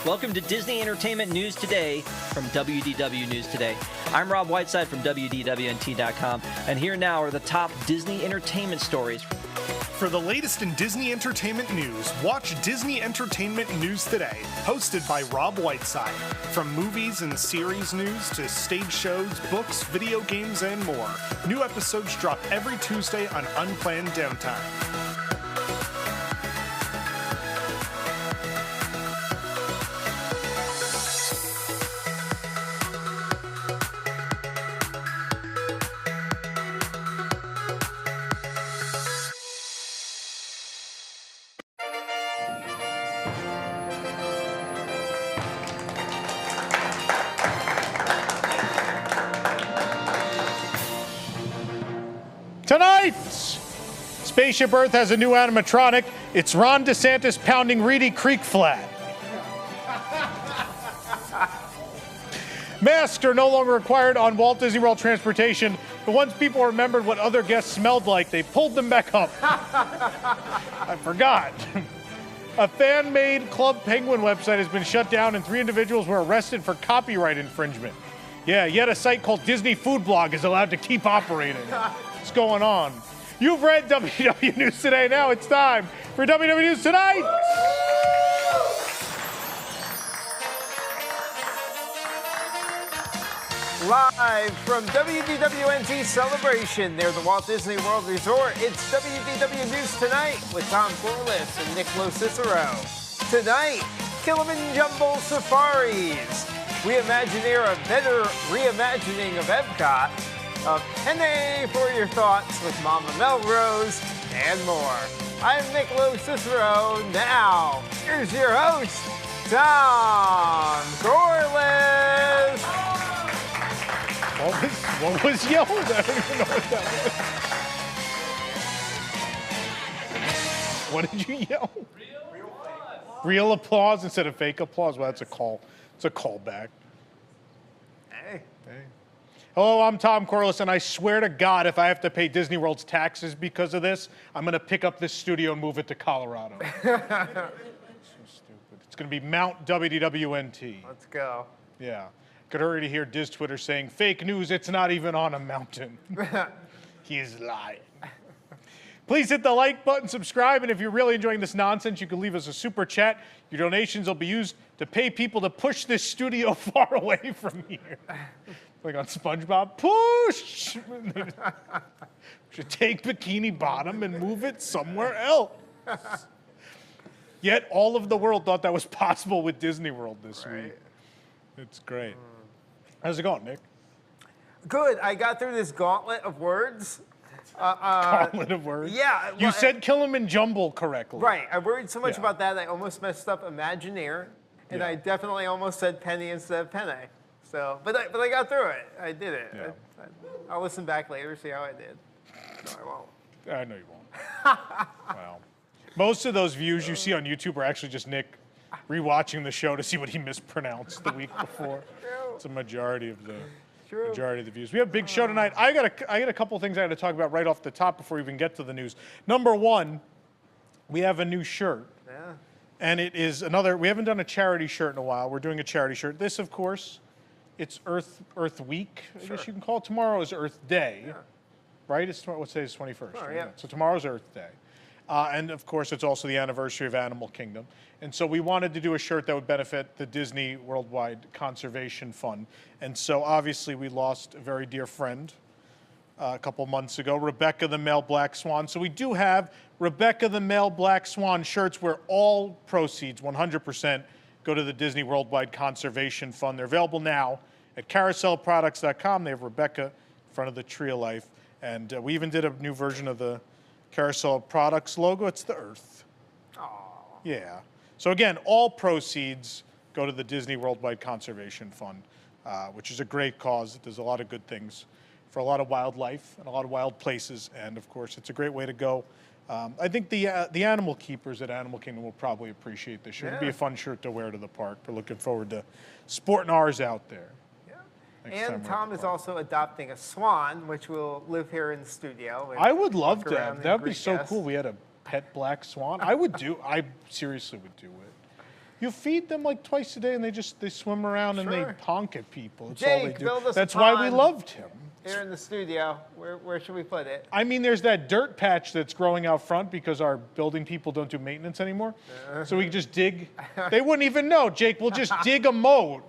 Welcome to Disney Entertainment News Today from WDW News Today. I'm Rob Whiteside from WDWNT.com, and here now are the top Disney entertainment stories. For the latest in Disney entertainment news, watch Disney Entertainment News Today, hosted by Rob Whiteside. From movies and series news to stage shows, books, video games, and more. New episodes drop every Tuesday on Unplanned Downtime. Tonight, Spaceship Earth has a new animatronic. It's Ron DeSantis pounding Reedy Creek flat. Masks are no longer required on Walt Disney World transportation, but once people remembered what other guests smelled like, they pulled them back up. I forgot. A fan-made Club Penguin website has been shut down and 3 individuals were arrested for copyright infringement. Yeah, yet a site called Disney Food Blog is allowed to keep operating. What's going on? You've read WDW News Today. Now it's time for WDW News Tonight. Live from WDWNT Celebration near the Walt Disney World Resort, it's WDW News Tonight with Tom Corless and Nick LoCicero. Tonight, KilimanJumble Safaris. We Imagineer a better reimagining of EPCOT. A Penne for your thoughts with Mama Melrose and more. I'm Nick LoCicero. Now, here's your host, Tom Corless. What was yelled? I don't even know what that was. What did you yell? Real applause. Real applause instead of fake applause? Well, that's a call. It's a callback. Hey. Hello, I'm Tom Corless, and I swear to God, if I have to pay Disney World's taxes because of this, I'm going to pick up this studio and move it to Colorado. So stupid. It's going to be Mount WDWNT. Let's go. Yeah. Could already hear Diz Twitter saying, fake news, it's not even on a mountain. He is lying. Please hit the like button, subscribe, and if you're really enjoying this nonsense, you can leave us a super chat. Your donations will be used to pay people to push this studio far away from here. Like on SpongeBob, push! Should take Bikini Bottom and move it somewhere else. Yet all of the world thought that was possible with Disney World this week. It's great. How's it going, Nick? Good. I got through this gauntlet of words. Gauntlet of words? Yeah. You said KilimanJumble correctly. Right. I worried so much about that I almost messed up Imagineer, and I definitely almost said Penny instead of Penne. So, but I got through it. I did it. Yeah. I'll listen back later, see how I did. No, I won't. I know you won't. Well, most of those views you see on YouTube are actually just Nick rewatching the show to see what he mispronounced the week before. It's a majority of the views. We have a big show tonight. I got a couple things I got to talk about right off the top before we even get to the news. Number one, we have a new shirt. Yeah. And it is another, we haven't done a charity shirt in a while. We're doing a charity shirt. This, of course, it's Earth Week, I guess you can call it. Tomorrow is Earth Day, right? What's today is 21st. Oh, right? yeah. So tomorrow's Earth Day. And of course, it's also the anniversary of Animal Kingdom. And so we wanted to do a shirt that would benefit the Disney Worldwide Conservation Fund. And so obviously we lost a very dear friend a couple months ago, Rebecca the Male Black Swan. So we do have Rebecca the Male Black Swan shirts where all proceeds, 100%, go to the Disney Worldwide Conservation Fund. They're available now at carouselproducts.com. They have Rebecca in front of the Tree of Life. And we even did a new version of the Carousel Products logo. It's the Earth. Aww. Yeah. So again, all proceeds go to the Disney Worldwide Conservation Fund, which is a great cause. It does a lot of good things for a lot of wildlife and a lot of wild places. And of course, it's a great way to go. I think the animal keepers at Animal Kingdom will probably appreciate this shirt. It'll be a fun shirt to wear to the park. We're looking forward to sporting ours out there. And Tom is also adopting a swan, which will live here in the studio. I would love to have. That would be so cool. We had a pet black swan. I seriously would do it. You feed them like twice a day, and they swim around and they Sure. honk at people. That's Jake, all they do. build us a That's why we pond. loved him. Here in the studio, where should we put it? I mean, there's that dirt patch that's growing out front because our building people don't do maintenance anymore. So we can just dig. They wouldn't even know, Jake. We'll just dig a moat,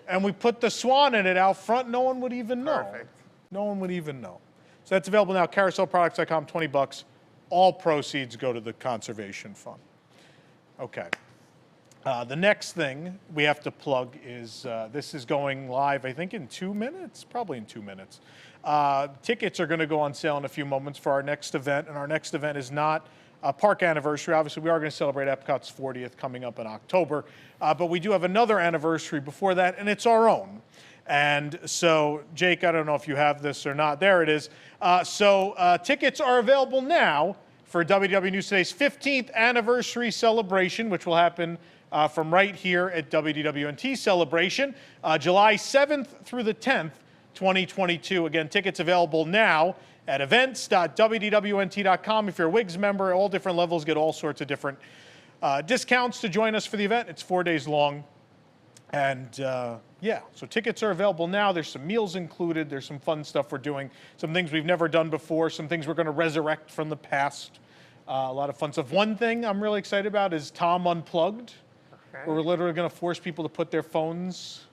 and we put the swan in it out front. No one would even know. Perfect. No one would even know. So that's available now. CarouselProducts.com, $20. All proceeds go to the conservation fund. Okay. The next thing we have to plug is this is going live, I think, in 2 minutes, probably in 2 minutes. Tickets are going to go on sale in a few moments for our next event, and our next event is not a park anniversary. Obviously, we are going to celebrate EPCOT's 40th coming up in October, but we do have another anniversary before that, and it's our own. And so, Jake, I don't know if you have this or not. There it is. Tickets are available now for WDW News Today's 15th anniversary celebration, which will happen from right here at WDWNT Celebration, July 7th through the 10th, 2022. Again, tickets available now at events.wdwnt.com. If you're a WIGS member, all different levels get all sorts of different discounts to join us for the event. It's 4 days long. And yeah, so tickets are available now. There's some meals included. There's some fun stuff we're doing, some things we've never done before, some things we're going to resurrect from the past. A lot of fun stuff. One thing I'm really excited about is Tom Unplugged, where we're literally going to force people to put their phones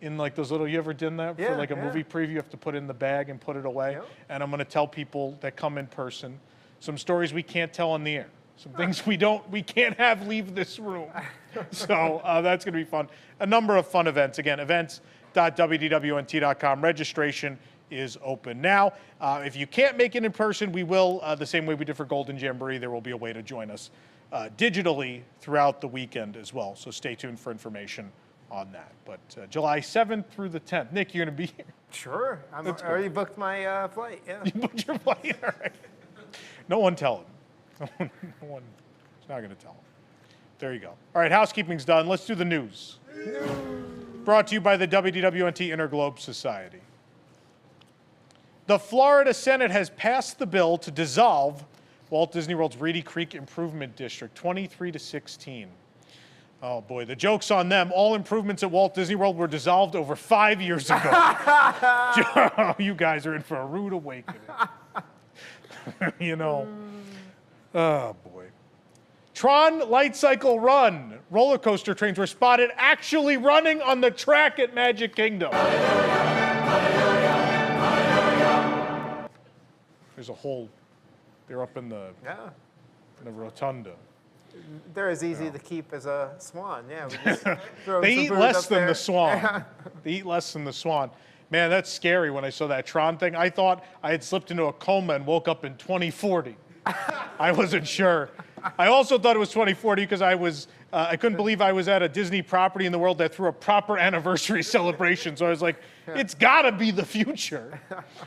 in like those little, you ever done that for like a movie preview? You have to put it in the bag and put it away. Yep. And I'm going to tell people that come in person some stories we can't tell on the air. Some things we can't have leave this room. So that's going to be fun. A number of fun events. Again, events.wdwnt.com. Registration is open now. If you can't make it in person, we will, the same way we did for Golden Jamboree, there will be a way to join us digitally throughout the weekend as well. So stay tuned for information on that. But July 7th through the 10th. Nick, you're going to be here? Sure. I already booked my flight. Yeah. You booked your flight? All right. No one tell him. No one is not going to tell him. There you go. All right, housekeeping's done. Let's do the news. Brought to you by the WDWNT Interglobe Society. The Florida Senate has passed the bill to dissolve Walt Disney World's Reedy Creek Improvement District, 23-16. Oh boy, the joke's on them. All improvements at Walt Disney World were dissolved over 5 years ago. You guys are in for a rude awakening. You know. Oh boy. Tron Light Cycle Run. Roller coaster trains were spotted actually running on the track at Magic Kingdom. There's a whole, they're up in the rotunda. They're as easy to keep as a swan. Yeah. We just throw They some eat food less up than there. the swan. They eat less than the swan. Man, that's scary when I saw that Tron thing. I thought I had slipped into a coma and woke up in 2040. I wasn't sure. I also thought it was 2040 because I couldn't believe I was at a Disney property in the world that threw a proper anniversary celebration. So I was like, it's gotta be the future.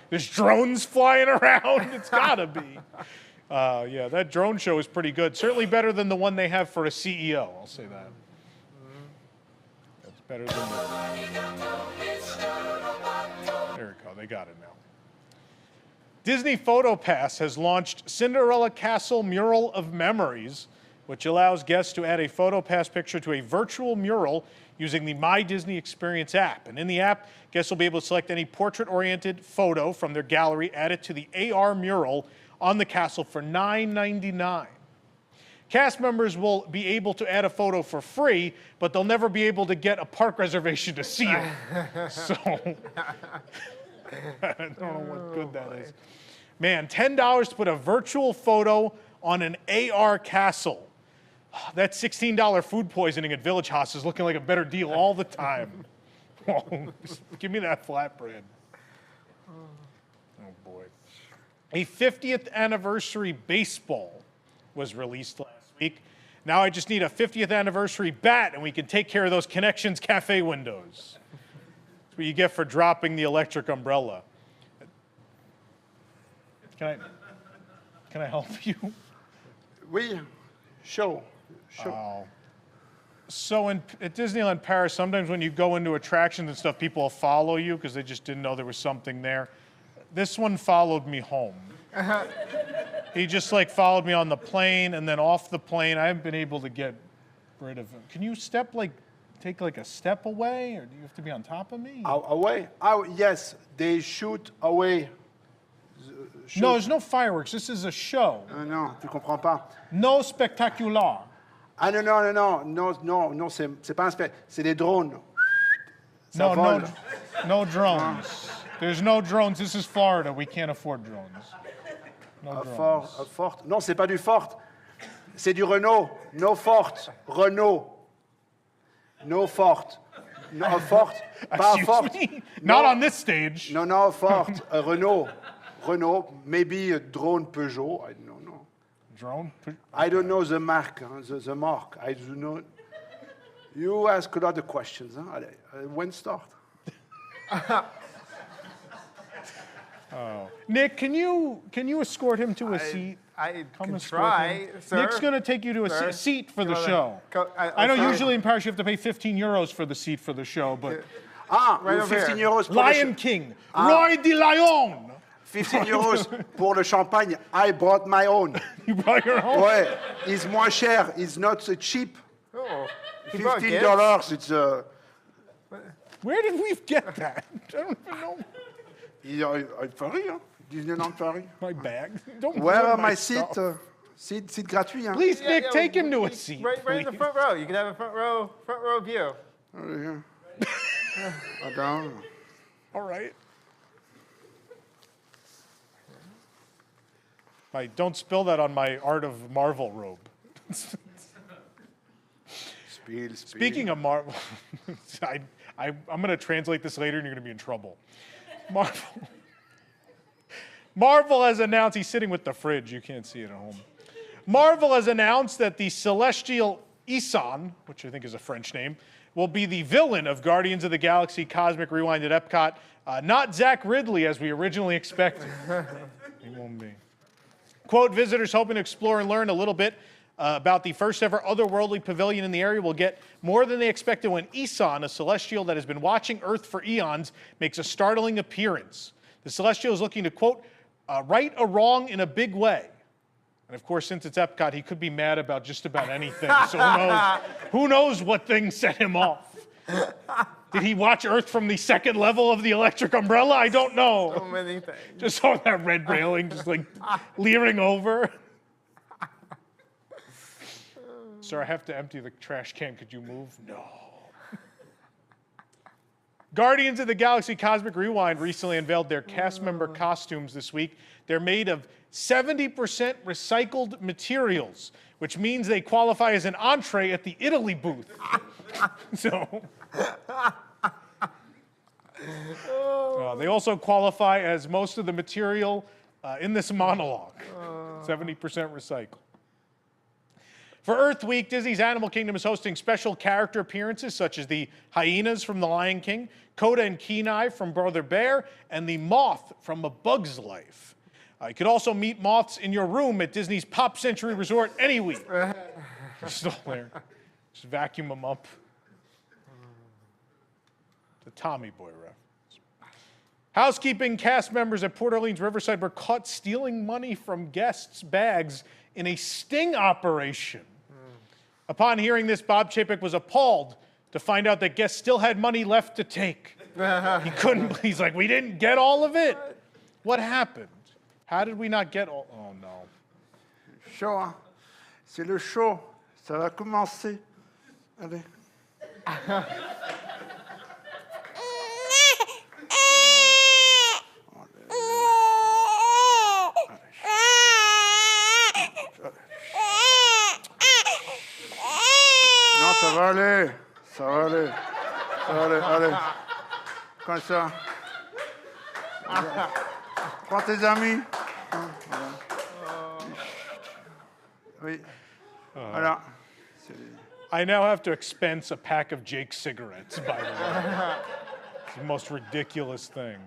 There's drones flying around. It's gotta be. Yeah, that drone show is pretty good. Certainly better than the one they have for a CEO, I'll say that. That's better than that. There we go, they got it now. Disney PhotoPass has launched Cinderella Castle Mural of Memories, which allows guests to add a PhotoPass picture to a virtual mural using the My Disney Experience app. And in the app, guests will be able to select any portrait-oriented photo from their gallery, add it to the AR mural on the castle for $9.99. Cast members will be able to add a photo for free, but they'll never be able to get a park reservation to see it. So, I don't know what good that is. Man, $10 to put a virtual photo on an AR castle. That $16 food poisoning at Village House is looking like a better deal all the time. Give me that flatbread. Oh, boy. A 50th anniversary baseball was released last week. Now I just need a 50th anniversary bat, and we can take care of those Connections Cafe windows. That's what you get for dropping the electric umbrella. Can I help you? Oui, show. Oh. So at Disneyland Paris, sometimes when you go into attractions and stuff, people will follow you because they just didn't know there was something there. This one followed me home. He just like followed me on the plane and then off the plane. I haven't been able to get grid of. Can you take like a step away, or do you have to be on top of me? Away? Oh, yes, they shoot away. No, there's no fireworks. This is a show. Non, tu comprends pas. No spectacular. Ah non, c'est pas un spectacle, c'est des drones. Ça vole. No drones. There's no drones. This is Florida. We can't afford drones. No drones. Fort. Non, c'est pas du Fort. C'est du Renault. No Fort. Renault. No Fort. No Fort. Pas Excuse Fort. me? No. Not on this stage. No, Fort. Renault. Renault. Maybe a drone Peugeot. I don't know. Drone? I don't know the mark. The mark. I do not. You ask a lot of questions. Huh? Allez, when start? Oh. Nick, can you escort him to a seat? I Come can escort try, him. sir. Nick's going to take you to Sir? a seat for the Go show. I know usually in Paris you have to pay 15 euros for the seat for the show, but Right over 15 here. euros pour Lion King, Roy de Lion. 15 euros pour le champagne. I brought my own. You brought your own? Ouais, it's moins cher. It's not so cheap. Oh, he brought $15. gifts. It's Where did we get that? I don't even know. à Paris, hein? Disneyland Paris. My bag. Don't Where ruin are my stuff. seat? Seat gratuit, hein? Please, Nick, take him to a we- seat. Right in the please. front row. You can have a front row view. Attends. All right. Don't spill that on my Art of Marvel robe. Speaking of Marvel, I'm going to translate this later and you're going to be in trouble. Marvel has announced, he's sitting with the fridge, you can't see it at home. Marvel has announced that the celestial Isan, which I think is a French name, will be the villain of Guardians of the Galaxy Cosmic Rewind at Epcot. Not Zach Ridley, as we originally expected. He won't be. Quote, visitors hoping to explore and learn a little bit about the first ever otherworldly pavilion in the area will get more than they expected when Isan, a celestial that has been watching Earth for eons, makes a startling appearance. The celestial is looking to, quote, right a wrong in a big way. And of course, since it's Epcot, he could be mad about just about anything. So who knows what thing set him off? Did he watch Earth from the second level of the electric umbrella? I don't know. So many things. Just saw that red railing just like leering over. Sir, I have to empty the trash can. Could you move? No. Guardians of the Galaxy Cosmic Rewind recently unveiled their cast member costumes this week. They're made of 70% recycled materials, which means they qualify as an entree at the Italy booth. They also qualify as most of the material in this monologue, 70% recycled. For Earth Week, Disney's Animal Kingdom is hosting special character appearances such as the hyenas from The Lion King, Coda and Kenai from Brother Bear, and the moth from A Bug's Life. You could also meet moths in your room at Disney's Pop Century Resort any week. They're still there. Just vacuum them up. The Tommy Boy reference. Housekeeping cast members at Port Orleans Riverside were caught stealing money from guests' bags in a sting operation. Upon hearing this, Bob Chapek was appalled to find out that guests still had money left to take. He couldn't, he's like, we didn't get all of it? What happened? How did we not get all, oh no. Chaud, hein? C'est le show. Ça va commencer. Allez. Non, ça va aller. Ça va aller. Ça va aller. Allez. Comme ça. Prends tes amis. Oui. Voilà. I now have to expense a pack of Jake's cigarettes, by the way. It's the most ridiculous thing.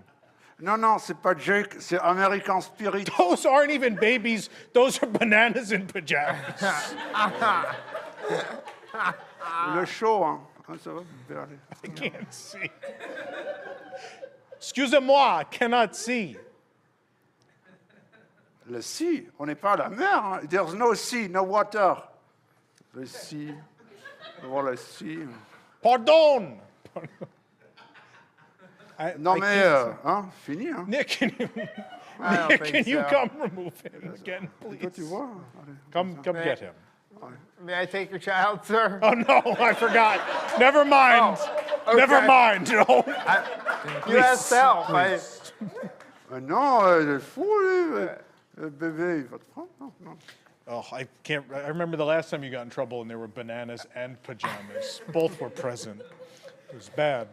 Non, non, c'est pas Jake, c'est American Spirit. Those aren't even babies. Those are bananas in pajamas. Le show, hein. Ah, ça va, bien aller. I can't see. Excusez-moi, I cannot see. Le sea, on n'est pas à la mer. Hein. There's no sea, no water. Le sea. Voilà, si. Pardon! Non, mais, hein, fini, hein. Nick, can you, I don't Nick, think can you so. come remove him again, Toi, please? tu vois. Allez. Come get him. May I take your child, sir? Oh no, I forgot. Never mind. okay. Never mind. No. You asked help. Non, il faut, bébé, il va te prendre. Non, non. Oh, I can't. I remember the last time you got in trouble and there were bananas and pajamas. Both were present. It was bad.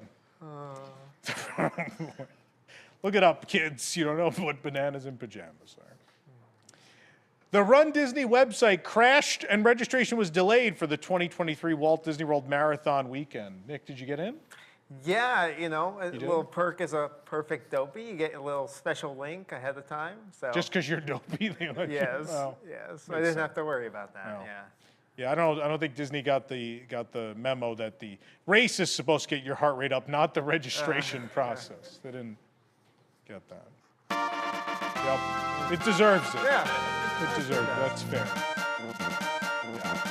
Look it up, kids. You don't know what bananas and pajamas are. The Run Disney website crashed and registration was delayed for the 2023 Walt Disney World Marathon weekend. Nick, did you get in? Yeah, you know, a did? little perk is a perfect dopey. You get a little special link ahead of time. So Just because you're dopey, they let you. yes, Oh. yes. I didn't have to worry about that. No. Yeah. Yeah, I don't think Disney got the memo that the race is supposed to get your heart rate up, not the registration process. They didn't get that. Yep, it deserves it. Yeah. It deserves it. That's fair. Yeah.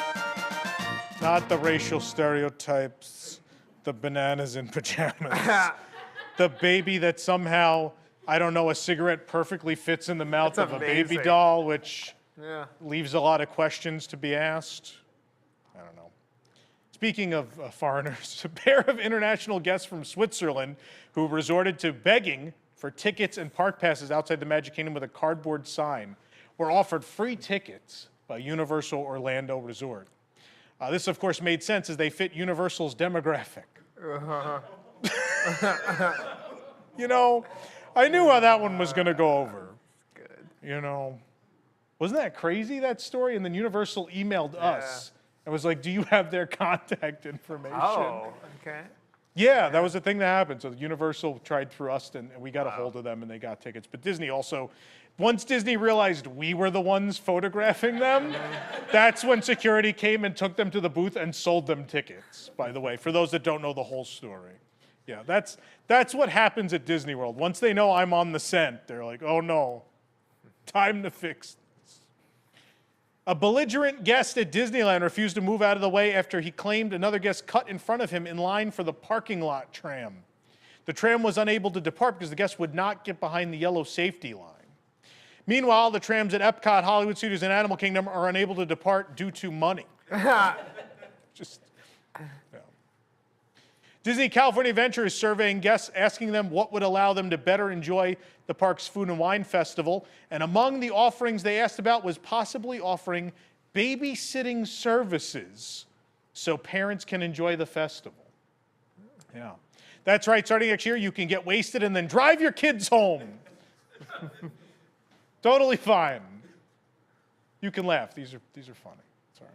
Not the racial stereotypes, the bananas in pajamas, the baby that somehow, I don't know, a cigarette perfectly fits in the mouth That's of a baby amazing. doll, which Yeah. leaves a lot of questions to be asked. I don't know. Speaking of foreigners, a pair of international guests from Switzerland who resorted to begging for tickets and park passes outside the Magic Kingdom with a cardboard sign were offered free tickets by Universal Orlando Resort. This, of course, made sense as they fit Universal's demographic. You know, I knew how that one was going to go over. Good. You know, wasn't that crazy, that story? And then Universal emailed us and was like, do you have their contact information? Oh, okay. Yeah, that was the thing that happened. So Universal tried through us, and we got a hold of them, and they got tickets. But Disney also, once Disney realized we were the ones photographing them, that's when security came and took them to the booth and sold them tickets, by the way, for those that don't know the whole story. Yeah, that's what happens at Disney World. Once they know I'm on the scent, they're like, oh no, time to fix this. A belligerent guest at Disneyland refused to move out of the way after he claimed another guest cut in front of him in line for the parking lot tram. The tram was unable to depart because the guest would not get behind the yellow safety line. Meanwhile, the trams at EPCOT, Hollywood Studios, and Animal Kingdom are unable to depart due to money. Just, yeah. Disney California Adventure is surveying guests, asking them what would allow them to better enjoy the park's food and wine festival. And among the offerings they asked about was possibly offering babysitting services so parents can enjoy the festival. Yeah. That's right, starting next year, you can get wasted and then drive your kids home. Totally fine. You can laugh. These are funny. It's all right.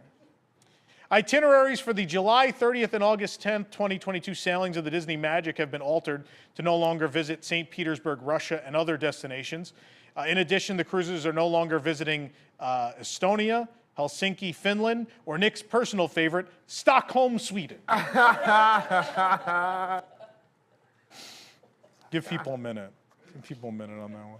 Itineraries for the July 30th and August 10th, 2022 sailings of the Disney Magic have been altered to no longer visit St. Petersburg, Russia, and other destinations. In addition, the cruises are no longer visiting Estonia, Helsinki, Finland, or Nick's personal favorite, Stockholm, Sweden. Give people a minute. Give people a minute on that one.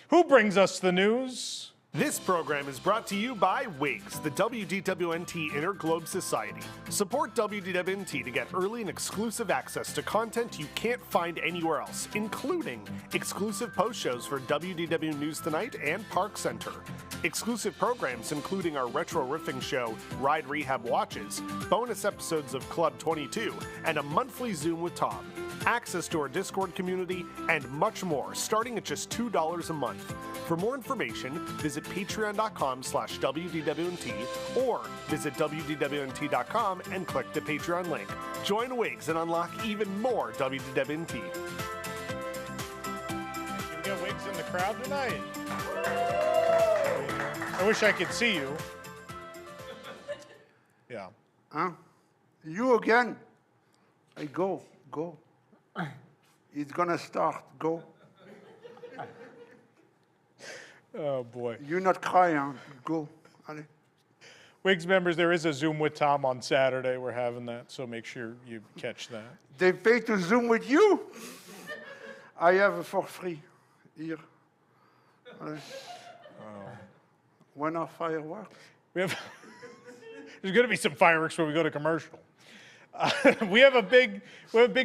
Who brings us the news? This program is brought to you by WIGS, the WDWNT Interglobe Society. Support WDWNT to get early and exclusive access to content you can't find anywhere else, including exclusive post shows for WDW News Tonight and Park Center, exclusive programs including our retro riffing show, Ride Rehab Watches, bonus episodes of Club 22, and a monthly Zoom with Tom, access to our Discord community, and much more, starting at just $2 a month. For more information, visit patreon.com/WDWNT or visit WDWNT.com and click the Patreon link. Join WIGS and unlock even more WDWNT. We got Wigs in the crowd tonight. I wish I could see you. Yeah. Huh? You again? Hey, go. It's gonna start. Go. Oh, boy. You not cry, huh? Go. Allez. Wigs members, there is a Zoom with Tom on Saturday. We're having that, so make sure you catch that. They pay to Zoom with you? I have it for free. Here. Allez. When are fireworks? We have. There's going to be some fireworks when we go to commercial. We have a big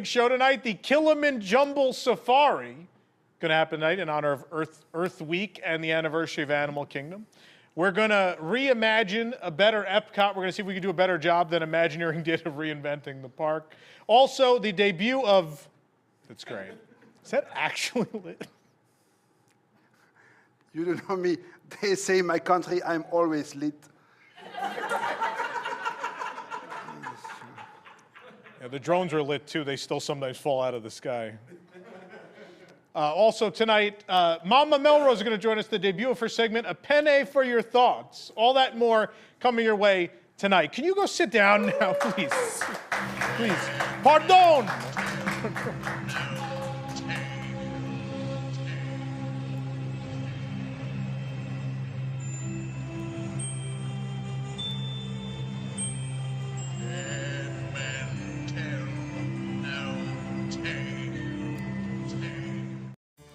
show tonight. The KilimanJumble Safari going to happen tonight in honor of Earth Week and the anniversary of Animal Kingdom. We're going to reimagine a better Epcot. We're going to see if we can do a better job than Imagineering did of reinventing the park. Also, the debut of... That's great. Is that actually lit? You don't know me. They say in my country I'm always lit. Yeah, the drones are lit too. They still sometimes fall out of the sky. Also tonight, Mama Melrose is going to join us, the debut of her segment, A Penne for Your Thoughts. All that and more coming your way tonight. Can you go sit down now, please? Please. Pardon!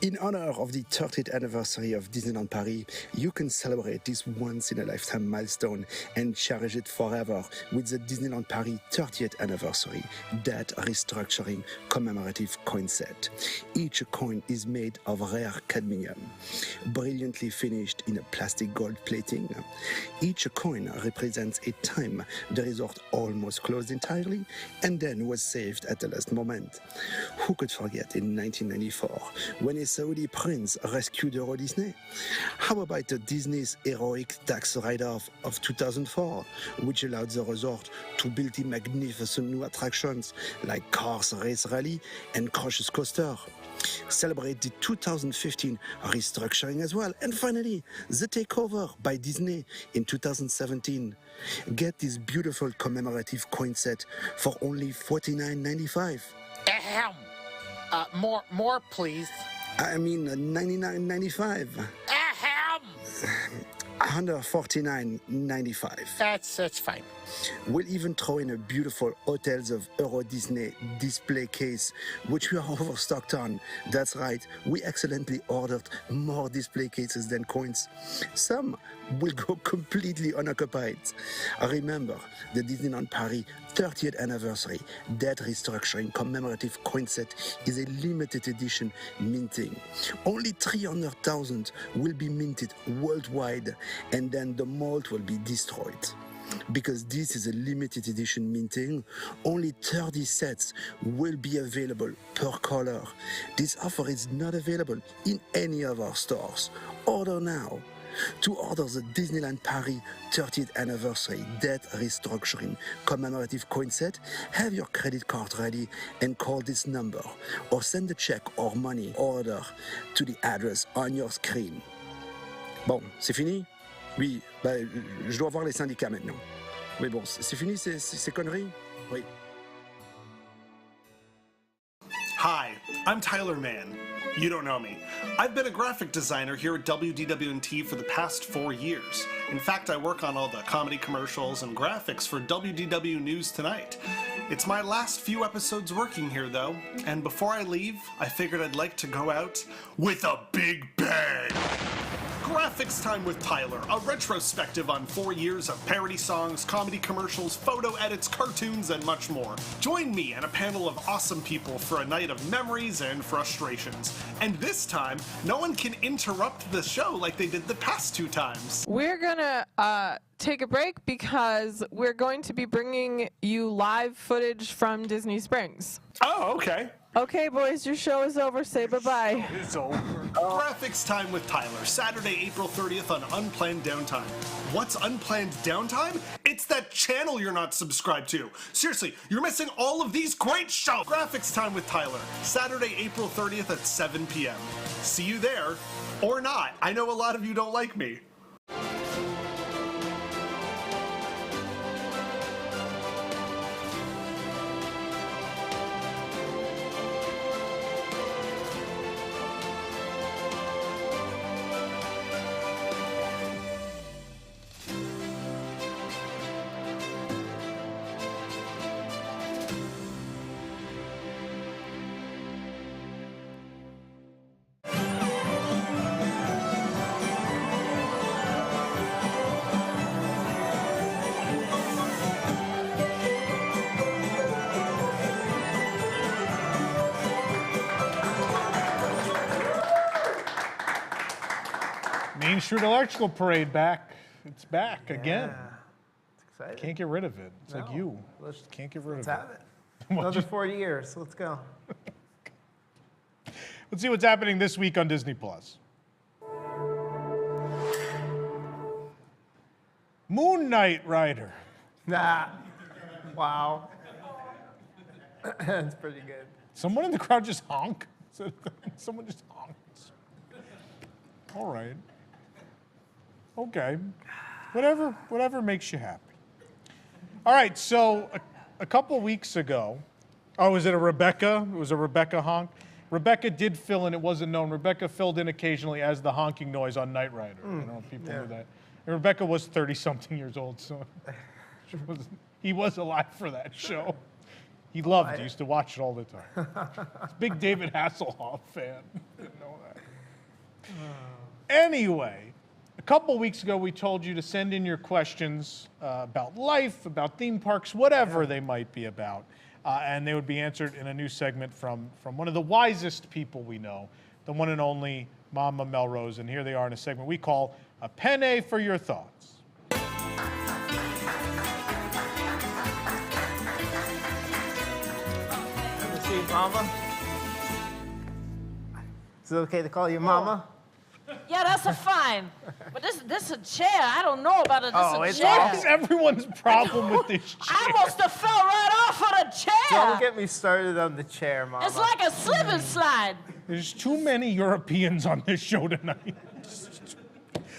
In honor of the 30th anniversary of Disneyland Paris, you can celebrate this once-in-a-lifetime milestone and cherish it forever with the Disneyland Paris 30th anniversary Debt Restructuring Commemorative coin set. Each coin is made of rare cadmium, brilliantly finished in a plastic gold plating. Each coin represents a time the resort almost closed entirely and then was saved at the last moment. Who could forget in 1994 when a Saudi prince rescued Walt Disney? How about Disney's heroic tax write-off of 2004, which allowed the resort to build the magnificent new attractions like Cars Race Rally and Crush's Coaster? Celebrate the 2015 restructuring as well. And finally, the takeover by Disney in 2017. Get this beautiful commemorative coin set for only $49.95. Ahem. More, please. I mean, $99.95. Ahem. Under $49.95. That's fine. We'll even throw in a beautiful Hotels of Euro Disney display case, which we are overstocked on. That's right, we excellently ordered more display cases than coins. Some will go completely unoccupied. Remember, the Disneyland Paris 30th anniversary debt restructuring commemorative coin set is a limited edition minting. Only 300,000 will be minted worldwide, and then the mold will be destroyed. Because this is a limited edition minting, only 30 sets will be available per color. This offer is not available in any of our stores. Order now. To order the Disneyland Paris 30th anniversary debt restructuring commemorative coin set, have your credit card ready and call this number, or send a check or money order to the address on your screen. Bon, c'est fini? Oui, je dois voir les syndicats maintenant. Mais bon, c'est fini ces conneries? Oui. Hi, I'm Tyler Mann. You don't know me. I've been a graphic designer here at WDWNT for the past 4 years. In fact, I work on all the comedy commercials and graphics for WDW News Tonight. It's my last few episodes working here, though, and before I leave, I figured I'd like to go out with a big bang. Graphics Time with Tyler, a retrospective on 4 years of parody songs, comedy commercials, photo edits, cartoons, and much more. Join me and a panel of awesome people for a night of memories and frustrations. And this time, no one can interrupt the show like they did the past 2 times. We're gonna take a break because we're going to be bringing you live footage from Disney Springs. Oh, okay. Okay, boys, your show is over. Say bye-bye. It's over. Graphics Time with Tyler, Saturday, April 30th on Unplanned Downtime. What's Unplanned Downtime? It's that channel you're not subscribed to. Seriously, you're missing all of these great shows. Graphics Time with Tyler, Saturday, April 30th at 7 p.m. See you there, or not. I know a lot of you don't like me. Main Street Electrical Parade back. It's back again. It's exciting. Can't get rid of it. It's like you. Let's Just can't get rid of have it. it. Another 40 years. Let's go. Let's see what's happening this week on Disney Plus. Moon Knight Rider. Nah. Wow. That's pretty good. Someone in the crowd just honk. Someone just honks. All right. Okay. Whatever makes you happy. All right, so a couple weeks ago, was it a Rebecca? It was a Rebecca honk. Rebecca did fill in, it wasn't known. Rebecca filled in occasionally as the honking noise on Knight Rider. I don't know if people knew that. And Rebecca was 30-something years old, so he was alive for that show. He loved it. He used to watch it all the time. He's a big David Hasselhoff fan. Didn't know that. Anyway, a couple weeks ago, we told you to send in your questions about life, about theme parks, whatever they might be about. And they would be answered in a new segment from one of the wisest people we know, the one and only Mama Melrose. And here they are in a segment we call a Penne for Your Thoughts. Let me see, Mama. Is it okay to call you Mama? Yeah, that's a fine. But this a chair. I don't know about it. This a chair. What's everyone's problem with this chair? I must have fell right off of the chair. Don't get me started on the chair, Mama. It's like a slip and slide. There's too many Europeans on this show tonight.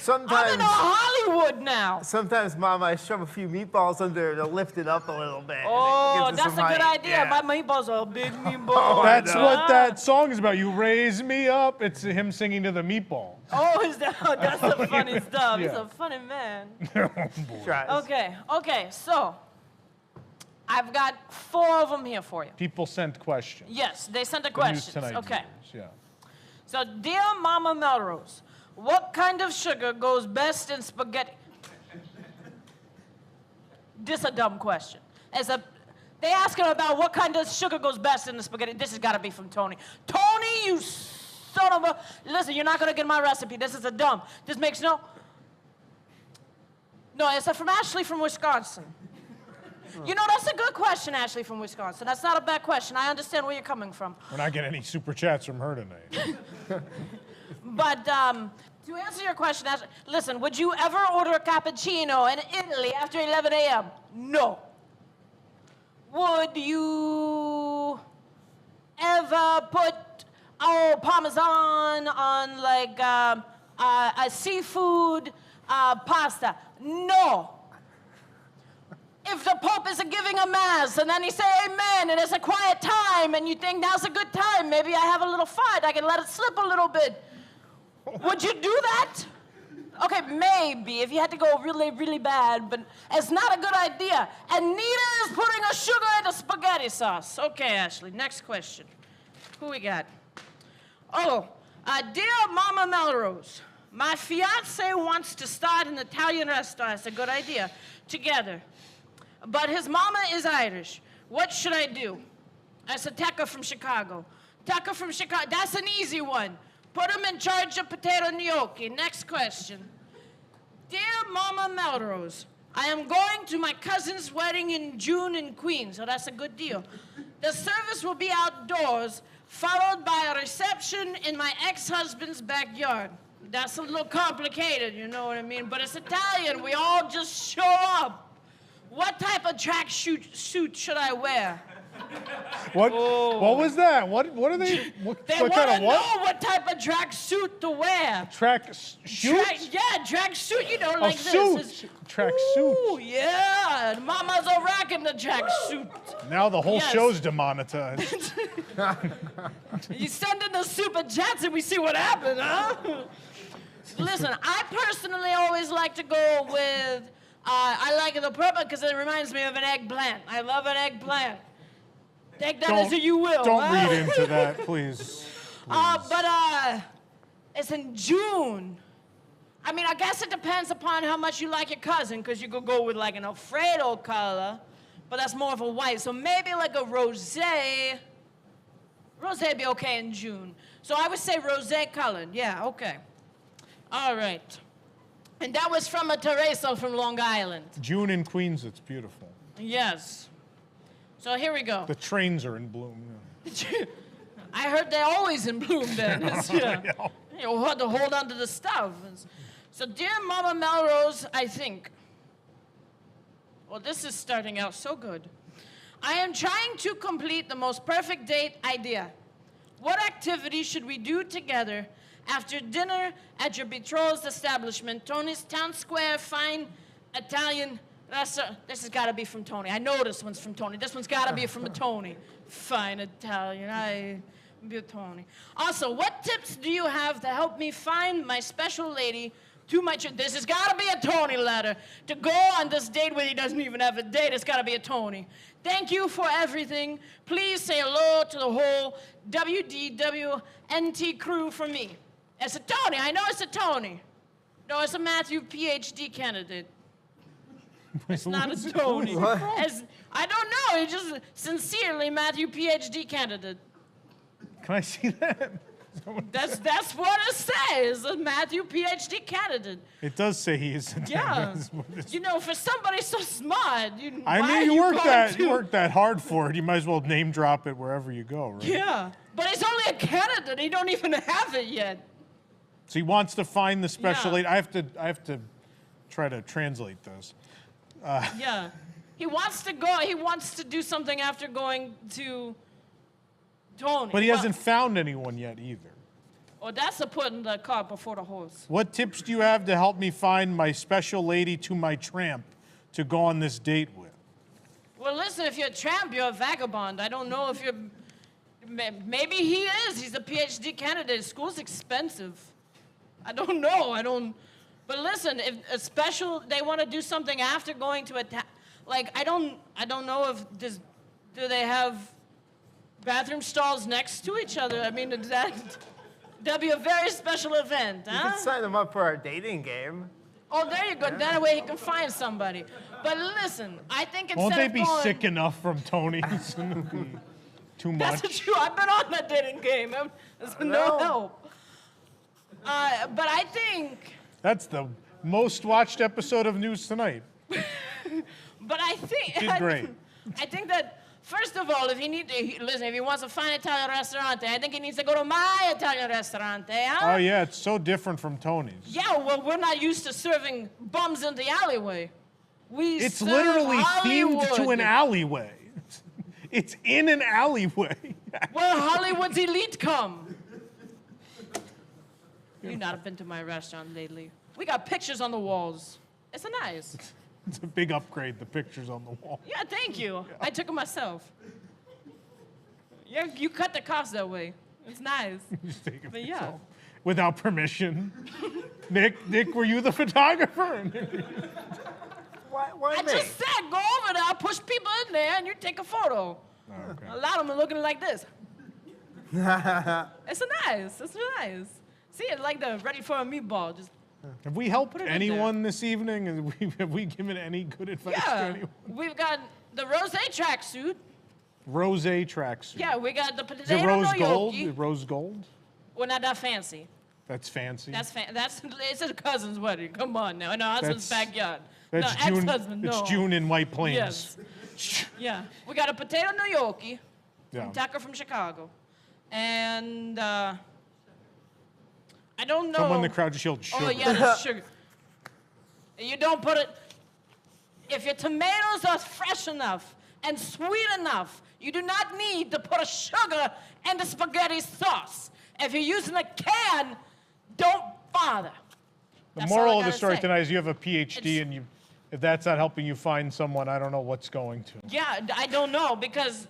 I'm in Hollywood now. Sometimes, Mama, I shove a few meatballs under to lift it up a little bit. Oh, that's a good idea. Yeah. My meatballs are big meatballs. That's what that song is about. You raise me up. It's him singing to the meatballs. Oh, that's the funny stuff. Yeah. He's a funny man. Oh, Okay, so I've got 4 of them here for you. People sent questions. Yes, they sent the The News questions. Tonight Okay. viewers, yeah. So, dear Mama Melrose, what kind of sugar goes best in spaghetti? This is a dumb question. They ask him about what kind of sugar goes best in the spaghetti. This has got to be from Tony. Tony, you son of a... Listen, you're not going to get my recipe. This is a dumb. This makes no... No, it's from Ashley from Wisconsin. You know, that's a good question, Ashley from Wisconsin. That's not a bad question. I understand where you're coming from. We're not getting any super chats from her tonight. But to answer your question, listen, would you ever order a cappuccino in Italy after 11 a.m.? No. Would you ever put Parmesan on like a seafood pasta? No. If the Pope is giving a mass and then he say amen and it's a quiet time and you think now's a good time, maybe I have a little fight, I can let it slip a little bit. Would you do that? Okay, maybe if you had to go really, really bad, but it's not a good idea. And neither is putting a sugar in a spaghetti sauce. Okay, Ashley, next question. Who we got? Oh, dear Mama Melrose, my fiance wants to start an Italian restaurant. It's a good idea. Together. But his mama is Irish. What should I do? That's a Tucker from Chicago. Tucker from Chicago, that's an easy one. Put him in charge of potato gnocchi. Next question. Dear Mama Melrose, I am going to my cousin's wedding in June in Queens, so that's a good deal. The service will be outdoors, followed by a reception in my ex-husband's backyard. That's a little complicated, you know what I mean? But it's Italian. We all just show up. What type of track suit should I wear? What was that? What are they? What They kind want of to know what type of track suit to wear. Track suit? Track suit, you know, like suit. this. Track suit. Ooh, yeah. Mamas are rocking the track suit. Now the whole Yes. show's demonetized. You send in the super chats and we see what happens, huh? Listen, I personally always like to go with, I like the purple because it reminds me of an eggplant. I love an eggplant. Take that as you will. Don't huh? read into that, please. But it's in June. I mean, I guess it depends upon how much you like your cousin, because you could go with like an Alfredo color, but that's more of a white. So maybe like a rosé. Rosé would be okay in June. So I would say rosé colored. Yeah, okay. All right. And that was from a Teresa from Long Island. June in Queens, it's beautiful. Yes. So here we go. The trains are in bloom. I heard they're always in bloom then. Yeah. You have to hold on to the stuff. So, dear Mama Melrose, I think. Well, this is starting out so good. I am trying to complete the most perfect date idea. What activity should we do together after dinner at your betrothed's establishment, Tony's Town Square Fine Italian Restaurant? This has got to be from Tony. I know this one's from Tony. This one's got to be from a Tony. Fine Italian. Be a Tony. Also, what tips do you have to help me find my special lady to my This has got to be a Tony letter. To go on this date with he doesn't even have a date, it's got to be a Tony. Thank you for everything. Please say hello to the whole WDWNT crew from me. It's a Tony. I know it's a Tony. No, it's a Matthew PhD candidate. It's not a Tony. I don't know. It's just sincerely Matthew PhD candidate. Can I see that? That's what it says. A Matthew PhD candidate. It does say he is. Yeah. You know, for somebody so smart, you worked that hard for it. You might as well name drop it wherever you go, right? Yeah, but he's only a candidate. He don't even have it yet. So he wants to find the special lady. I have to try to translate this. Yeah, he wants to go. He wants to do something after going to Tony. But he hasn't found anyone yet either. Oh, that's a putting the cart before the horse. What tips do you have to help me find my special lady to my tramp to go on this date with? Well, listen, if you're a tramp, you're a vagabond. I don't know if you're... Maybe he is. He's a PhD candidate. School's expensive. I don't know. But listen, if a special... They want to do something after going to a... I don't know if... Do they have bathroom stalls next to each other? I mean, that'd be a very special event, huh? You can sign them up for our dating game. Oh, there you go. That way he can find somebody. But listen, I think instead Won't they of be going, sick enough from Tony's? Too much. That's true. I've been on that dating game. There's no help. But I think... That's the most watched episode of News Tonight. But I think... Did great. I think that... First of all, if he wants to find an Italian restaurant, I think he needs to go to my Italian restaurant, huh? Oh, yeah, it's so different from Tony's. Yeah, well, we're not used to serving bums in the alleyway. It's literally Hollywood. themed to an alleyway. It's in an alleyway. Where Hollywood's elite come. You've not been to my restaurant lately. We got pictures on the walls. It's nice. It's a big upgrade, the pictures on the wall. Yeah, thank you. I took them myself. Yeah, you cut the cost that way. It's nice. Just take it But yourself. Without permission. Nick, were you the photographer? Why I me? just said, go over there, I'll push people in there, and you take a photo. Oh, okay. A lot of them are looking like this. It's nice. It's nice. See, it's like the ready for a meatball. Just Have we helped it in anyone this evening? Have we given any good advice to anyone? We've got the rosé tracksuit. Rosé tracksuit. Yeah, we got the Is potato it rose gold? gnocchi. Rose gold? Well, not that fancy. That's fancy. It's a cousin's wedding. Come on now. In our husband's backyard. That's no, June. ex-husband, no. It's June in White Plains. Yes. Yeah. We got a potato gnocchi Yeah. from Tucker from Chicago. And I don't know. Someone in the crowd just yelled sugar. Oh, yeah, that's sugar. You don't put it... If your tomatoes are fresh enough and sweet enough, you do not need to put a sugar in the spaghetti sauce. If you're using a can, don't bother. The That's all moral I of the gotta story say. tonight is you have a PhD, and if that's not helping you find someone, I don't know what's going to. Yeah, I don't know, because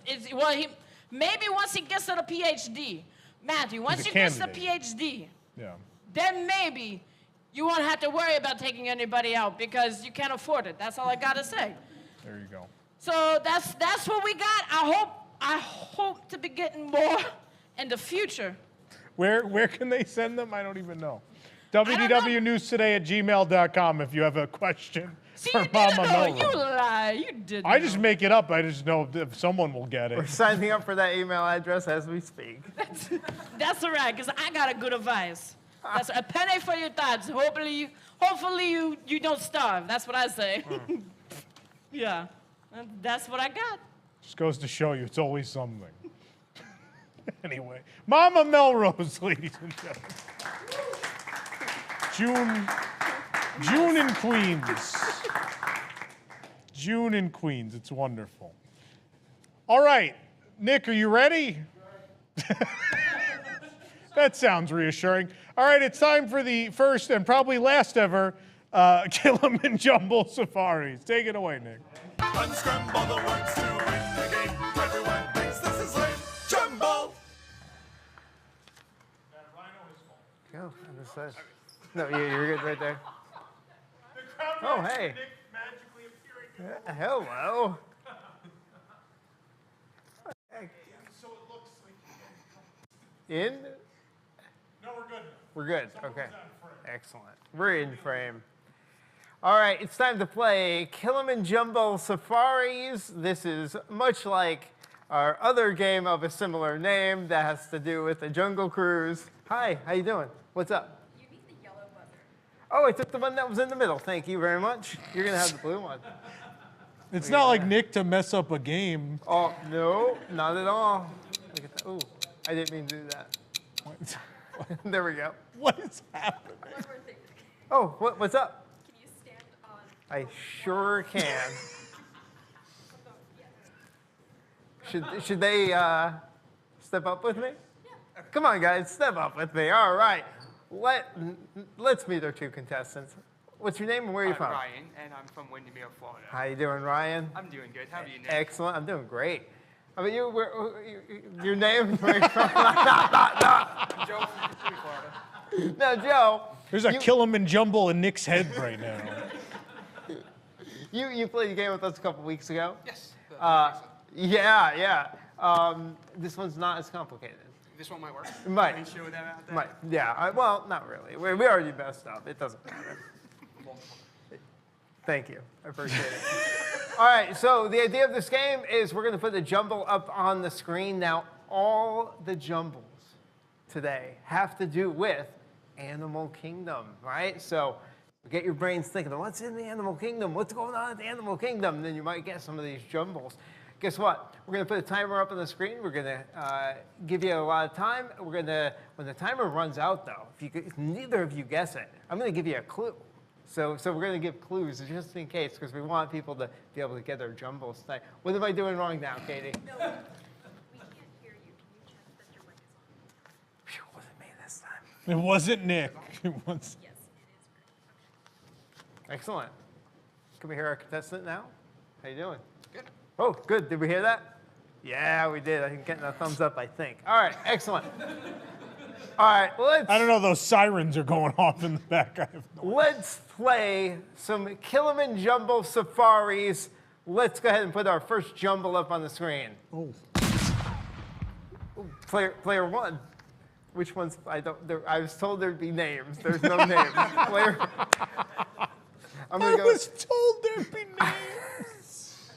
maybe once he gets to the PhD, Matthew, once He's a you get to the candidate. PhD, Yeah. then maybe you won't have to worry about taking anybody out because you can't afford it. That's all I gotta say. There you go. So that's what we got. I hope to be getting more in the future. Where can they send them? I don't even know. don't know. WDWNews@gmail.com if you have a question See, for you Mama didn't know. You Melrose. lie. You didn't. I just make it up. I just know if someone will get We're it. signing up for that email address as we speak. That's all right, because I got a good advice. That's a penny for your thoughts. Hopefully you don't starve. That's what I say. Yeah, and that's what I got. Just goes to show you, it's always something. Anyway, Mama Melrose, ladies and gentlemen. June in Queens. June in Queens. It's wonderful. All right, Nick, are you ready? That sounds reassuring. All right, it's time for the first and probably last ever KilimanJumble Safaris. Take it away, Nick. Unscramble the words to win the game. Everyone thinks this is lame. Jumble! Go. On this side. No, you're good right there. Oh, hey. Hello. So it looks like In? No, we're good. We're good. Okay. Excellent. We're in frame. All right, it's time to play KilimanJumble Safaris. This is much like our other game of a similar name that has to do with the Jungle Cruise. Hi, how you doing? What's up? You need the yellow buzzer. Oh, I took the one that was in the middle. Thank you very much. You're going to have the blue one. It's not like Nick to mess up a game. Oh, no, not at all. Look at that. Ooh, I didn't mean to do that. There we go. What is happening? One more thing. Oh, what's up? Can you stand on? I sure can. Should they step up with me? Yeah. Come on, guys, step up with me. All right. Let's meet our two contestants. What's your name and where are you from? Ryan, and I'm from Windermere, Florida. How you doing, Ryan? I'm doing good. How are you, Nick? Excellent. I'm doing great. How about you? Your name? Where are you from? Joe from Florida. No, Joe. There's a KilimanJumble in Nick's head right now. You played a game with us a couple weeks ago. Yes. Yeah. This one's not as complicated. This one might work. It might. Can you show them out there? Might. Yeah. Well, not really. We already messed up. It doesn't matter. Thank you. I appreciate it. All right. So the idea of this game is we're going to put the jumble up on the screen. Now, all the jumbles today have to do with Animal Kingdom, right? So get your brains thinking, what's in the Animal Kingdom? What's going on at the Animal Kingdom? And then you might get some of these jumbles. Guess what? We're going to put a timer up on the screen. We're going to give you a lot of time. We're going to, when the timer runs out, though, if neither of you guess it, I'm going to give you a clue. So we're going to give clues just in case, because we want people to be able to get their jumbles tonight. What am I doing wrong now, Katie? No, we can't hear you. Can you check that your mic is on? Phew, wasn't me this time. It wasn't Nick. It was. Yes, it is. Excellent. Can we hear our contestant now? How you doing? Good. Oh, good. Did we hear that? Yeah, we did. I'm getting a thumbs up, I think. All right, excellent. All right, I don't know, those sirens are going off in the back. Let's play some KilimanJumble Safaris. Let's go ahead and put our first jumble up on the screen. Oh. Player one. Which one's, I was told there'd be names. There's no names. Player. I was told there'd be names.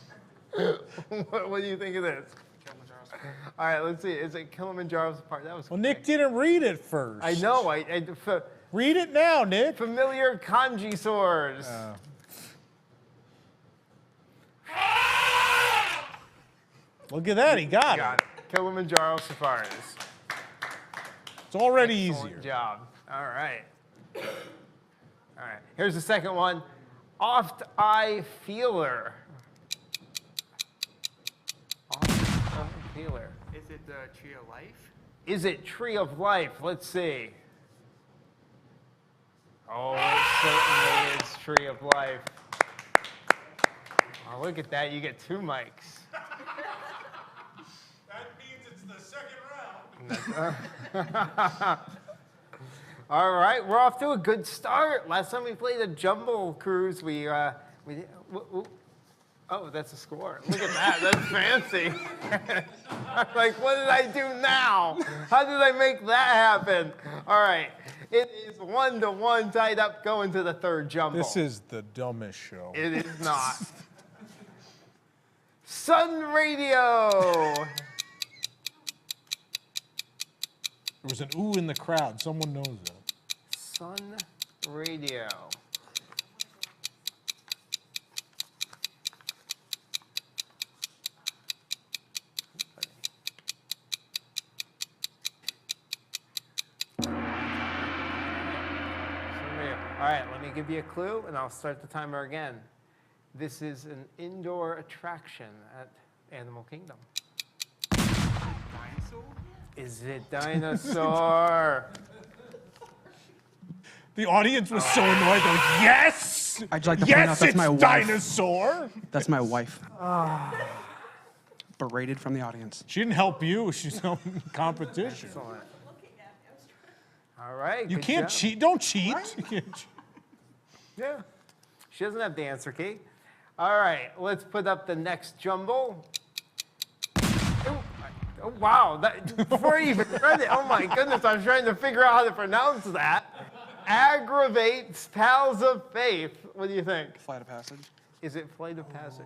What do you think of this? All right, let's see. Is it KilimanJaro Safari? That was. Well, Nick didn't read it first. I know. Read it now, Nick. Familiar kanji swords. Look at that. He got it. KilimanJaro Safaris. It's already Excellent easier. Job. All right. All right. Here's the second one. Oft-Eye Feeler. Oft-Eye Feeler. Is it the Tree of Life? Is it Tree of Life? Let's see. Oh, it certainly is Tree of Life. Oh, look at that. You get 2 mics. That means it's the second round. All right, we're off to a good start. Last time we played a Jumble Cruise, oh, that's a score. Look at that. That's fancy. Like, what did I do now? How did I make that happen? All right. It is 1-1 tied up going to the third Jumble. This is the dumbest show. It is not. Sun Radio. There was an ooh in the crowd. Someone knows that. Sun Radio. All right, let me give you a clue, and I'll start the timer again. This is an indoor attraction at Animal Kingdom. Dinosaur? Is it dinosaur? The audience was so annoyed. They're like, yes! I'd like to point out Yes, that's it's my wife. dinosaur! That's my wife. Berated from the audience. She didn't help you. She's helping competition. Excellent. All right. You good can't job. cheat. Don't cheat. You can't cheat. Yeah. She doesn't have the answer key. All right. Let's put up the next jumble. Oh, wow. Before you even read it, oh my goodness, I was trying to figure out how to pronounce that. Aggravates Pals of Faith. What do you think? Flight of Passage. Is it Flight of Passage?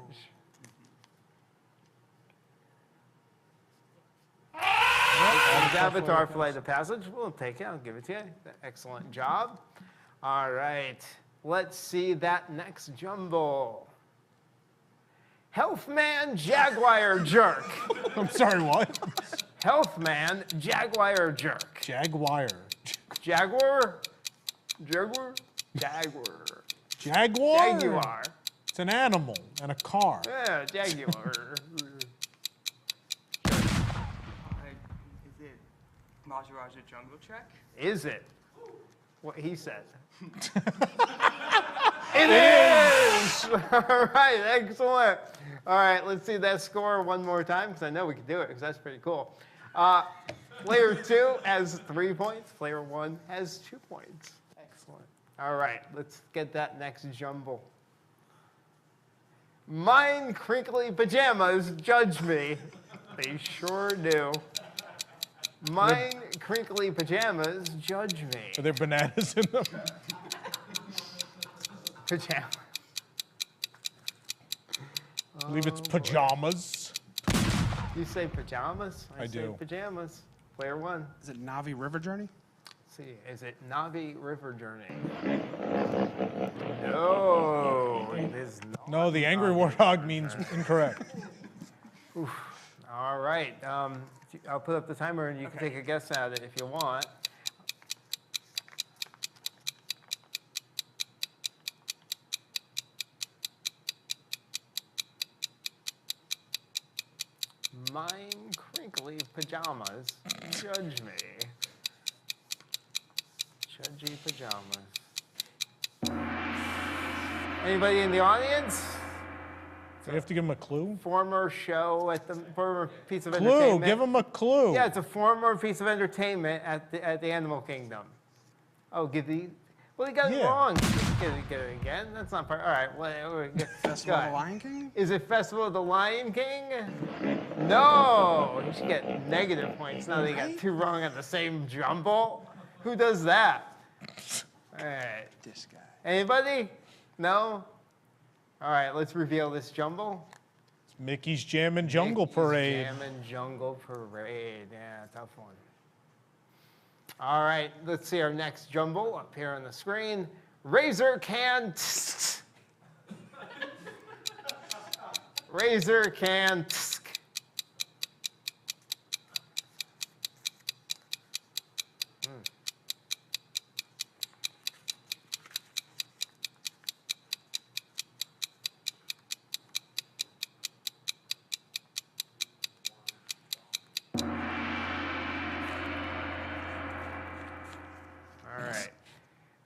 Avatar Flight of Passage. We'll take it. I'll give it to you. Excellent job. All right. Let's see that next jumble. Healthman Jaguar Jerk. I'm sorry, what? Healthman Jaguar Jerk. Jaguar. Jaguar? Jaguar? Jaguar. Jaguar? Jaguar. It's an animal and a car. Yeah, Jaguar. Is it Maharaja Jungle Trek? Is it? What he said. It is! All right, excellent. All right, let's see that score one more time, because I know we can do it, because that's pretty cool. Player 2 has 3 points. Player 1 has 2 points. Excellent. All right, let's get that next jumble. Mine crinkly pajamas judge me. They sure do. Mine crinkly pajamas judge me. Are there bananas in them? Pajama. I believe it's pajamas. You say pajamas? I say do. Pajamas. Player 1. Is it Navi River Journey? Let's see, is it Navi River Journey? No, it is not. No, the angry warthog means incorrect. Oof. All right. I'll put up the timer and you can take a guess at it if you want. Mine crinkly pajamas judge me. Judgy pajamas. Anybody in the audience? Do you have to give him a clue? Former show at the former piece of Clue, entertainment. give him a clue. Yeah, it's a former piece of entertainment at the Animal Kingdom. Oh, well, he got it wrong. Get it again. That's not part. All right. Festival of the Lion King? Is it Festival of the Lion King? No. You should get negative points now that you got 2 wrong on the same jumble. Who does that? All right. This guy. Anybody? No? All right, let's reveal this jumble. It's Mickey's Jammin' Jungle Parade. Jammin' Jungle Parade. Yeah, tough one. All right, let's see our next jumble up here on the screen. Razor can. Razor can.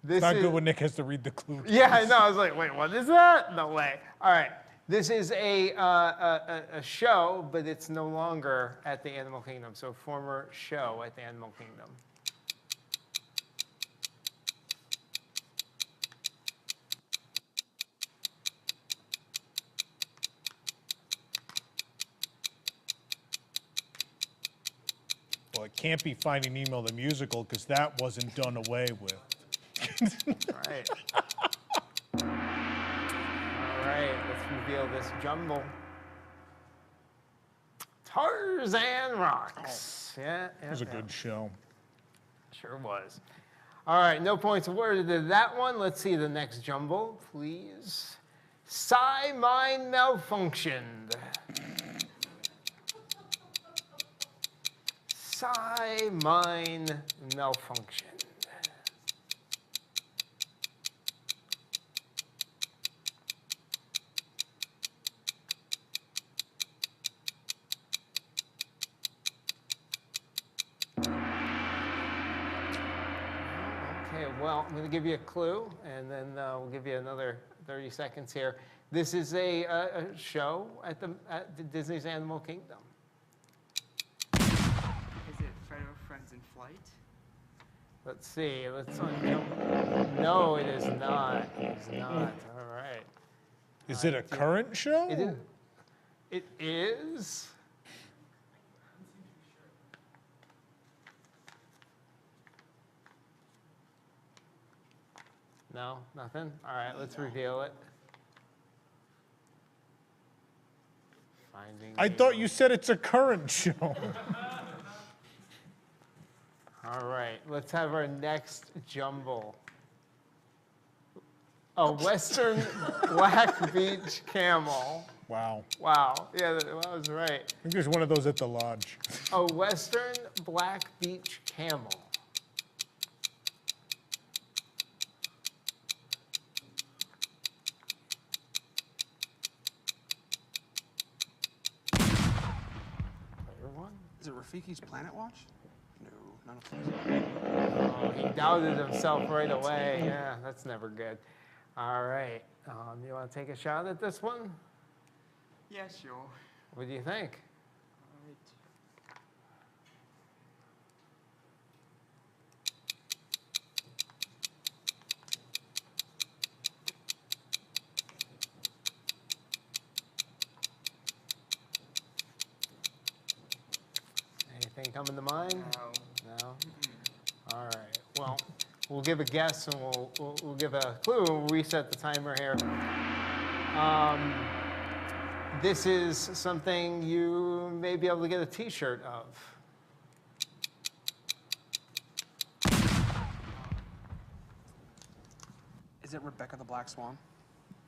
It's not good when Nick has to read the clue. Yeah, I know. I was like, wait, what is that? No way. All right. This is a show, but it's no longer at the Animal Kingdom. So former show at the Animal Kingdom. Well, it can't be Finding Nemo the musical because that wasn't done away with. All right. All right, let's reveal this jumble. Tarzan Rocks. Yeah, It was a good show. Sure was. All right, no points awarded to that one. Let's see the next jumble, please. Psy mine malfunctioned. Psy mine malfunctioned. Well, I'm going to give you a clue, and then we'll give you another 30 seconds here. This is a show at the Disney's Animal Kingdom. Is it Federal Friends in Flight? Let's see. No, it is not. It is not. All right. Is it a current show? It is. It is. No, nothing? All right, let's reveal it. I thought you said it's a current show. All right, let's have our next jumble. A Western Black Beach Camel. Wow. Wow, yeah, that was right. I think there's one of those at the lodge. A Western Black Beach Camel. Is it Rafiki's Planet Watch? No, none of those. Oh, he doubted himself right away. Yeah, that's never good. All right, you want to take a shot at this one? Yeah, sure. What do you think? All right. Anything coming to mind? No. No? All right. Well, we'll give a guess and we'll give a clue. We'll reset the timer here. This is something you may be able to get a T-shirt of. Is it Rebecca the Black Swan?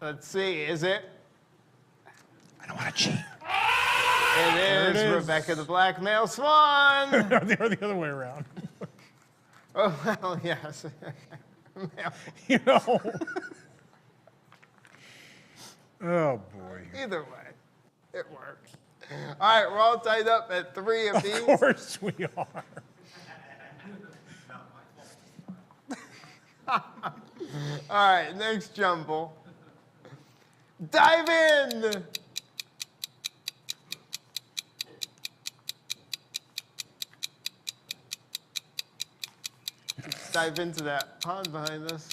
Let's see. Is it? I don't want to cheat. It is Rebecca the Black Male Swan. Or the other way around. Oh, well, yes. You know. Oh, boy. Either way, it works. All right, we're all tied up at 3 of these. Of course we are. All right, next jumble. Dive in. Dive into that pond behind us.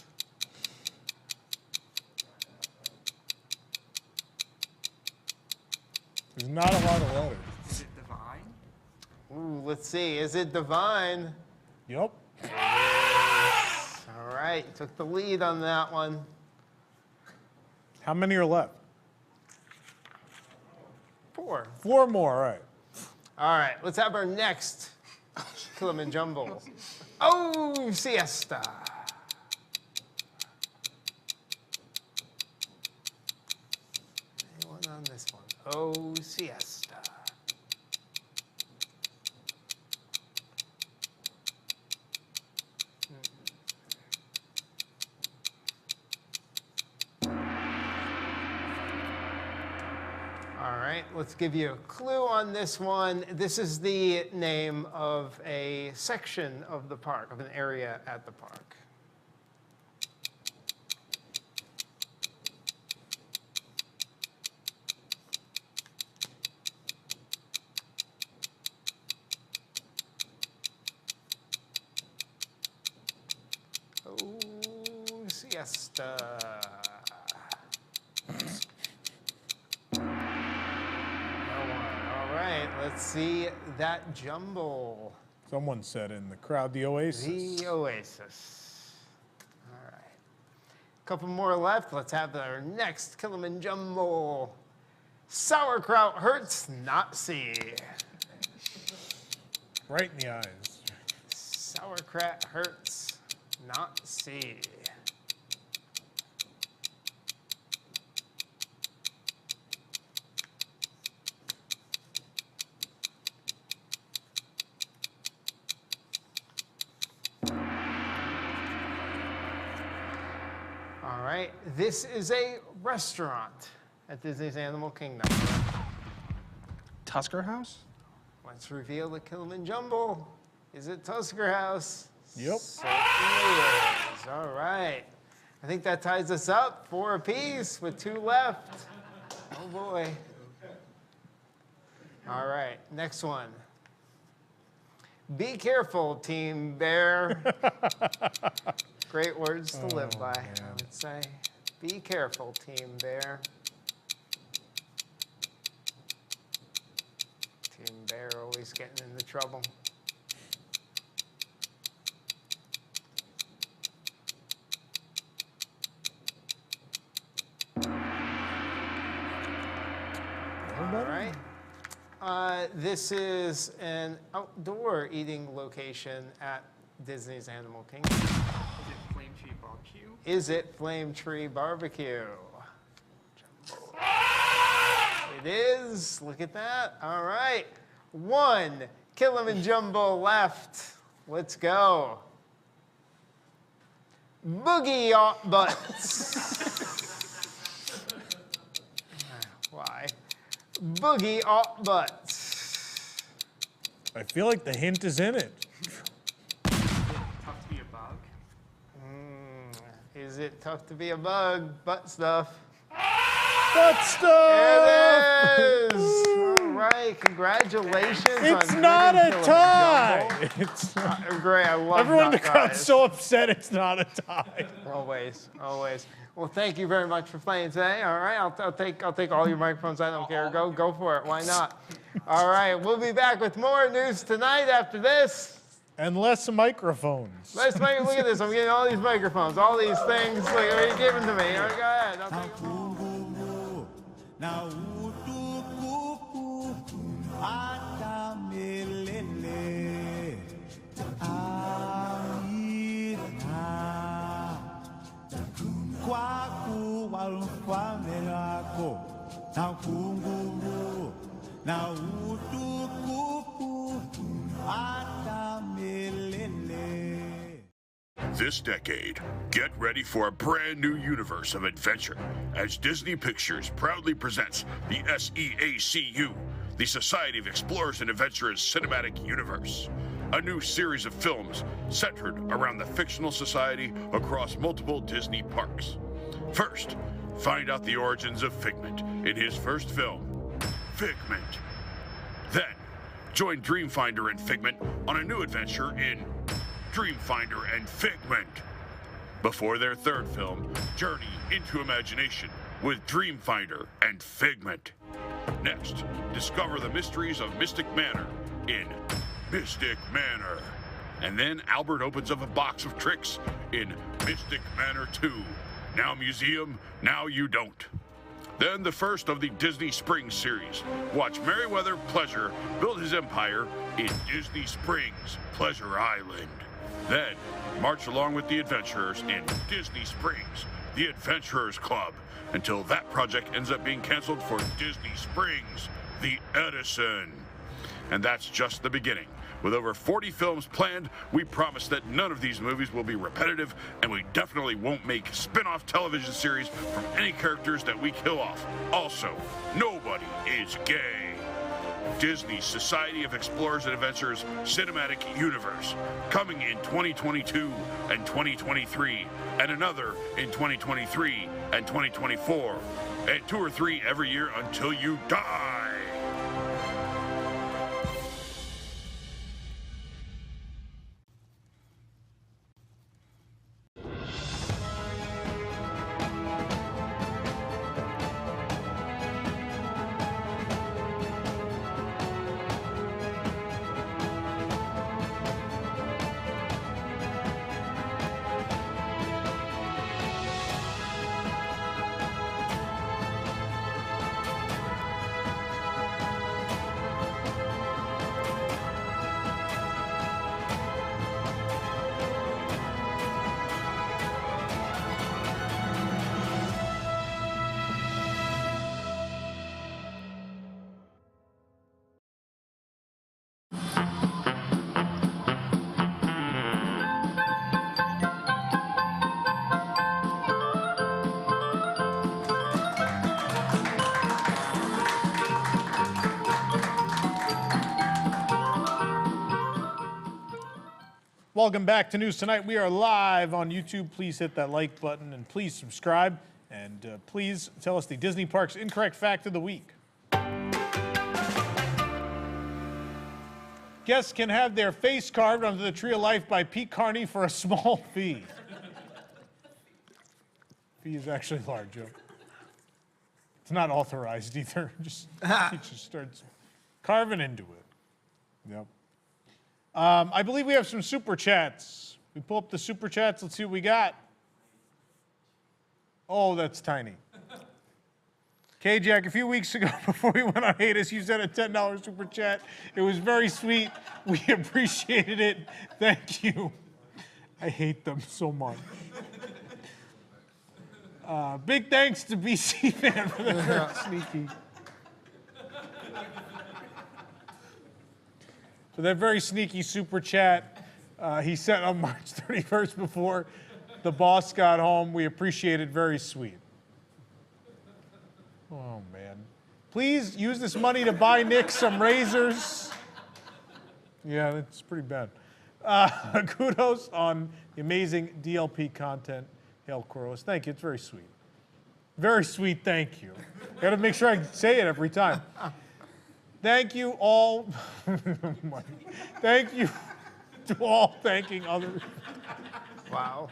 There's not a lot of letters. Is it Divine? Ooh, let's see. Is it Divine? Yep. All right, took the lead on that one. How many are left? 4. 4 more, all right. All right, let's have our next KilimanJumble. Oh, siesta. Anyone on this one? Oh, siesta. All right, let's give you a clue on this one. This is the name of a section of the park, of an area at the park. Oh, siesta. Let's see that jumble. Someone said in the crowd, the Oasis. The Oasis. All right. A couple more left. Let's have our next KilimanJumble. Sauerkraut hurts, not see. Right in the eyes. Sauerkraut hurts, Not C. All right, this is a restaurant at Disney's Animal Kingdom. Tusker House? Let's reveal the KilimanJumble. Is it Tusker House? Yep. Certainly is. All right. I think that ties us up 4 apiece with 2 left. Oh boy. All right, next one. Be careful, Team Bear. Great words to live by, I would say. Be careful, Team Bear. Team Bear always getting into trouble. All right. This is an outdoor eating location at Disney's Animal Kingdom. Is it Flame Tree Barbecue? Is it Flame Tree Barbecue? It is. Look at that. All right. 1 KilimanJumble left. Let's go. Boogie Butts. Why? Boogie Butts. I feel like the hint is in it. Tough to be a bug? Is it tough to be a bug? Butt stuff. Butt stuff! There it is! All right, congratulations. It's on not a winning tie! KilimanJumble. It's not. Great, I love Everyone in the not crowd's ties. so upset it's not a tie. Always, always. Well, thank you very much for playing today. All right, I'll take all your microphones. I don't care. Go for it. Why not? All right, we'll be back with more news tonight after this. And less microphones. Look at this. I'm getting all these microphones, all these things. Look, what are you giving to me? All right, go ahead. I'll take them. This decade, get ready for a brand new universe of adventure as Disney Pictures proudly presents the SEACU, the Society of Explorers and Adventurers Cinematic Universe, a new series of films centered around the fictional society across multiple Disney parks. First, find out the origins of Figment in his first film, Figment. Then, join Dreamfinder and Figment on a new adventure in Dreamfinder and Figment. Before their third film, Journey into Imagination with Dreamfinder and Figment. Next, discover the mysteries of Mystic Manor in Mystic Manor. And then Albert opens up a box of tricks in Mystic Manor 2. Now museum, now you don't. Then the first of the Disney Springs series. Watch Merriweather Pleasure build his empire in Disney Springs, Pleasure Island. Then, march along with the adventurers in Disney Springs, the Adventurers Club, until that project ends up being canceled for Disney Springs, the Edison. And that's just the beginning. With over 40 films planned, we promise that none of these movies will be repetitive, and we definitely won't make spin-off television series from any characters that we kill off. Also, nobody is gay. Disney's Society of Explorers and Adventurers Cinematic Universe, coming in 2022 and 2023, and another in 2023 and 2024, and 2 or 3 every year until you die. Welcome back to News Tonight. We are live on YouTube. Please hit that like button and please subscribe. And please tell us the Disney Parks incorrect fact of the week. Guests can have their face carved onto the Tree of Life by Pete Carney for a small fee. Fee is actually large, Joe. It's not authorized either. He just starts carving into it. Yep. I believe we have some super chats. We pull up the super chats. Let's see what we got. Oh, that's tiny. K-Jack, a few weeks ago, before we went on hiatus, you sent a $10 super chat. It was very sweet. We appreciated it. Thank you. I hate them so much. Big thanks to BC Fan for the very sneaky. For that very sneaky super chat he sent on March 31st before the boss got home. We appreciate it. Very sweet. Oh, man. Please use this money to buy Nick some razors. Yeah, that's pretty bad. Kudos on the amazing DLP content. Hail Corless. Thank you. It's very sweet. Very sweet. Thank you. Got to make sure I say it every time. Thank you all. Thank you to all thanking others. Wow.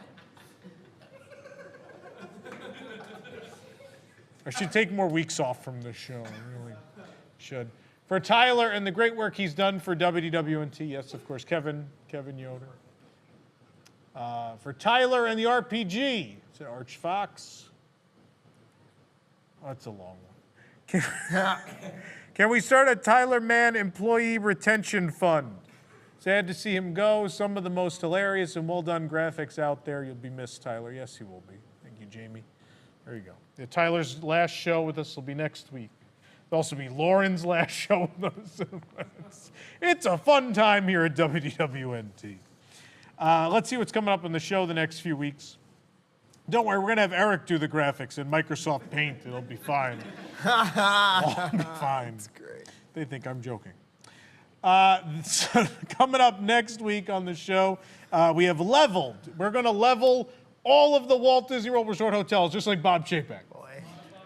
I should take more weeks off from this show. I really should. For Tyler and the great work he's done for WDWNT. Yes, of course, Kevin Yoder. For Tyler and the RPG. Is it Arch Fox? Oh, that's a long one. Can we start a Tyler Mann Employee Retention Fund? Sad to see him go. Some of the most hilarious and well-done graphics out there. You'll be missed, Tyler. Yes, he will be. Thank you, Jamie. There you go. Yeah, Tyler's last show with us will be next week. It'll also be Lauren's last show with us. It's a fun time here at WDWNT. Let's see what's coming up on the show the next few weeks. Don't worry, we're going to have Eric do the graphics in Microsoft Paint. It'll be fine. It'll be fine. That's great. They think I'm joking. So coming up next week on the show, we have leveled. We're going to level all of the Walt Disney World Resort hotels, just like Bob Chapek.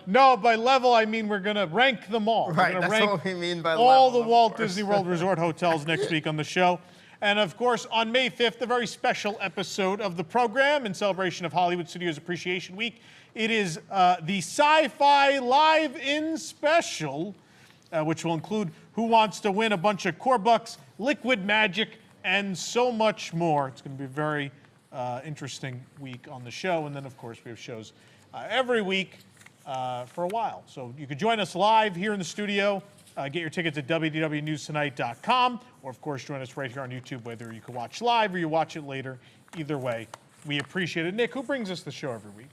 No, by level, I mean we're going to rank them all. Right, we're that's rank what we mean by all level, the Walt Disney World Resort hotels next week on the show. And of course, on May 5th, a very special episode of the program in celebration of Hollywood Studios Appreciation Week. It is the Sci-Fi Live-In Special, which will include Who Wants to Win a bunch of core bucks, Liquid Magic, and so much more. It's going to be a very interesting week on the show. And then, of course, we have shows every week for a while. So you could join us live here in the studio. Get your tickets at WDWNewsTonight.com, or of course join us right here on YouTube, whether you can watch live or you watch it later. Either way, we appreciate it. Nick, who brings us the show every week?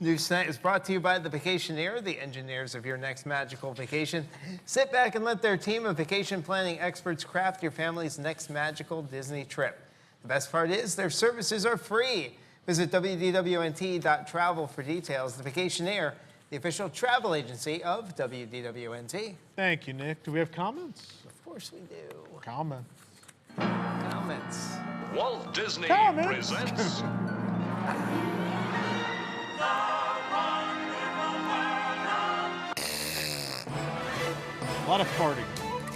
News Tonight is brought to you by the Vacationeer, the engineers of your next magical vacation. Sit back and let their team of vacation planning experts craft your family's next magical Disney trip. The best part is their services are free. Visit WDWNT.travel for details. The Vacationeer, the official travel agency of WDWNT. Thank you, Nick. Do we have comments? Of course we do. Comments. Comments. Walt Disney Comments. presents A lot of farting.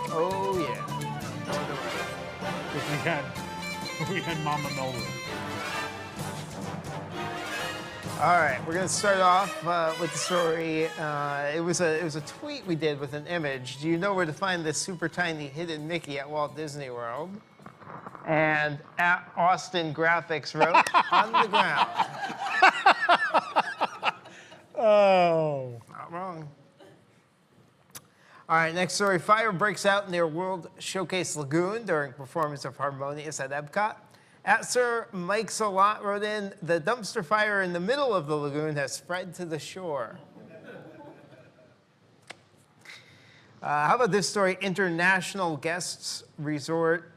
Oh, yeah. Because we had Mama Melrose. All right, we're going to start off with the story. It was a tweet we did with an image. Do you know where to find this super tiny hidden Mickey at Walt Disney World? And at Austin Graphics wrote, on the ground. Oh. Not wrong. All right, next story. Fire breaks out near World Showcase Lagoon during performance of Harmonious at EPCOT. At Sir Mike Salat wrote in, the dumpster fire in the middle of the lagoon has spread to the shore. How about this story? International guests resort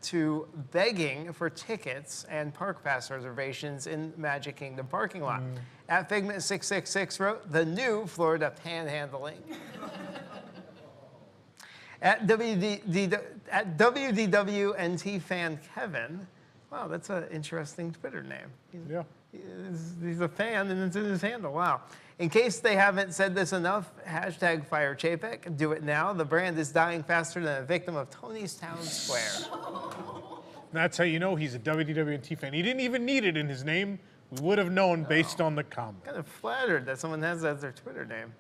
to begging for tickets and park pass reservations in Magic Kingdom parking lot. At Figment 666 wrote, the new Florida panhandling. At WDWNT fan Kevin, Wow, that's an interesting Twitter name. Yeah. He's a fan, and it's in his handle. Wow. In case they haven't said this enough, hashtag fire Chapek. Do it now. The brand is dying faster than a victim of Tony's Town Square. That's how you know he's a WDWNT fan. He didn't even need it in his name. We would have known based on the comment. Kind of flattered that someone has that as their Twitter name.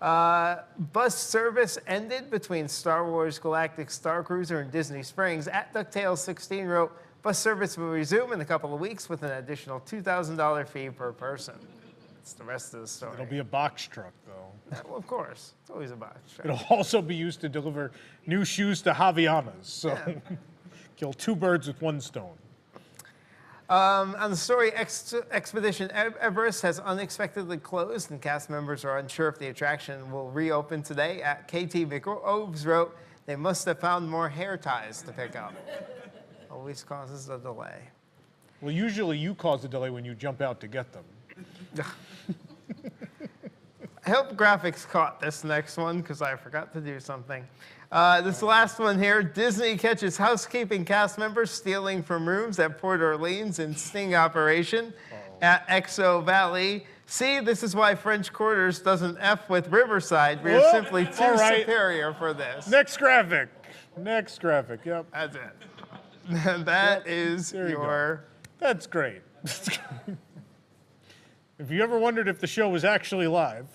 Bus service ended between Star Wars Galactic Star Cruiser and Disney Springs. At DuckTales 16 wrote, bus service will resume in a couple of weeks with an additional $2,000 fee per person. That's the rest of the story. It'll be a box truck, though. Yeah, well, of course. It's always a box truck. It'll also be used to deliver new shoes to Javianas. So Yeah. kill two birds with one stone. On the story, Expedition Everest has unexpectedly closed, and cast members are unsure if the attraction will reopen today. At KT McOves wrote, they must have found more hair ties to pick up. Always causes a delay. Well, usually you cause a delay when you jump out to get them. I hope graphics caught this next one because I forgot to do something. This last one here, Disney catches housekeeping cast members stealing from rooms at Port Orleans in sting operation at Exo Valley. See, this is why French Quarters doesn't F with Riverside. We are simply too superior for this. Next graphic. Next graphic, yep. That's it. That is your... That's great. If you ever wondered if the show was actually live,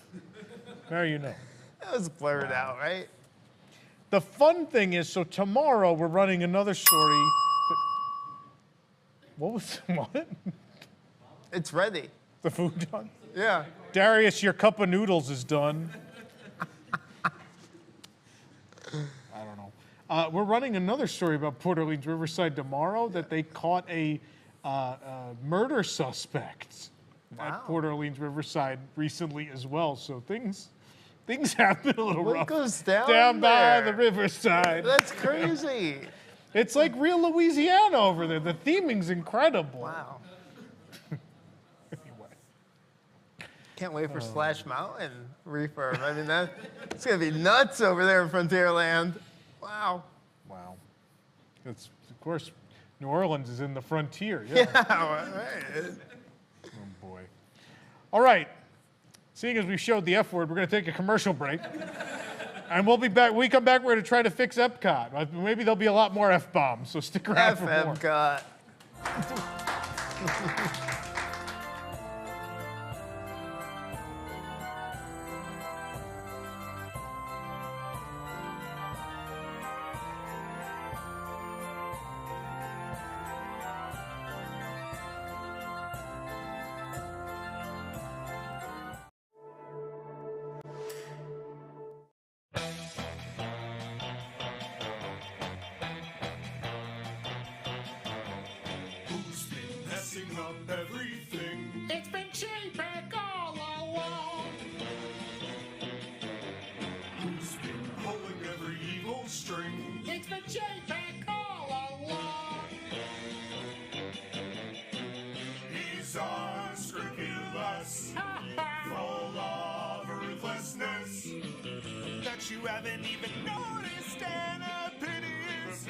now you know. That was blurred out, right? The fun thing is, so tomorrow we're running another story. What was what? It's ready. The food done? Yeah. Darius, your cup of noodles is done. I don't know. We're running another story about Port Orleans Riverside tomorrow that they caught a murder suspect at Port Orleans Riverside recently as well. So things have been a little rough. What goes down by there? the riverside. That's crazy. It's like real Louisiana over there. The theming's incredible. Wow. Can't wait for Splash Mountain refurb. I mean, it's going to be nuts over there in Frontierland. Wow. Wow. It's, of course, New Orleans is in the frontier. Yeah, right. Oh, boy. All right. Seeing as we showed the F word, we're going to take a commercial break. And we'll be back. When we come back, we're going to try to fix EPCOT. Maybe there'll be a lot more F-bombs, so stick around for more. EPCOT. Who's been messing up everything? It's been Chapek all along. Who's been pulling every evil string? It's been Chapek all along. He's unscrupulous, full of ruthlessness that you haven't even noticed, and a pity is.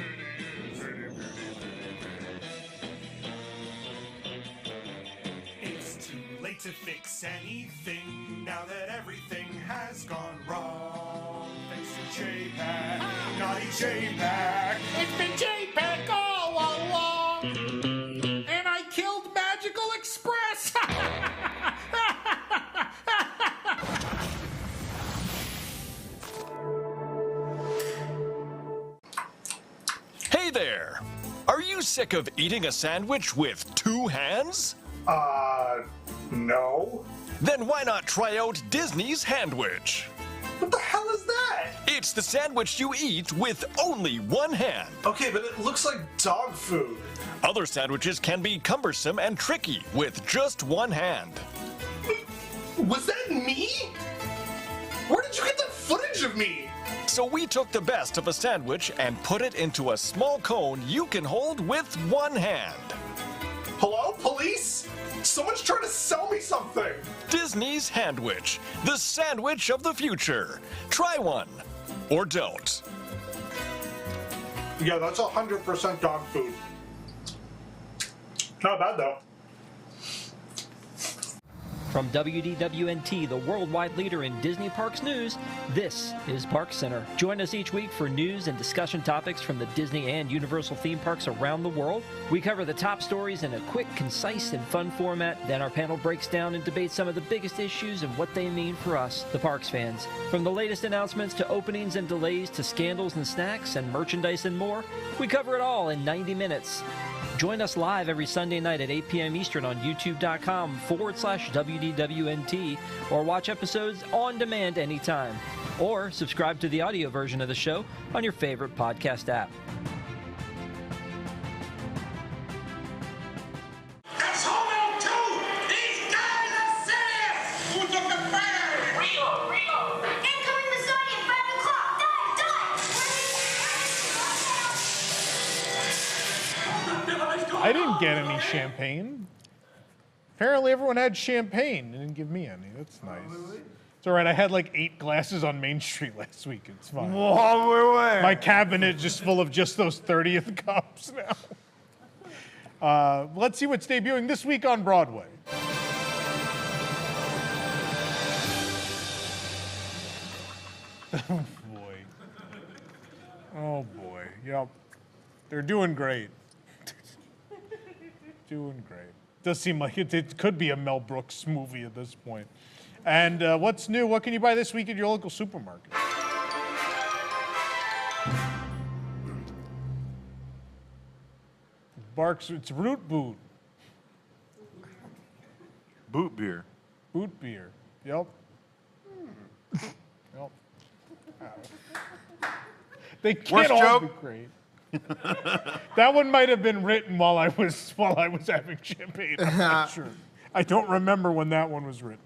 It's too late to fix anything now that everything has gone wrong. Thanks to Chapek, naughty Chapek. It's been Chapek all along. And I killed Magical Express. Hey there! Are you sick of eating a sandwich with two hands? No. Then why not try out Disney's Handwich? What the hell is that? It's the sandwich you eat with only one hand. Okay, but it looks like dog food. Other sandwiches can be cumbersome and tricky with just one hand. Was that me? Where did you get that footage of me? So we took the best of a sandwich and put it into a small cone you can hold with one hand. Hello, police? Someone's trying to sell me something. Disney's Handwich, the sandwich of the future. Try one, or don't. Yeah, that's 100% dog food. Not bad, though. From WDWNT, the worldwide leader in Disney Parks news, this is Park Center. Join us each week for news and discussion topics from the Disney and Universal theme parks around the world. We cover the top stories in a quick, concise, and fun format. Then our panel breaks down and debates some of the biggest issues and what they mean for us, the parks fans. From the latest announcements to openings and delays to scandals and snacks and merchandise and more, we cover it all in 90 minutes. Join us live every Sunday night at 8 p.m. Eastern on youtube.com/WDWNT, or watch episodes on demand anytime. Or subscribe to the audio version of the show on your favorite podcast app. That's home 2! These guys are serious! Who took the fire? Rio! Incoming Missouri at 5 o'clock! I didn't get any champagne. Apparently everyone had champagne. They didn't give me any. That's nice. It's all right. I had like 8 glasses on Main Street last week. It's fine. My cabinet just full of just those 30th cups now. Let's see what's debuting this week on Broadway. Oh, boy. Oh, boy. Yep. They're doing great. Doing great. Does seem like it could be a Mel Brooks movie at this point. And what's new? What can you buy this week at your local supermarket? Barks, it's Root Boot. Boot beer. Boot beer. Yep. Yep. They can't Worst all joke? be great. That one might have been written while I was having champagne. I'm not sure. I don't remember when that one was written.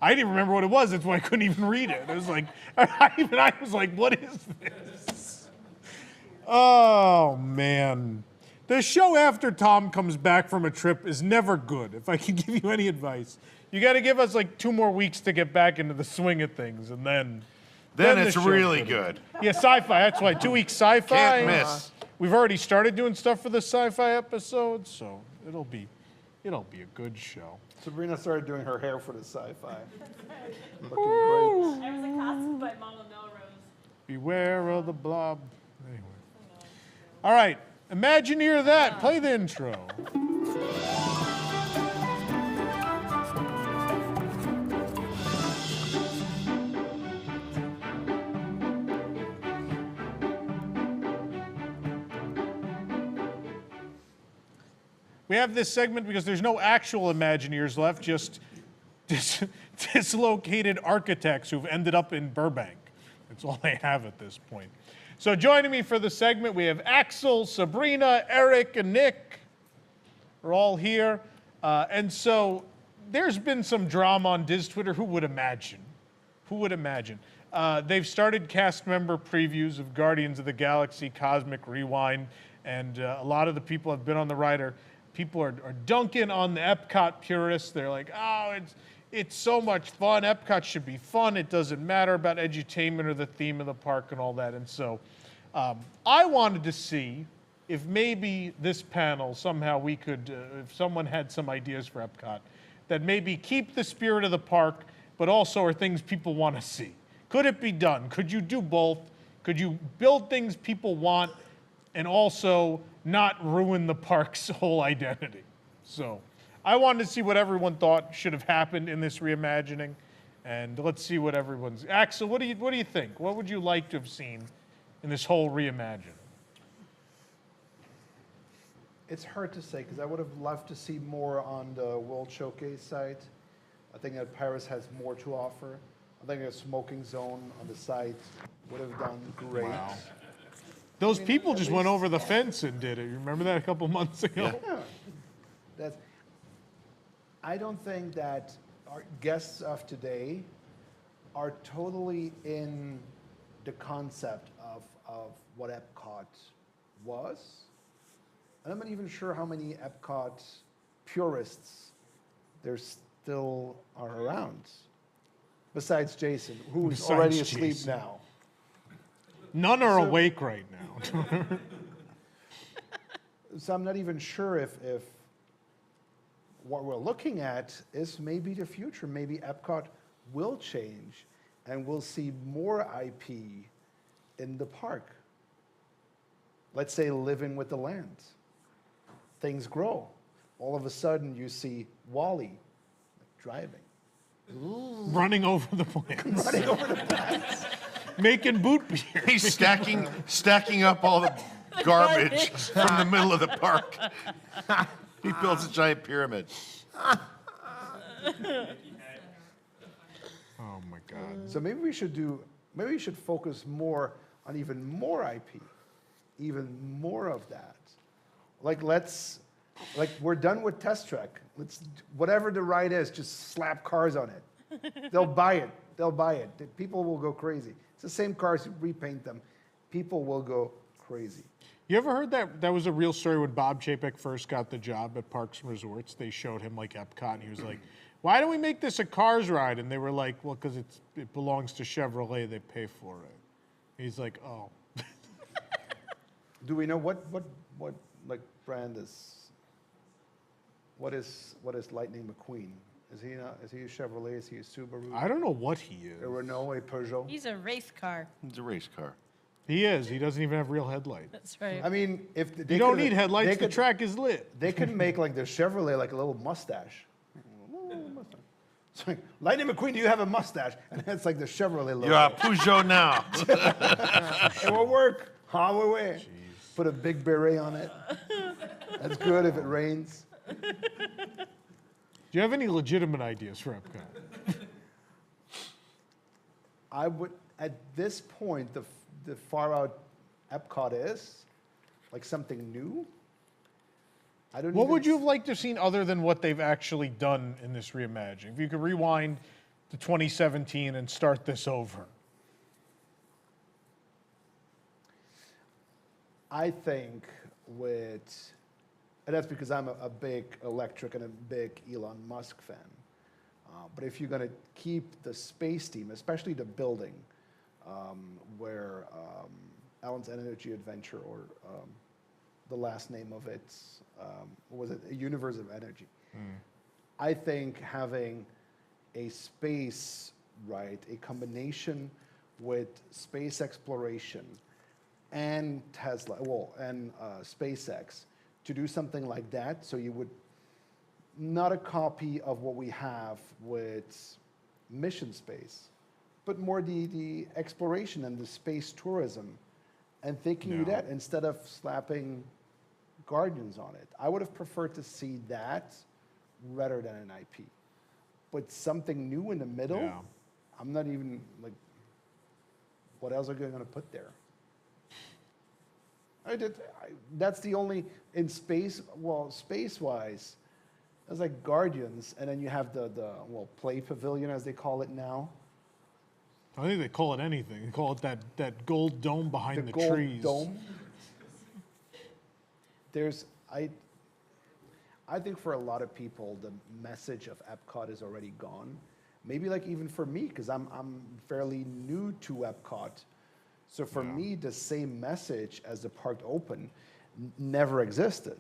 I didn't remember what it was. That's why I couldn't even read it. It was like I was like, what is this? Oh man, the show after Tom comes back from a trip is never good. If I can give you any advice, you got to give us like 2 more weeks to get back into the swing of things, and then it's the show's really good. Yeah, sci-fi. That's why 2 weeks sci-fi. Can't miss. We've already started doing stuff for the sci-fi episodes, so it'll be a good show. Sabrina started doing her hair for the sci-fi. Looking There was a costume by Mama Melrose. Beware of the blob. Anyway. All right, Imagineer that. Play the intro. We have this segment because there's no actual Imagineers left, just dislocated architects who've ended up in Burbank. That's all they have at this point. So joining me for the segment, we have Axel, Sabrina, Eric, and Nick. We're all here. And so there's been some drama on Diz Twitter. Who would imagine? Who would imagine? They've started cast member previews of Guardians of the Galaxy Cosmic Rewind, and a lot of the people have been on the ride. People are dunking on the Epcot purists. They're like, oh, it's so much fun. Epcot should be fun. It doesn't matter about edutainment or the theme of the park and all that. And so I wanted to see if maybe this panel, somehow we could, if someone had some ideas for Epcot, that maybe keep the spirit of the park, but also are things people want to see. Could it be done? Could you do both? Could you build things people want and also not ruin the park's whole identity? So I wanted to see what everyone thought should have happened in this reimagining, and let's see what everyone's. Axel, what do you think? What would you like to have seen in this whole reimagining? It's hard to say because I would have loved to see more on the World Showcase site. I think that Paris has more to offer. I think a smoking zone on the site would have done great. Wow. Those people just went over the fence and did it. You remember that a couple months ago? Yeah. I don't think that our guests of today are totally in the concept of what Epcot was. And I'm not even sure how many Epcot purists there still are around. Besides Jason, who's already asleep now. None are awake right now. So I'm not even sure if what we're looking at is maybe the future. Maybe Epcot will change and we'll see more IP in the park. Let's say living with the land. Things grow. All of a sudden you see Wally driving. Running over the plants. Running over the plants. Making boot beer. He's stacking up all the garbage from the middle of the park. He builds a giant pyramid. Oh my God. So maybe we should focus more on even more IP, even more of that. Like we're done with Test Track. Whatever the ride is, just slap cars on it. They'll buy it. They'll buy it. People will go crazy. It's the same cars, you repaint them. People will go crazy. You ever heard that was a real story when Bob Chapek first got the job at Parks and Resorts? They showed him like Epcot and he was like, why don't we make this a Cars ride? And they were like, well, because it belongs to Chevrolet, they pay for it. He's like, oh. Do we know what like brand is, what is Lightning McQueen? Is he a Chevrolet? Is he a Subaru? I don't know what he is. A Renault, a Peugeot? He's a race car. It's a race car. He is. He doesn't even have real headlights. That's right. I mean, if you don't need headlights, the track is lit. They could make like the Chevrolet like a little mustache. It's like, Lightning McQueen, do you have a mustache? And it's like the Chevrolet logo. You're a Peugeot now. It will work. How away. Put a big beret on it. That's good if it rains. Do you have any legitimate ideas for Epcot? I would, at this point, the far out Epcot is, like something new. What would you have liked to have seen other than what they've actually done in this reimagining? If you could rewind to 2017 and start this over. I think and that's because I'm a big electric and a big Elon Musk fan. But if you're going to keep the space team, especially the building, where Alan's Energy Adventure, or the last name of it, what was it? A Universe of Energy. I think having a space ride, a combination with space exploration and Tesla, and SpaceX, to do something like that, so you would, not a copy of what we have with Mission Space, but more the exploration and the space tourism, and thinking of that instead of slapping Guardians on it. I would have preferred to see that rather than an IP. But something new in the middle, I'm not even like, what else are you going to put there? That's the only, in space, space-wise, it's like Guardians, and then you have the Play Pavilion, as they call it now. I think they call it anything. They call it that gold dome behind the gold trees. Dome. I think for a lot of people, the message of Epcot is already gone. Maybe like even for me, because I'm fairly new to Epcot. So for me, the same message as the park open never existed.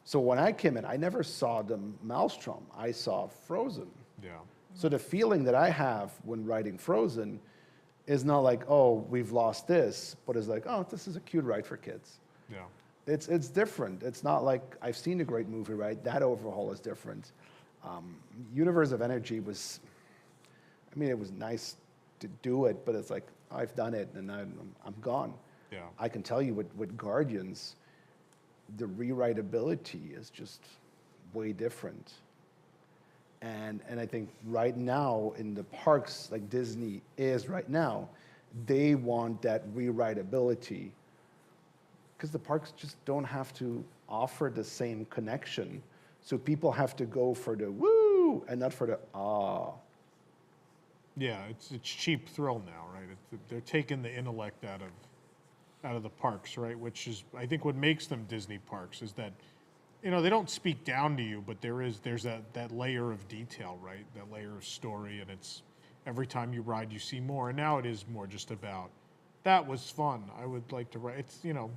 So when I came in, I never saw the Maelstrom. I saw Frozen. Yeah. So the feeling that I have when riding Frozen is not like, oh, we've lost this, but it's like, oh, this is a cute ride for kids. Yeah. It's different. It's not like I've seen a great movie, right? That overhaul is different. Universe of Energy was, I mean, it was nice to do it, but it's like, I've done it and I'm gone. Yeah. I can tell you with Guardians, the rewritability is just way different. And I think right now in the parks, like Disney is right now, they want that rewritability, because the parks just don't have to offer the same connection. So people have to go for the woo and not for the ah. Yeah, it's cheap thrill now, right? They're taking the intellect out of the parks, right? Which is, I think, what makes them Disney parks is that, you know, they don't speak down to you, but there's that layer of detail, right? That layer of story, and it's every time you ride, you see more. And now it is more just about, that was fun. I would like to ride. It's, you know,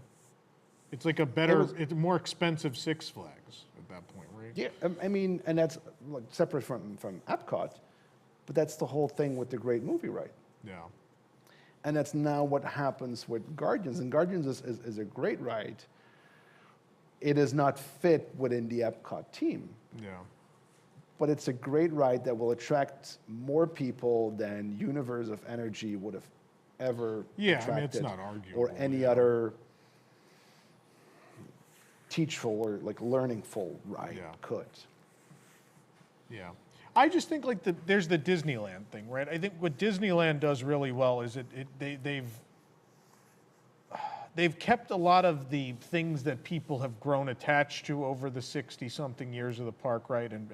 It's like a better, it's more expensive Six Flags at that point, right? Yeah, I mean, and that's like separate from EPCOT, but that's the whole thing with the Great Movie Ride. Yeah. And that's now what happens with Guardians. And Guardians is a great ride. It is not fit within the EPCOT team. Yeah. But it's a great ride that will attract more people than Universe of Energy would have ever attracted. I mean, it's not arguable. Or any other teachful or like learningful ride could. Yeah. I just think like there's the Disneyland thing, right? I think what Disneyland does really well is they've kept a lot of the things that people have grown attached to over the 60-something years of the park, right? And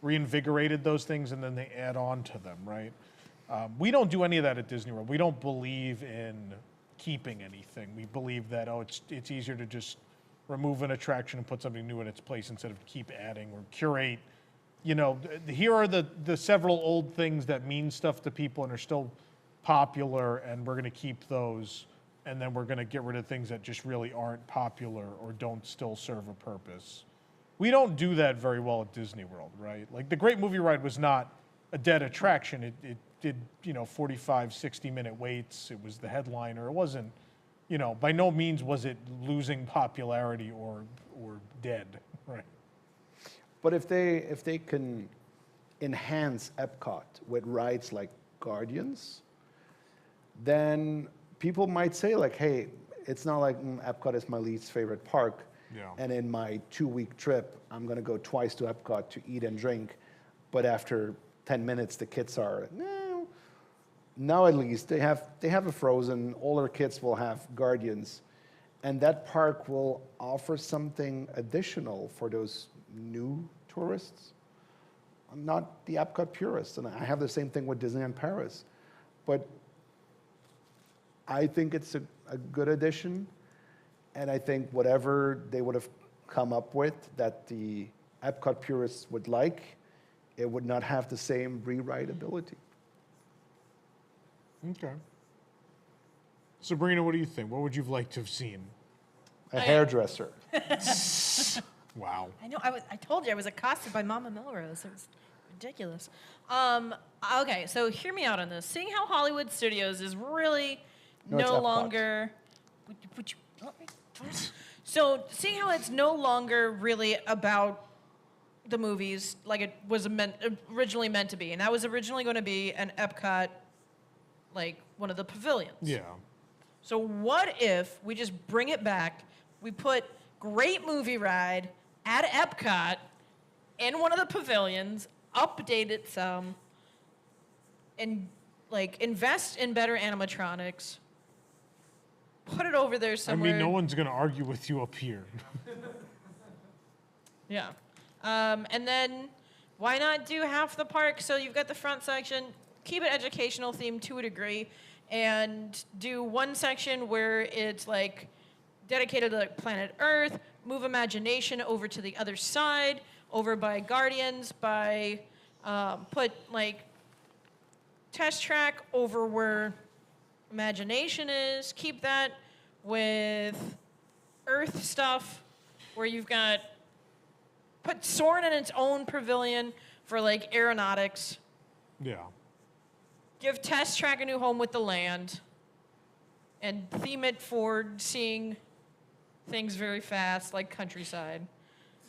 reinvigorated those things, and then they add on to them, right? We don't do any of that at Disney World. We don't believe in keeping anything. We believe that, it's easier to just remove an attraction and put something new in its place instead of keep adding or curate. You know, here are the several old things that mean stuff to people and are still popular, and we're going to keep those, and then we're going to get rid of things that just really aren't popular or don't still serve a purpose. We don't do that very well at Disney World, right? Like the Great Movie Ride was not a dead attraction. It did, 45, 60-minute waits. It was the headliner. It wasn't, by no means was it losing popularity or dead, right? But if they can enhance EPCOT with rides like Guardians, then people might say like, hey, it's not like EPCOT is my least favorite park. Yeah. And in my 2-week trip, I'm going to go twice to EPCOT to eat and drink. But after 10 minutes, the kids are, no. Now at least they have a Frozen. All our kids will have Guardians. And that park will offer something additional for those new tourists. I'm not the EPCOT purist, and I have the same thing with Disneyland Paris. But I think it's a good addition, and I think whatever they would have come up with that the EPCOT purists would like, it would not have the same rewrite ability. Okay. Sabrina, what do you think? What would you have liked to have seen? A hairdresser. Wow. I know. I told you I was accosted by Mama Melrose. It was ridiculous. Okay, so hear me out on this. Seeing how Hollywood Studios is really no longer. So seeing how it's no longer really about the movies like it was originally meant to be, and that was originally going to be an EPCOT, like one of the pavilions. Yeah. So what if we just bring it back? We put Great Movie Ride at EPCOT in one of the pavilions, update it some, and like invest in better animatronics. Put it over there somewhere. I mean, no one's going to argue with you up here. Yeah. And then why not do half the park? So you've got the front section, keep it educational themed to a degree, and do one section where it's like dedicated to like planet Earth, move Imagination over to the other side, over by Guardians, by put like test track over where Imagination is, keep that with Earth stuff where you've got, put Soarin' in its own pavilion for like aeronautics. Yeah. Give Test Track a new home with the land, and theme it for seeing things very fast, like countryside.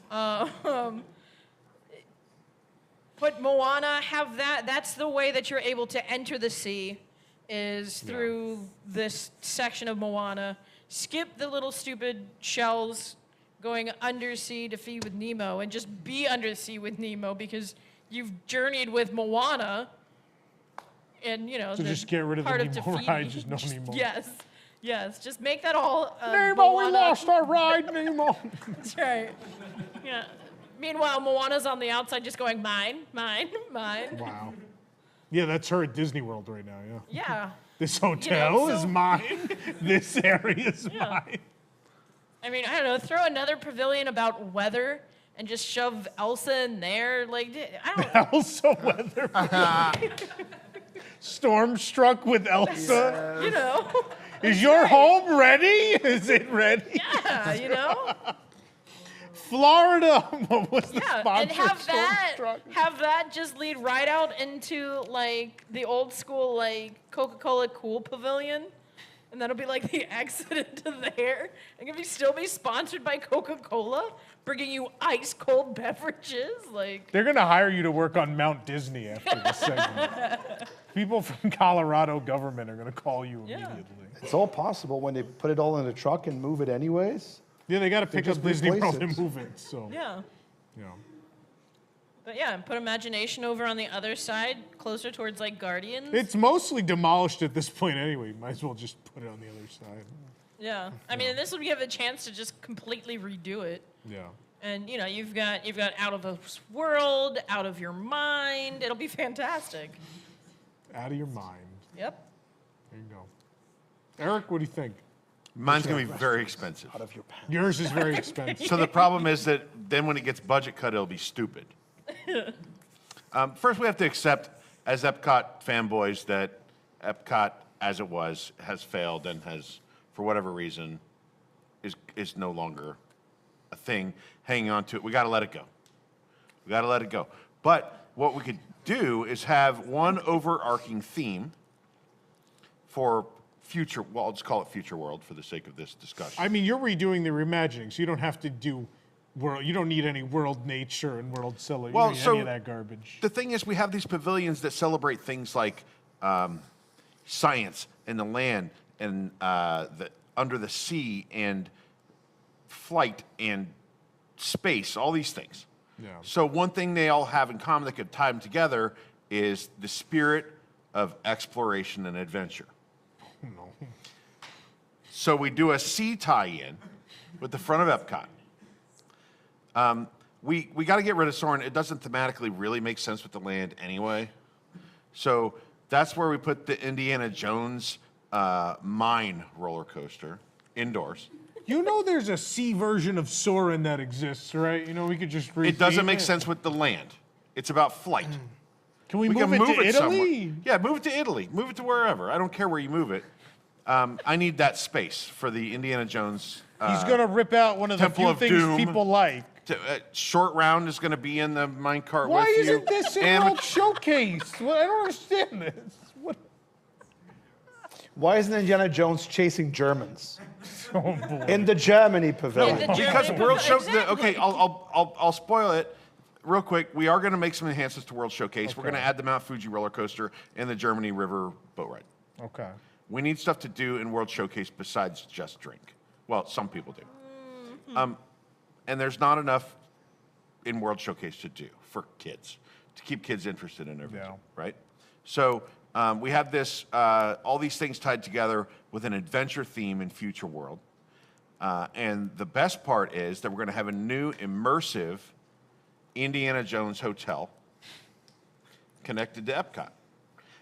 Put Moana, have that. That's the way that you're able to enter the sea, is through this section of Moana. Skip the little stupid shells going undersea to feed with Nemo, and just be undersea with Nemo because you've journeyed with Moana. And, So just get rid of the Nemo ride, just no Nemo. Yes. Just make that all Nemo, Moana. we lost our ride, Nemo. That's right. Yeah. Meanwhile, Moana's on the outside just going, mine. Wow. Yeah, that's her at Disney World right now, yeah. Yeah. This hotel is mine. This area is mine. I mean, I don't know, throw another pavilion about weather and just shove Elsa in there. Like, I don't Elsa weather. Storm struck with Elsa. You know. Is your home ready? Is it ready? Yeah, you know? Florida. What's the Yeah, sponsor? and have that just lead right out into like the old school like Coca-Cola Cool Pavilion, and that'll be like the exit into there. And can we still be sponsored by Coca-Cola, bringing you ice cold beverages? Like They're gonna hire you to work on Mount Disney after this segment. People from Colorado government are gonna call you immediately. It's all possible when they put it all in a truck and move it anyways. Yeah, they got to They pick up just Disney replace World it. and move it. So yeah. yeah. But yeah, and put Imagination over on the other side, closer towards like Guardians. It's mostly demolished at this point anyway. Might as well just put it on the other side. Yeah, I mean, this will give a chance to just completely redo it. Yeah. And you know, you've got Out of This World, Out of Your Mind. It'll be fantastic. Out of your mind. Yep. There you go. Eric, what do you think? Mine's going to be very expensive. Out of your pants. Yours is very expensive. So the problem is that then when it gets budget cut, it'll be stupid. First, we have to accept, as EPCOT fanboys, that EPCOT, as it was, has failed and has, for whatever reason, is no longer a thing. Hanging on to it, we got to let it go. We got to let it go. But what we could do is have one overarching theme for future, well, I'll just call it Future World for the sake of this discussion. I mean, you're redoing the reimagining, so you don't have to do world. You don't need any world nature and world silly. Well, you don't need so any of that garbage. The thing is, we have these pavilions that celebrate things like science and the land and the under the sea and flight and space, all these things. Yeah. So one thing they all have in common that could tie them together is the spirit of exploration and adventure. No. So we do a sea tie-in with the front of EPCOT. We got to get rid of Soarin'. It doesn't thematically really make sense with the land anyway. So that's where we put the Indiana Jones mine roller coaster indoors. You know there's a sea version of Soarin' that exists, right? You know, we could just It doesn't make sense with the land. It's about flight. Can we move it to Italy? somewhere. Yeah, move it to Italy. Move it to wherever. I don't care where you move it. I need that space for the Indiana Jones. He's going to rip out one of the Temple few of things Doom. people like. Short Round is going to be in the minecart Why with you. isn't this in World Showcase? Well, I don't understand this. What? Why isn't Indiana Jones chasing Germans? Oh, boy. In the Germany pavilion. Because World Showcase. Okay, I'll spoil it real quick. We are going to make some enhancements to World Showcase. We're going to add the Mount Fuji roller coaster and the Germany River boat ride. Okay. We need stuff to do in World Showcase besides just drink. Well, some people do. And there's not enough in World Showcase to do for kids, to keep kids interested in everything, right? So we have this, all these things tied together with an adventure theme in Future World. And the best part is that we're going to have a new immersive Indiana Jones hotel connected to EPCOT.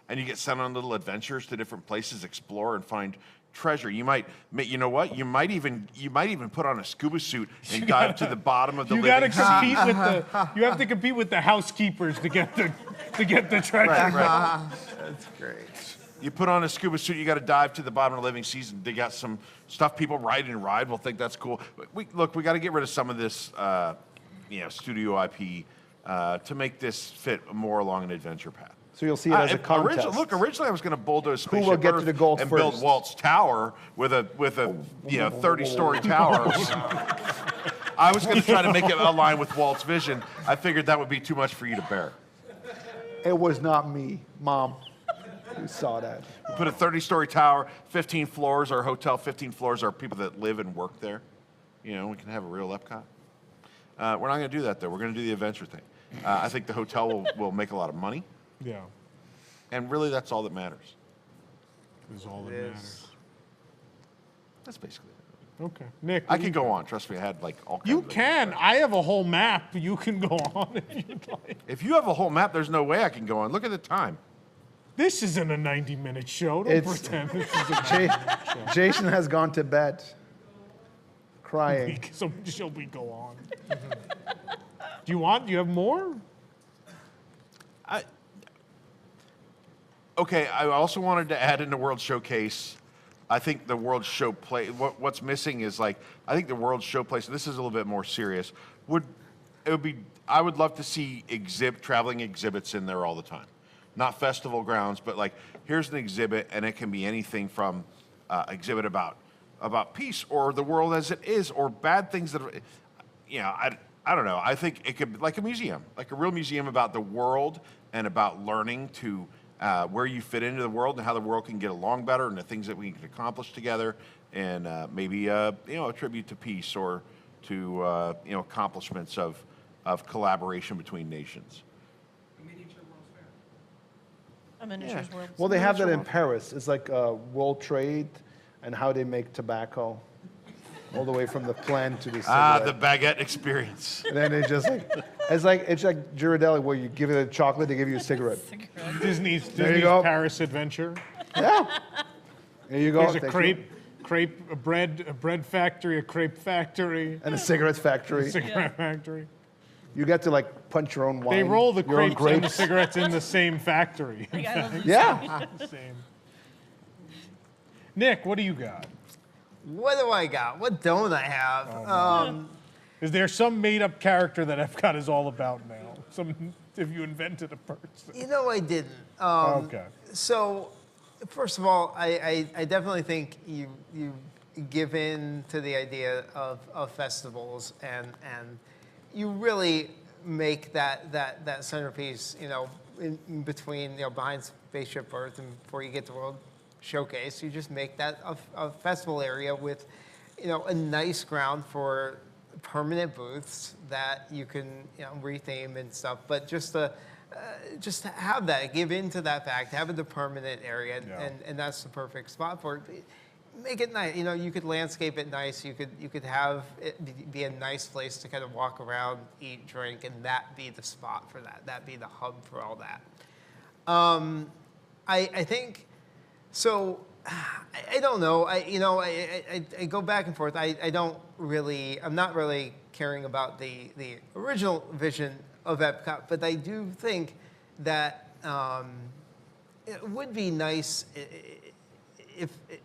And you get sent on little adventures to different places, explore and find treasure. You might, you know what? You might even put on a scuba suit and dive to the bottom of the living sea. You have to compete with the housekeepers to get the treasure. Right. That's great. You put on a scuba suit, you got to dive to the bottom of the living seas and dig out some stuff people ride and ride will think that's cool. We got to get rid of some of this, studio IP to make this fit more along an adventure path. So you'll see it as a contest. Originally I was going to bulldoze Who will Spaceship get to Earth the gold and first? build Walt's Tower with a 30-story tower. I was going to try to make it align with Walt's vision. I figured that would be too much for you to bear. It was not me, Mom. You saw that. We put a 30-story tower, 15 floors. Our hotel, 15 floors are people that live and work there. You know, we can have a real EPCOT. We're not going to do that, though. We're going to do the adventure thing. I think the hotel will make a lot of money. Yeah. And really, that's all that matters. Is all that matters. That's basically it. Okay. Nick. I can go on. Trust me, I had like all kinds You of can. I have a whole map. You can go on if you'd like. If you have a whole map, there's no way I can go on. Look at the time. This isn't a 90-minute show. Don't pretend this is a show. Jason has gone to bed crying. So shall we go on? Do you have more? Okay, I also wanted to add in the World Showcase I think the World Show Place, what's missing is like, I think the World Show Place, and this is a little bit more serious, I would love to see traveling exhibits in there all the time. Not festival grounds, but like, here's an exhibit, and it can be anything from exhibit about peace or the world as it is, or bad things that are, I don't know. I think it could be like a museum, like a real museum about the world and about learning to where you fit into the world and how the world can get along better and the things that we can accomplish together, and maybe a tribute to peace or to accomplishments of collaboration between nations. A miniatures world. Well, they have that in Paris. It's like World Trade and how they make tobacco, all the way from the plant to the cigarette. The baguette experience. And then it's just like it's like Ghirardelli, where you give it a chocolate, they give you a cigarette. Disney's There you go. Paris Adventure. Yeah. There you go. There's a Thank you. a bread factory, a crepe factory, And a cigarette factory. a cigarette factory. You get to like punch your own wine. They roll the your own crepes and the grapes. cigarettes in the same factory. in fact. Yeah. Same. Nick, what do you got? What do I got? What don't I have? Is there some made-up character that Epcot is all about now? If you invented a person. You know, I didn't. Okay. So, first of all, I definitely think you give in to the idea of festivals, and you really make that centerpiece, in between, behind Spaceship Earth and before you get to World Showcase. You just make that a festival area with, a nice ground for permanent booths that you can retheme and stuff. But just to have that, give into that fact, have it a permanent area, and that's the perfect spot for it. Make it nice. You could landscape it nice. You could have it be a nice place to kind of walk around, eat, drink, and that be the spot for that. That be the hub for all that. I think so. I don't know. I go back and forth. I'm not really caring about the original vision of Epcot, but I do think that it would be nice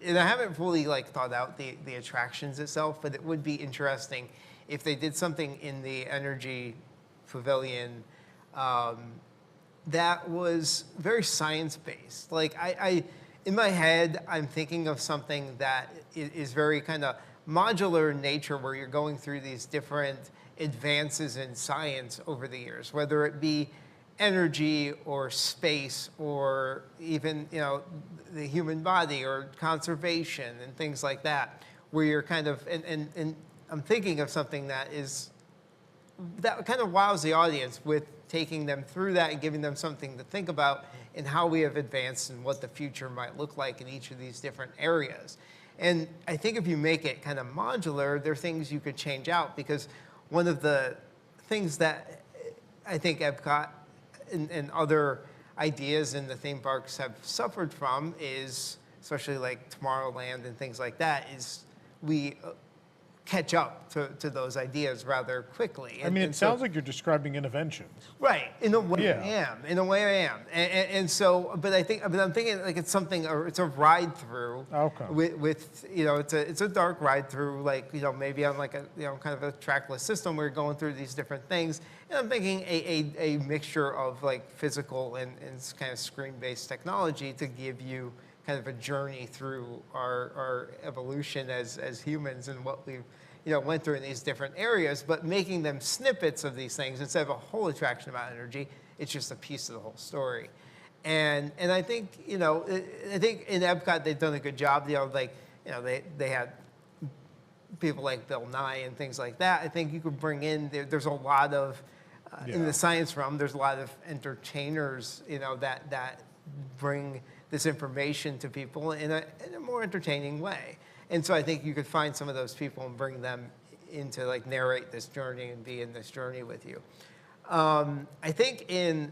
and I haven't fully thought out the attractions itself, but it would be interesting if they did something in the Energy Pavilion that was very science-based. Like in my head, I'm thinking of something that is very kind of modular in nature, where you're going through these different advances in science over the years, whether it be energy or space or even the human body or conservation and things like that, where you're kind of and I'm thinking of something that kind of wows the audience with taking them through that and giving them something to think about and how we have advanced and what the future might look like in each of these different areas. And I think if you make it kind of modular, there are things you could change out, because one of the things that I think Epcot and other ideas in the theme parks have suffered from is, especially like Tomorrowland and things like that, is we catch up to those ideas rather quickly. It sounds like you're describing interventions. Right, in a way Yeah. I am. In a way I am. And so, but I'm thinking like it's something, or it's a ride through. Okay. With it's a dark ride through, maybe on like a kind of a trackless system where you're going through these different things. And I'm thinking a mixture of like physical and kind of screen-based technology to give you kind of a journey through our evolution as humans and what we've went through in these different areas, but making them snippets of these things instead of a whole attraction about energy. It's just a piece of the whole story. And I think in Epcot they've done a good job. They had people like Bill Nye and things like that. I think you could bring in. There's a lot of in the science realm. There's a lot of entertainers that bring this information to people in a more entertaining way. And so I think you could find some of those people and bring them in to narrate this journey and be in this journey with you. I think in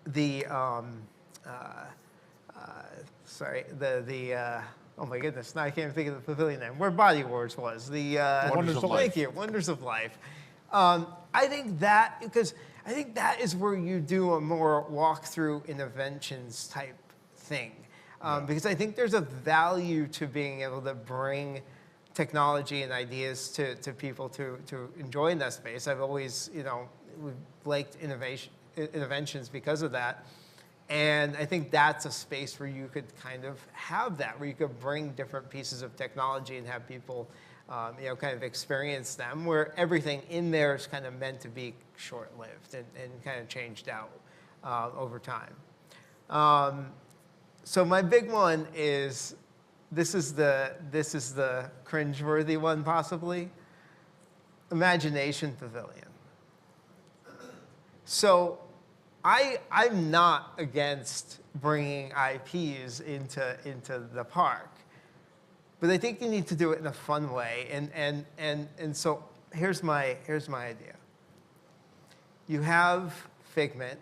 the oh my goodness, now I can't even think of the pavilion name, where Body Wars was. The Wonders of Life. Thank you, Wonders of Life. I think that is where you do a more walkthrough interventions type thing. because I think there's a value to being able to bring technology and ideas to people to enjoy in that space. I've always, we've liked interventions because of that. And I think that's a space where you could kind of have that, where you could bring different pieces of technology and have people, kind of experience them, where everything in there is kind of meant to be short-lived and kind of changed out over time. So my big one is, this is the cringeworthy one possibly, Imagination Pavilion. So I'm not against bringing IPs into the park, but I think you need to do it in a fun way. And so here's my idea. You have Figment,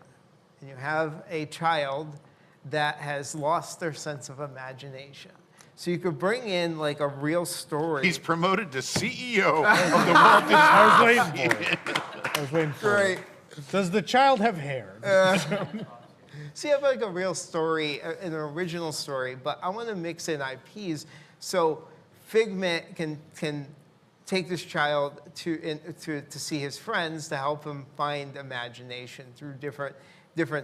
and you have a child that has lost their sense of imagination. So you could bring in like a real story. He's promoted to CEO of the Walt Disney. I was waiting for it. Does the child have hair? So you have like a real story, an original story, but I want to mix in IPs. So Figment can take this child to see his friends to help him find imagination through different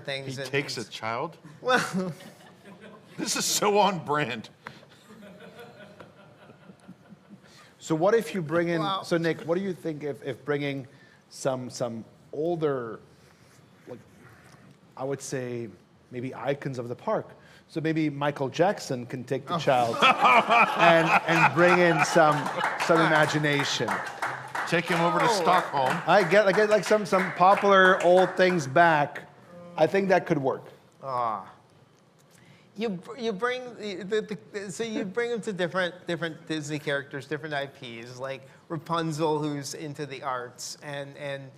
things. He and takes a child? Well, this is so on brand. So what if you bring in, so Nick, what do you think if bringing some older, like, I would say maybe icons of the park. So maybe Michael Jackson can take the child and bring in some imagination. Take him over to Stockholm. I get like some popular old things back. I think that could work. You bring so you bring them to different Disney characters, different IPs, like Rapunzel, who's into the arts, and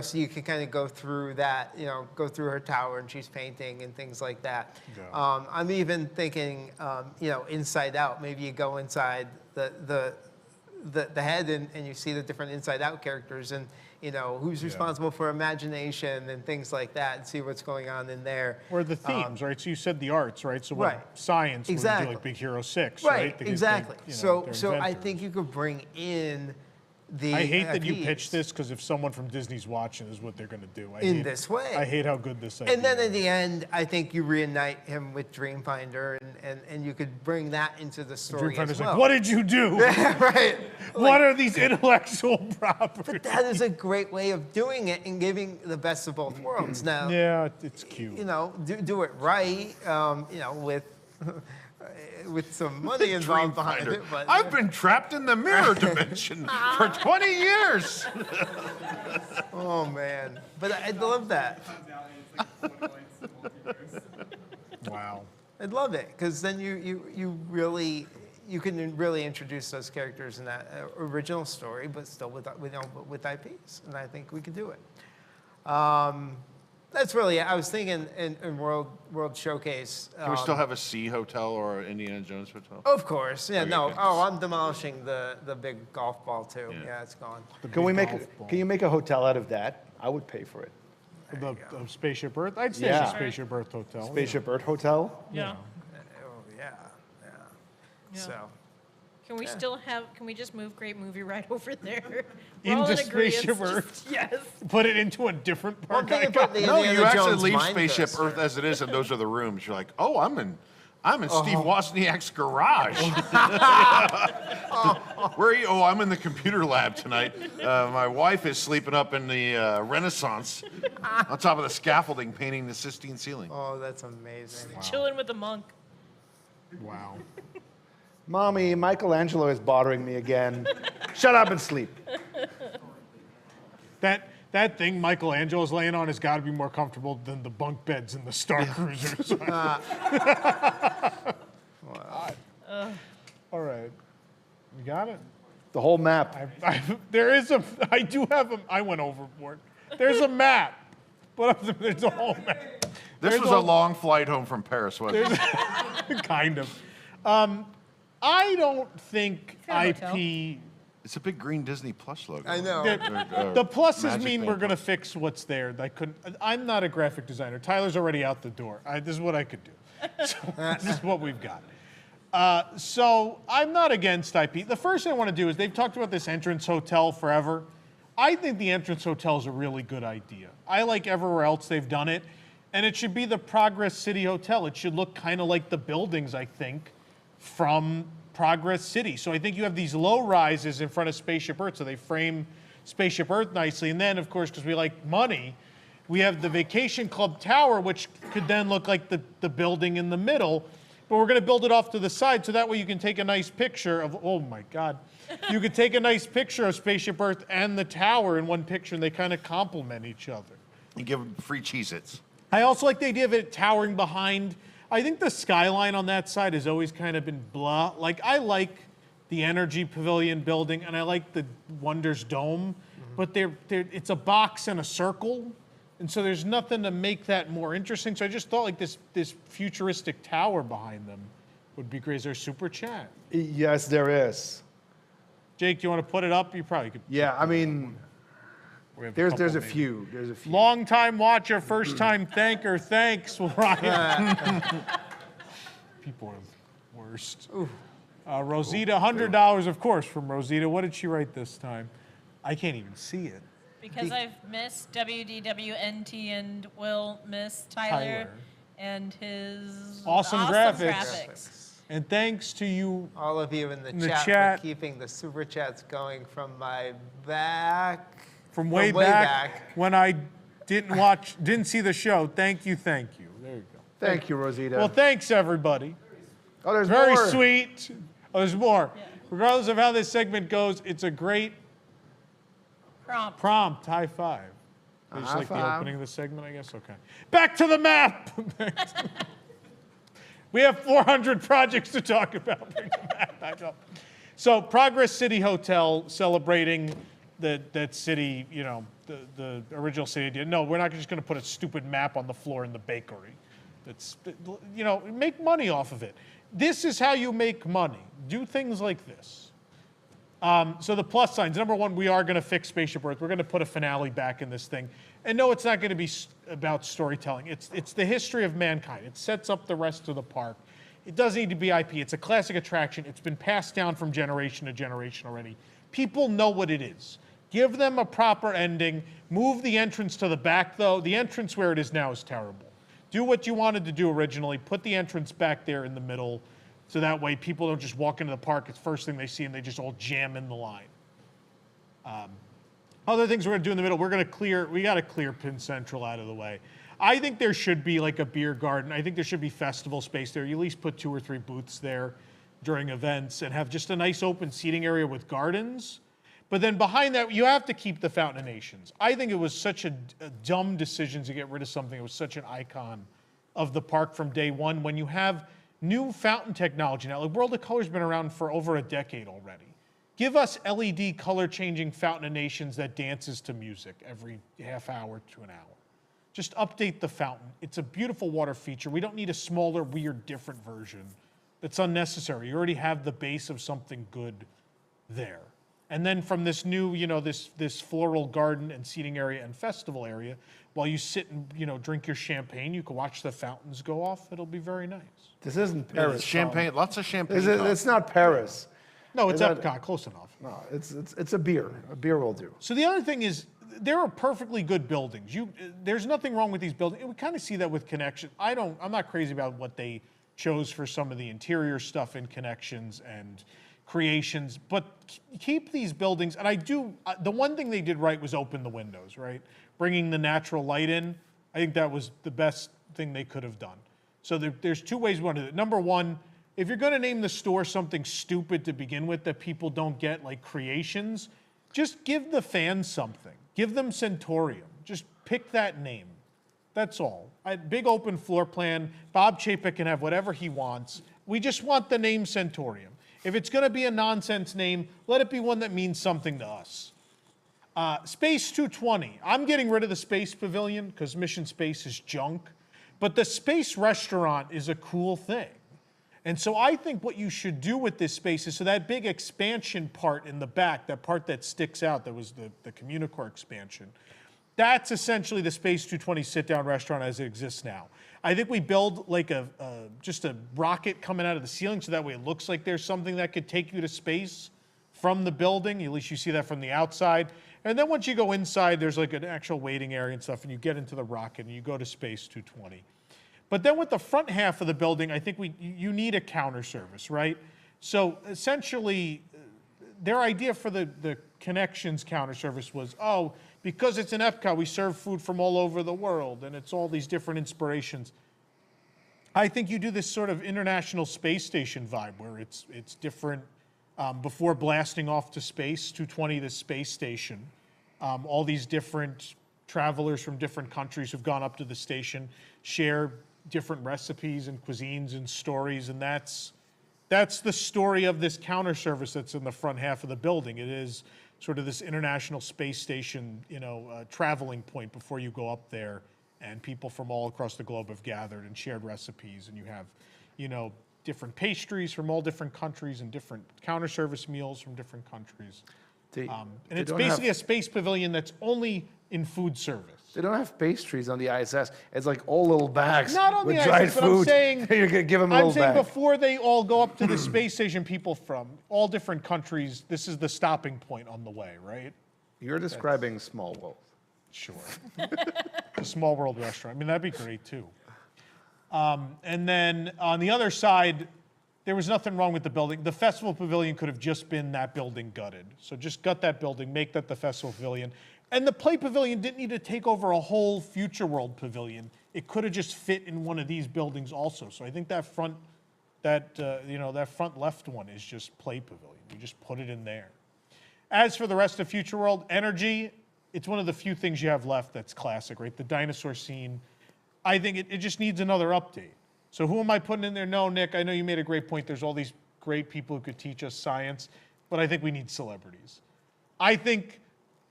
so you can kind of go through that, go through her tower and she's painting and things like that. Yeah. I'm even thinking, Inside Out. Maybe you go inside the head and you see the different Inside Out characters and who's responsible for imagination and things like that, and see what's going on in there. Or the themes, right? So you said the arts, right? So right. Science would be like Big Hero 6, right? Exactly. So I think you could bring in the I hate that you pitched this, because if someone from Disney's watching, this is what they're going to do. This way. I hate how good this idea And then in the end, I think you reunite him with Dreamfinder, and you could bring that into the story as well. Like, what did you do? Right. What are these intellectual properties? But that is a great way of doing it and giving the best of both worlds. Now, yeah, it's cute. Do it right. With some money involved behind it. But I've been trapped in the mirror dimension for 20 years. Oh man, but I'd love that. Wow. I'd love it, because then you can really introduce those characters in that original story, but still with IPs, and I think we could do it. That's really it. I was thinking in World Showcase. Can we still have a Sea Hotel or an Indiana Jones Hotel? Of course. Yeah. Okay, no. Oh, I'm demolishing the big golf ball too. Yeah, it's gone. Can you make a hotel out of that? I would pay for it. The Spaceship Earth? I'd say it's a Spaceship Earth Hotel. Spaceship Earth Hotel? Yeah. Yeah. So. Can we can we just move Great Movie right over there? Into Spaceship Earth? Yes. Put it into a different park. No, you actually leave Spaceship Earth as it is, and those are the rooms. You're like, oh, I'm in Steve Wozniak's garage. Where are you? Oh, I'm in the computer lab tonight. My wife is sleeping up in the Renaissance on top of the scaffolding, painting the Sistine ceiling. Oh, that's amazing. Wow. Chilling with the monk. Wow. Mommy, Michelangelo is bothering me again. Shut up and sleep. That thing Michelangelo's laying on has got to be more comfortable than the bunk beds in the Star Cruisers. Wow. All right. You got it? The whole map. I do have a, I went overboard. There's a map, but there's a whole map. This was a long flight home from Paris, wasn't it? Kind of. I don't think IP... It's a big green Disney Plus logo. I know. The pluses mean we're going to fix what's there. I'm not a graphic designer. Tyler's already out the door. This is what I could do. So this is what we've got. So I'm not against IP. The first thing I want to do is they've talked about this entrance hotel forever. I think the entrance hotel is a really good idea. I like everywhere else they've done it. And it should be the Progress City Hotel. It should look kind of like the buildings, I think, from Progress City. So I think you have these low rises in front of Spaceship Earth, so they frame Spaceship Earth nicely. And then, of course, because we like money, we have the Vacation Club Tower, which could then look like the building in the middle. But we're going to build it off to the side, so that way you can take a nice picture of, oh my God. You could take a nice picture of Spaceship Earth and the tower in one picture, and they kind of complement each other. You give them free Cheez-Its. I also like the idea of it towering behind. I think the skyline on that side has always kind of been blah. Like, I like the Energy Pavilion building, and I like the Wonders Dome, but it's a box and a circle, and so there's nothing to make that more interesting. So I just thought like this futuristic tower behind them would be great. Is there a super chat? Yes, there is. Jake, do you want to put it up? You probably could. Yeah, I mean, there's a few. Long time watcher, first time thanker. Thanks, Ryan. People are the worst. Rosita, $100, of course, from Rosita. What did she write this time? I can't even see it. Because I've missed WDWNT and will miss Tyler and his awesome graphics. And thanks to you, all of you in the chat for keeping the super chats going from my back. From way back when I didn't see the show. Thank you. There you go. Thank you, Rosita. Well, thanks everybody. Oh, there's very more. Sweet. Oh, there's more. Yeah. Regardless of how this segment goes, it's a great prompt. High five. They just like the opening of the segment, I guess. Okay. Back to the map. We have 400 projects to talk about. Bring the map back up. So, Progress City Hotel celebrating that city, you know, the original city idea. No, we're not just going to put a stupid map on the floor in the bakery. That's, you know, make money off of it. This is how you make money. Do things like this. So the plus signs. Number one, we are going to fix Spaceship Earth. We're going to put a finale back in this thing. And no, it's not going to be about storytelling. It's the history of mankind. It sets up the rest of the park. It doesn't need to be IP. It's a classic attraction. It's been passed down from generation to generation already. People know what it is. Give them a proper ending. Move the entrance to the back, though. The entrance where it is now is terrible. Do what you wanted to do originally. Put the entrance back there in the middle, so that way people don't just walk into the park. It's the first thing they see, and they just all jam in the line. Other things we're going to do in the middle, we got to clear Penn Central out of the way. I think there should be like a beer garden. I think there should be festival space there. You at least put 2 or 3 booths there during events and have just a nice open seating area with gardens. But then behind that, you have to keep the Fountain of Nations. I think it was such a dumb decision to get rid of something. It was such an icon of the park from day one. When you have new fountain technology now, like World of Color's been around for over a decade already. Give us LED color-changing Fountain of Nations that dances to music every half hour to an hour. Just update the fountain. It's a beautiful water feature. We don't need a smaller, weird, different version. That's unnecessary. You already have the base of something good there. And then from this new, you know, this floral garden and seating area and festival area, while you sit and, you know, drink your champagne, you can watch the fountains go off. It'll be very nice. This isn't Paris. Champagne, lots of champagne. It's not Paris. No, it's Epcot, close enough. No, it's a beer. A beer will do. So the other thing is, there are perfectly good buildings. There's nothing wrong with these buildings. We kind of see that with Connections. I'm not crazy about what they chose for some of the interior stuff in Connections and Creations, but keep these buildings. And I do, the one thing they did right was open the windows, right? Bringing the natural light in. I think that was the best thing they could have done. So there's 2 ways we want to do it. Number one, if you're going to name the store something stupid to begin with that people don't get, like Creations, just give the fans something. Give them Centurium. Just pick that name. That's all. Big open floor plan. Bob Chapek can have whatever he wants. We just want the name Centurium. If it's going to be a nonsense name, let it be one that means something to us. Space 220. I'm getting rid of the Space Pavilion because Mission Space is junk. But the Space Restaurant is a cool thing. And so I think what you should do with this space is, so that big expansion part in the back, that part that sticks out, that was the Communicore expansion, that's essentially the Space 220 sit-down restaurant as it exists now. I think we build like just a rocket coming out of the ceiling so that way it looks like there's something that could take you to space from the building. At least you see that from the outside. And then once you go inside, there's like an actual waiting area and stuff, and you get into the rocket and you go to Space 220. But then with the front half of the building, I think you need a counter service, right? So essentially, their idea for the Connections counter service was, oh, because it's an Epcot, we serve food from all over the world, and it's all these different inspirations. I think you do this sort of International Space Station vibe where it's different before blasting off to space, 220, the space station. All these different travelers from different countries who've gone up to the station share different recipes and cuisines and stories, and that's the story of this counter service that's in the front half of the building. It is sort of this International Space Station, traveling point before you go up there, and people from all across the globe have gathered and shared recipes, and you have, different pastries from all different countries and different counter service meals from different countries. And it's basically a space pavilion that's only in food service. They don't have pastries on the ISS. It's like all little bags Not on with the dried ISS, but food. I'm saying, You're gonna give them a little bag. before they all go up to the space station, people from all different countries, this is the stopping point on the way, right? You're describing Small World. Sure. The Small World restaurant. I mean, that'd be great too. And then on the other side, there was nothing wrong with the building. The Festival Pavilion could have just been that building gutted. So just gut that building, make that the Festival Pavilion. And the Play Pavilion didn't need to take over a whole Future World Pavilion. It could have just fit in one of these buildings also. So I think that front left one is just Play Pavilion. You just put it in there. As for the rest of Future World, energy, it's one of the few things you have left that's classic, right? The dinosaur scene. I think it just needs another update. So who am I putting in there? No, Nick, I know you made a great point. There's all these great people who could teach us science, but I think we need celebrities. I think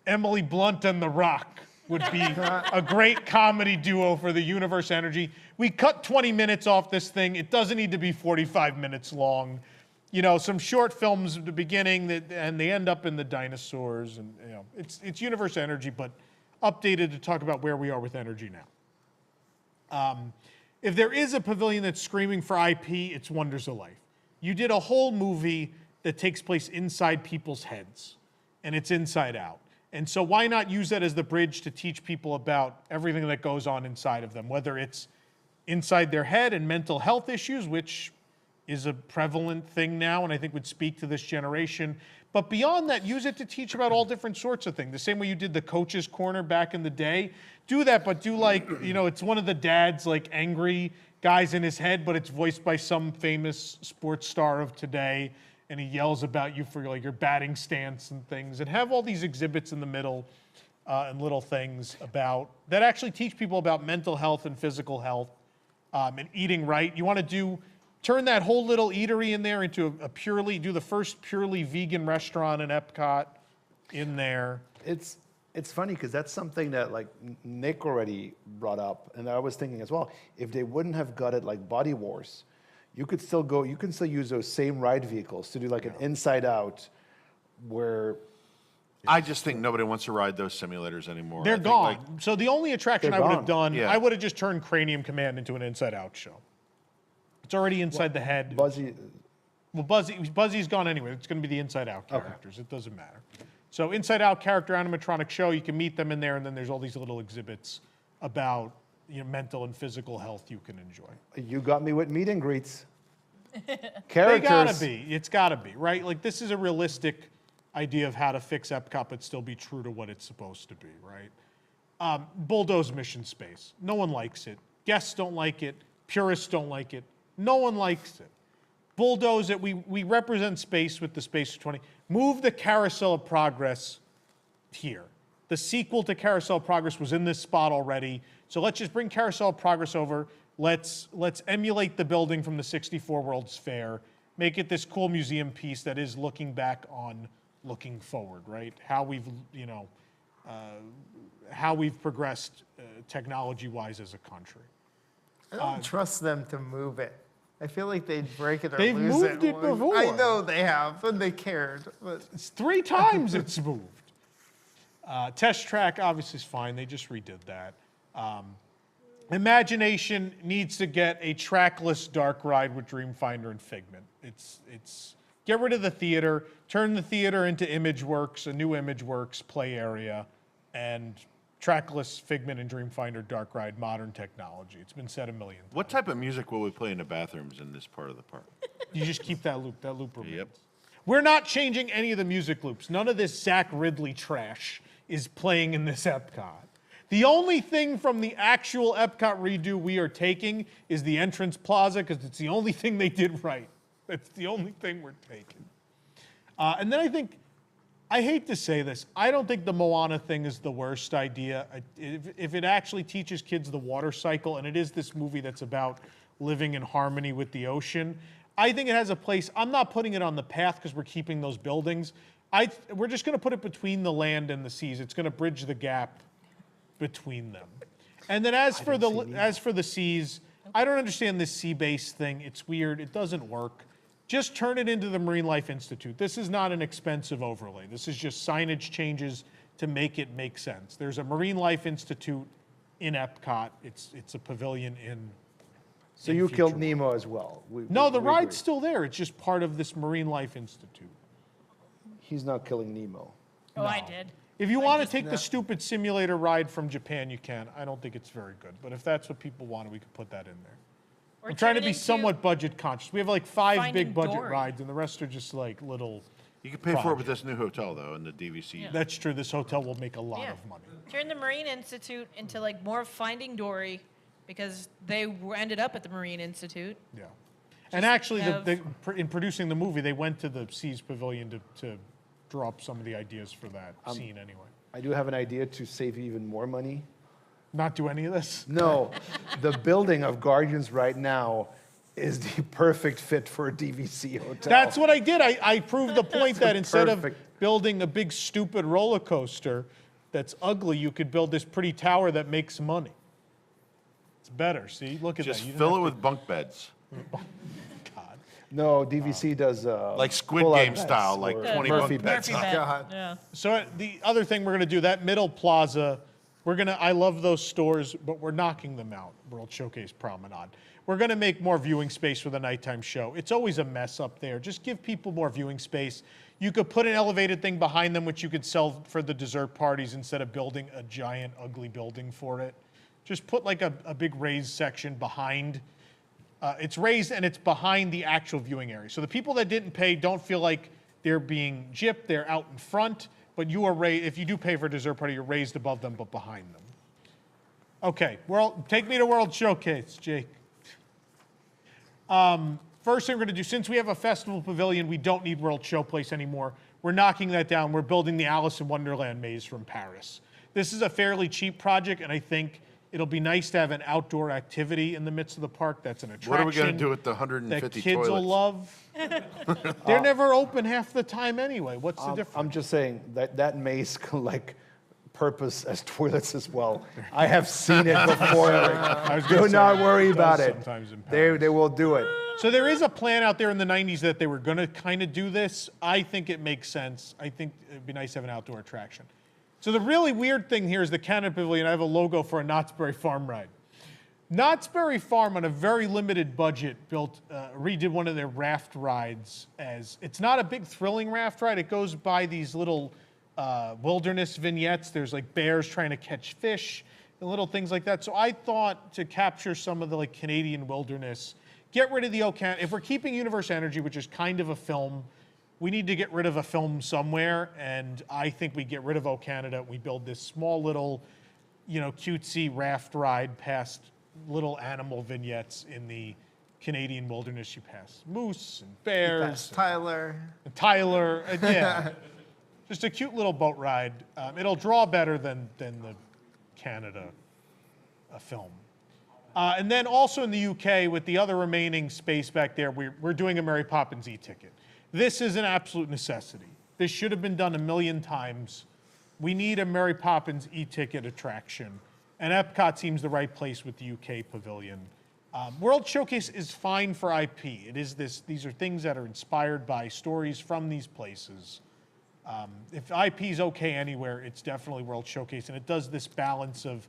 Emily Blunt and The Rock would be a great comedy duo for the Universe Energy. We cut 20 minutes off this thing. It doesn't need to be 45 minutes long. Some short films at the beginning, and they end up in the dinosaurs. And it's Universe Energy, but updated to talk about where we are with energy now. If there is a pavilion that's screaming for IP, it's Wonders of Life. You did a whole movie that takes place inside people's heads, and it's Inside Out. And so why not use that as the bridge to teach people about everything that goes on inside of them, whether it's inside their head and mental health issues, which is a prevalent thing now and I think would speak to this generation. But beyond that, use it to teach about all different sorts of things. The same way you did the Coach's Corner back in the day. Do that, but do it's one of the dad's angry guys in his head, but it's voiced by some famous sports star of today, and he yells about you for your batting stance and things, and have all these exhibits in the middle and little things that actually teach people about mental health and physical health and eating right. You want to turn that whole little eatery in there into do the first purely vegan restaurant in Epcot in there. It's funny because that's something that Nick already brought up, and I was thinking as well. If they wouldn't have got it like Body Wars, you can still use those same ride vehicles to do an Inside Out, where. I just think nobody wants to ride those simulators anymore. They're gone. So the only attraction I would have done, Yeah. I would have just turned Cranium Command into an Inside Out show. It's already inside the head. Buzzy. Well, Buzzy's gone anyway. It's going to be the Inside Out characters. It doesn't matter. So Inside Out character animatronic show, you can meet them in there, and then there's all these little exhibits about mental and physical health you can enjoy. You got me with meet and greets. Characters. They gotta be. It's gotta be, right? This is a realistic idea of how to fix Epcot but still be true to what it's supposed to be, right? Bulldoze mission space. No one likes it. Guests don't like it. Purists don't like it. No one likes it. Bulldoze it. We represent space with the Space 20. Move the Carousel of Progress here. The sequel to Carousel of Progress was in this spot already. So let's just bring Carousel of Progress over. Let's emulate the building from the 64 World's Fair. Make it this cool museum piece that is looking back on looking forward, right? How we've progressed technology-wise as a country. I don't trust them to move it. I feel like they'd break it or They've lose moved it before. I know they have, and they cared. But it's 3 times it's moved. Test Track obviously is fine. They just redid that. Imagination needs to get a trackless dark ride with Dreamfinder and Figment. It's get rid of the theater, turn the theater into ImageWorks, a new ImageWorks play area, and trackless Figment and Dreamfinder dark ride, modern technology. It's been said a million times. What type of music will we play in the bathrooms in this part of the park? You just keep that loop. That loop remains. Yep. We're not changing any of the music loops. None of this Zach Ridley trash is playing in this Epcot. The only thing from the actual Epcot redo we are taking is the entrance plaza, because it's the only thing they did right. That's the only thing we're taking. And then I hate to say this, I don't think the Moana thing is the worst idea. If it actually teaches kids the water cycle, and it is this movie that's about living in harmony with the ocean, I think it has a place. I'm not putting it on the path because we're keeping those buildings. We're just going to put it between the land and the seas. It's going to bridge the gap between them. And then as for the seas, I don't understand this sea-based thing. It's weird. It doesn't work. Just turn it into the Marine Life Institute. This is not an expensive overlay. This is just signage changes to make it make sense. There's a Marine Life Institute in Epcot. It's a pavilion in. So you killed Nemo as well. No, the ride's still there. It's just part of this Marine Life Institute. He's not killing Nemo. Oh, I did. If you want to take the stupid simulator ride from Japan, you can. I don't think it's very good. But if that's what people want, we could put that in there. Or I'm trying to turn it be into somewhat budget conscious. We have like 5 Finding big budget Dory. rides, and the rest are just like little. You can pay for it with this new hotel, though, and the DVC. Yeah. That's true. This hotel will make a lot of money. Turn the Marine Institute into like more of Finding Dory, because they ended up at the Marine Institute. Yeah. And actually, have- in producing the movie, they went to the Seas Pavilion to draw up some of the ideas for that scene anyway. I do have an idea to save even more money. Not do any of this? No. The building of Guardians right now is the perfect fit for a DVC hotel. That's what I did. I proved the point that instead of perfect- building a big stupid roller coaster that's ugly, you could build this pretty tower that makes money. It's better. See, look at Just that. You fill it didn't with bunk beds. No, DVC does Like Squid pull-out Game beds style, like or 20 Murphy bunk beds. beds. God. Yeah. So the other thing we're going to do, that middle plaza, I love those stores, but we're knocking them out, World Showcase Promenade. We're going to make more viewing space for the nighttime show. It's always a mess up there. Just give people more viewing space. You could put an elevated thing behind them, which you could sell for the dessert parties instead of building a giant, ugly building for it. Just put like a big raised section behind. It's raised and it's behind the actual viewing area. So the people that didn't pay don't feel like they're being gypped. They're out in front, but you are raised. If you do pay for a dessert party, you're raised above them, but behind them. Okay, take me to World Showcase, Jake. First thing we're going to do, since we have a festival pavilion, we don't need World Showplace anymore. We're knocking that down. We're building the Alice in Wonderland maze from Paris. This is a fairly cheap project, and I think it'll be nice to have an outdoor activity in the midst of the park. That's an attraction. What are we going to do with the 150 that kids toilets? will love? They're never open half the time anyway. What's the difference? I'm just saying that maze can like purpose as toilets as well. I have seen it before. Do not worry about it. They will do it. So there is a plan out there in the 90s that they were going to kind of do this. I think it makes sense. I think it'd be nice to have an outdoor attraction. So the really weird thing here is the Canada Pavilion. I have a logo for a Knott's Berry Farm ride. Knott's Berry Farm, on a very limited budget, redid one of their raft rides. It's not a big thrilling raft ride. It goes by these little wilderness vignettes. There's like bears trying to catch fish and little things like that. So I thought to capture some of the like Canadian wilderness, get rid of the Canada. If we're keeping Universe Energy, which is kind of a film, we need to get rid of a film somewhere, and I think we get rid of O Canada. We build this small little, cutesy raft ride past little animal vignettes in the Canadian wilderness. You pass moose and bears. Tyler. And Tyler, yeah. Just a cute little boat ride. It'll draw better than the Canada film. And then also in the UK, with the other remaining space back there, we're doing a Mary Poppins e-ticket. This is an absolute necessity. This should have been done a million times. We need a Mary Poppins e-ticket attraction. And Epcot seems the right place with the UK pavilion. World Showcase is fine for IP. These are things that are inspired by stories from these places. If IP is okay anywhere, it's definitely World Showcase. And it does this balance of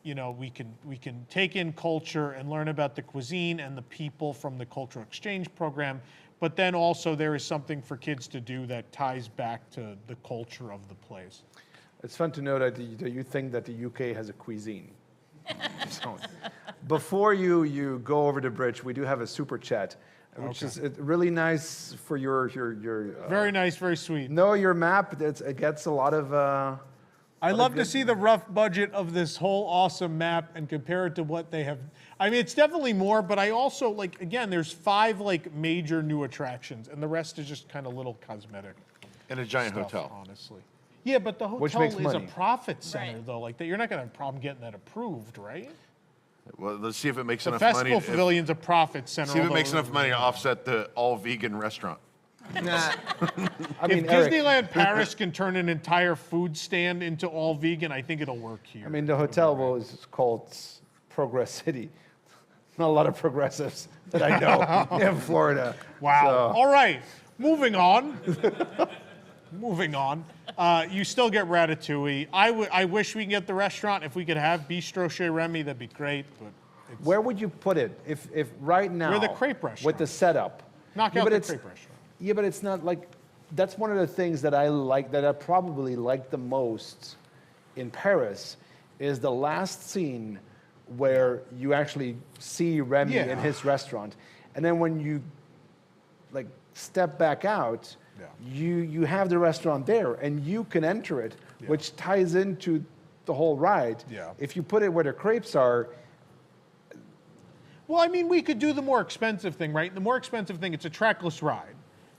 you know, we can take in culture and learn about the cuisine and the people from the cultural exchange program, but then also there is something for kids to do that ties back to the culture of the place. It's fun to know that you think that the UK has a cuisine. So, before you go over the bridge, we do have a super chat, which is really nice for your very nice, very sweet. No, your map. It gets a lot of. I love to see the rough budget of this whole awesome map and compare it to what they have. I mean, it's definitely more, but I also, like, again, there's 5 like major new attractions, and the rest is just kind of little cosmetic. And a giant stuff, hotel. honestly. Yeah, but the hotel is money. a profit center, though. Like, you're not going to have a problem getting that approved, right? Well, let's see if it makes The enough money. Festival Pavilion's a profit center. See if it makes enough money to offset the all-vegan restaurant. Nah. If Disneyland Paris can turn an entire food stand into all vegan, I think it'll work here. I mean, the hotel was called Progress City. Not a lot of progressives that I know in Florida. Wow. So. All right. Moving on. Moving on. You still get Ratatouille. I wish we could get the restaurant. If we could have Bistro Chez Remy, that'd be great. But where would you put it if right now? We're the crepe restaurant. With the setup. Knock out the crepe restaurant. Yeah, but it's not like, that's one of the things that I like, that I probably like the most in Paris, is the last scene where you actually see Remy in his restaurant. And then when you like step back out, you have the restaurant there and you can enter it, which ties into the whole ride. Yeah. If you put it where the crepes are. Well, I mean, we could do the more expensive thing, right? The more expensive thing, it's a trackless ride.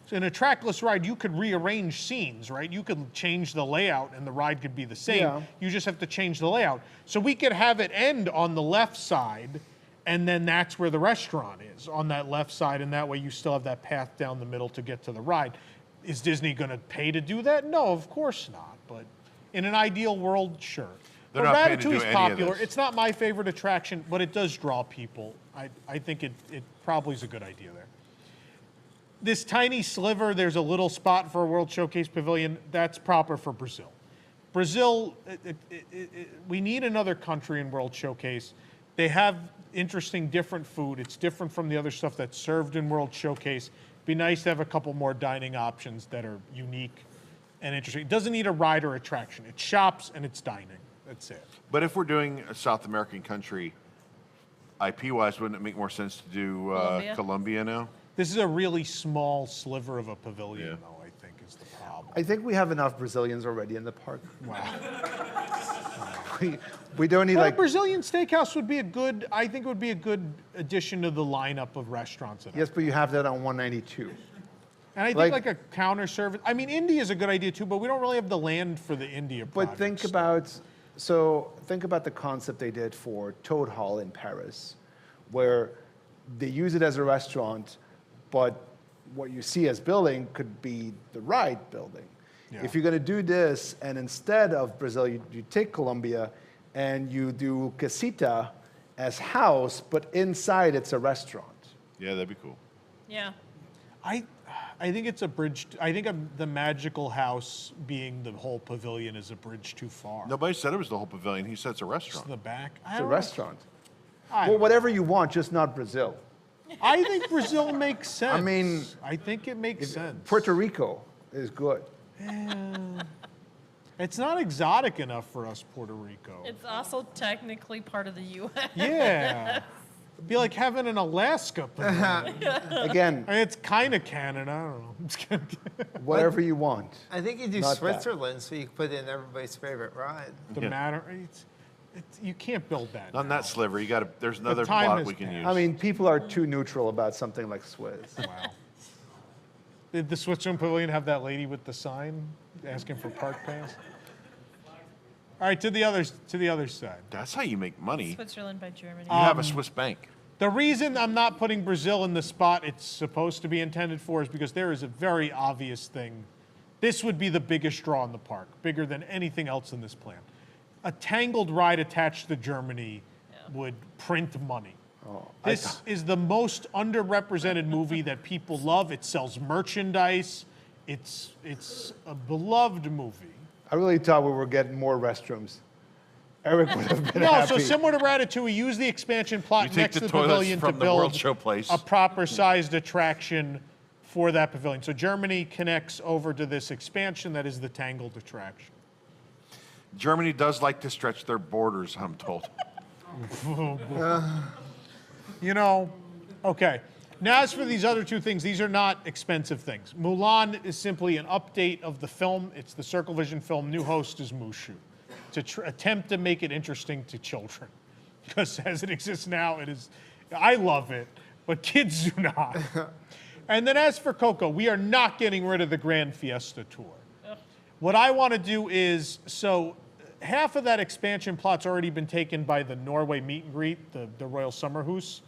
So in a trackless ride, you could rearrange scenes, right? You could change the layout and the ride could be the same. Yeah. You just have to change the layout. So we could have it end on the left side, and then that's where the restaurant is, on that left side, and that way you still have that path down the middle to get to the ride. Is Disney going to pay to do that? No, of course not. But in an ideal world, sure. They're but not paying to do Ratatouille's any of popular. this. It's not my favorite attraction, but it does draw people. I think it probably is a good idea there. This tiny sliver, there's a little spot for a World Showcase Pavilion. That's proper for Brazil. Brazil, we need another country in World Showcase. They have interesting, different food. It's different from the other stuff that's served in World Showcase. Be nice to have a couple more dining options that are unique and interesting. It doesn't need a ride or attraction. It's shops and it's dining. That's it. But if we're doing a South American country, IP-wise, wouldn't it make more sense to do Colombia now? This is a really small sliver of a pavilion, though, I think, is the problem. I think we have enough Brazilians already in the park. Wow. we don't need a Brazilian steakhouse would be a good, I think it would be a good addition to the lineup of restaurants. Yes, but you have that on 192. And I think like a counter service. I mean, India is a good idea too, but we don't really have the land for the India But think about the concept they did for Toad Hall in Paris, where they use it as a restaurant, but what you see as building could be the ride building. Yeah. If you're going to do this, and instead of Brazil, you take Colombia, and you do Casita as house, but inside it's a restaurant. Yeah, that'd be cool. Yeah. I think it's a bridge. I think the magical house being the whole pavilion is a bridge too far. Nobody said it was the whole pavilion. He said it's a restaurant. It's the back. It's a restaurant. Well, whatever you want, just not Brazil. I think Brazil makes sense. I mean, I think it makes sense. Puerto Rico is good. It's not exotic enough for us, Puerto Rico. It's also technically part of the U.S. Yeah. It'd be like having an Alaska pavilion. Again. I mean, it's kind of Canada. I don't know. I'm just kidding. Whatever you want. I think you do Not Switzerland so you can put in everybody's favorite ride. The matter, you can't build that. On that sliver, you got to. There's another time plot has we can passed. use. I mean, people are too neutral about something like Swiss. Wow. Did the Switzerland Pavilion have that lady with the sign asking for park pass? All right, to the other side. That's how you make money. Switzerland by Germany. You have a Swiss bank. The reason I'm not putting Brazil in the spot it's supposed to be intended for is because there is a very obvious thing. This would be the biggest draw in the park, bigger than anything else in this plan. A Tangled ride attached to Germany would print money. This is the most underrepresented movie that people love. It sells merchandise. It's a beloved movie. I really thought we were getting more restrooms. Eric would have been No, happy. so similar to Ratatouille, we use the expansion plot You take next the to the toilets pavilion to from the World build Show Place. a proper sized attraction for that pavilion. So Germany connects over to this expansion that is the Tangled attraction. Germany does like to stretch their borders, I'm told. You know, okay. Now, as for these other two things, these are not expensive things. Mulan is simply an update of the film. It's the Circle Vision film. New host is Mushu, to attempt to make it interesting to children. Because as it exists now, it is. I love it, but kids do not. And then as for Coco, we are not getting rid of the Grand Fiesta Tour. What I want to do is, so half of that expansion plot's already been taken by the Norway meet and greet, the Royal Summer House.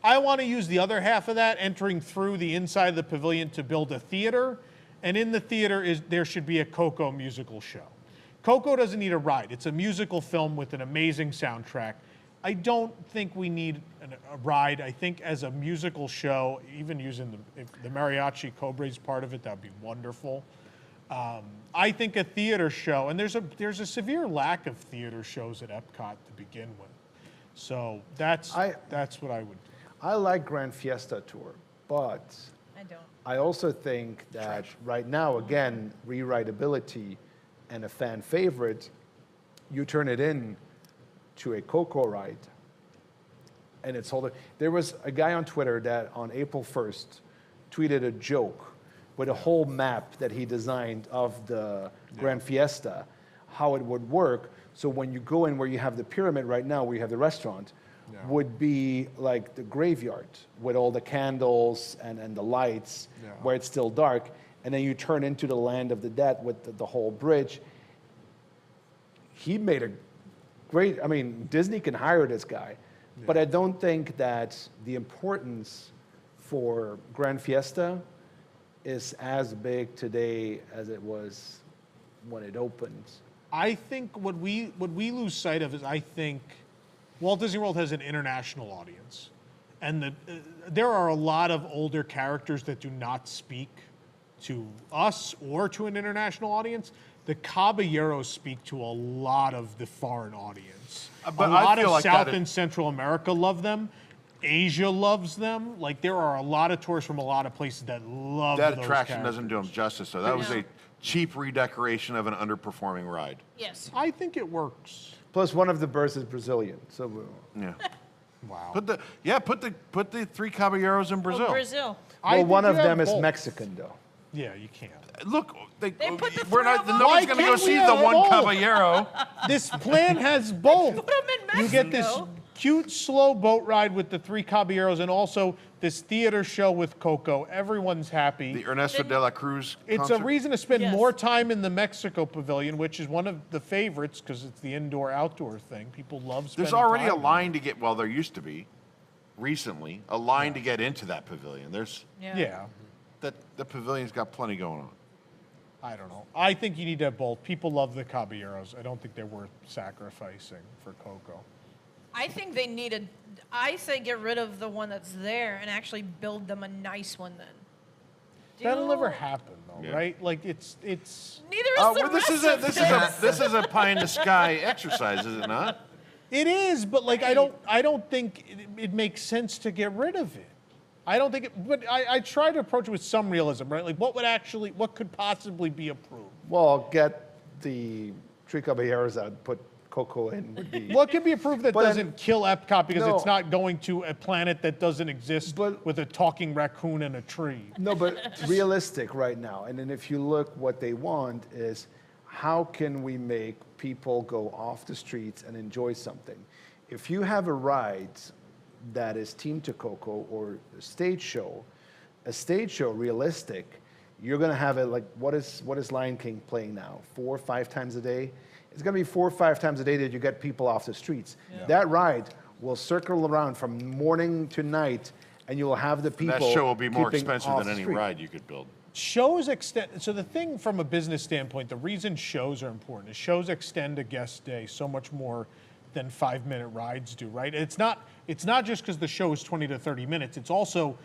I want to use the other half of that, entering through the inside of the pavilion, to build a theater. And in the theater, there should be a Coco musical show. Coco doesn't need a ride. It's a musical film with an amazing soundtrack. I don't think we need a ride. I think as a musical show, even using if the mariachi Cobra's part of it, that would be wonderful. I think a theater show, and there's a severe lack of theater shows at Epcot to begin with. So that's what I would do. I like Grand Fiesta Tour, but I don't. I also think that right now, again, rewritability and a fan favorite, you turn it in to a Coco ride, and it's all. There was a guy on Twitter that on April 1st tweeted a joke with a whole map that he designed of the Grand Fiesta, how it would work. So when you go in where you have the pyramid right now, where you have the restaurant, would be like the graveyard with all the candles and the lights, where it's still dark. And then you turn into the land of the dead with the whole bridge. He made a great, I mean, Disney can hire this guy, but I don't think that the importance for Grand Fiesta is as big today as it was when it opened. I think what we lose sight of is, I think Walt Disney World has an international audience, and there are a lot of older characters that do not speak to us or to an international audience. The Caballeros speak to a lot of the foreign audience. But a lot I feel of like South that and Central America love them. Asia loves them. Like, there are a lot of tourists from a lot of places that love That those attraction characters. doesn't do them justice, though. That was No. a cheap redecoration of an underperforming ride. Yes. I think it works. Plus, one of the birds is Brazilian, so Yeah. Wow. Put the three Caballeros in Brazil. Oh, Brazil. well, one think of you them have is both. Mexican, though. Yeah, you can't. Look, put the we're three not. of them. No Why one's going to go can't we see the have one both? Caballero. This plan has both. Put 'em in You get this Mexico. cute, slow boat ride with the three Caballeros, and also this theater show with Coco. Everyone's happy. The Ernesto de la Cruz It's concert. a reason to spend Yes. more time in the Mexico Pavilion, which is one of the favorites because it's the indoor-outdoor thing. People love spending There's already a time. line to get. Well, there used to be, recently, a line to get into that pavilion. There's Yeah, the pavilion's got plenty going on. I don't know. I think you need to have both. People love the Caballeros. I don't think they're worth sacrificing for Coco. I think they need I say get rid of the one that's there and actually build them a nice one then. That'll never happen, though, Yeah. right? Like it's. Neither is the Well, rest of this is a pie in the sky exercise, is it not? It is, but like I don't think it makes sense to get rid of it. I don't think it, but I try to approach it with some realism, right? Like what could possibly be approved? Well, get the Three Caballeros out, put Coco in would be. What can be approved that But doesn't kill Epcot because no. it's not going to a planet that doesn't exist with a talking raccoon and a tree? No, but realistic right now. And then if you look, what they want is how can we make people go off the streets and enjoy something? If you have a ride that is themed to Coco or a stage show realistic, you're going to have it like, what is Lion King playing now? 4 or 5 times a day? It's going to be 4 or 5 times a day that you get people off the streets. Yeah. That ride will circle around from morning to night, and you will have the people. That show will be more keeping expensive off than the any street. ride you could build. Shows extend. So the thing from a business standpoint, the reason shows are important is shows extend a guest day so much more than 5-minute rides do, right? It's not just because the show is 20 to 30 minutes. It's also,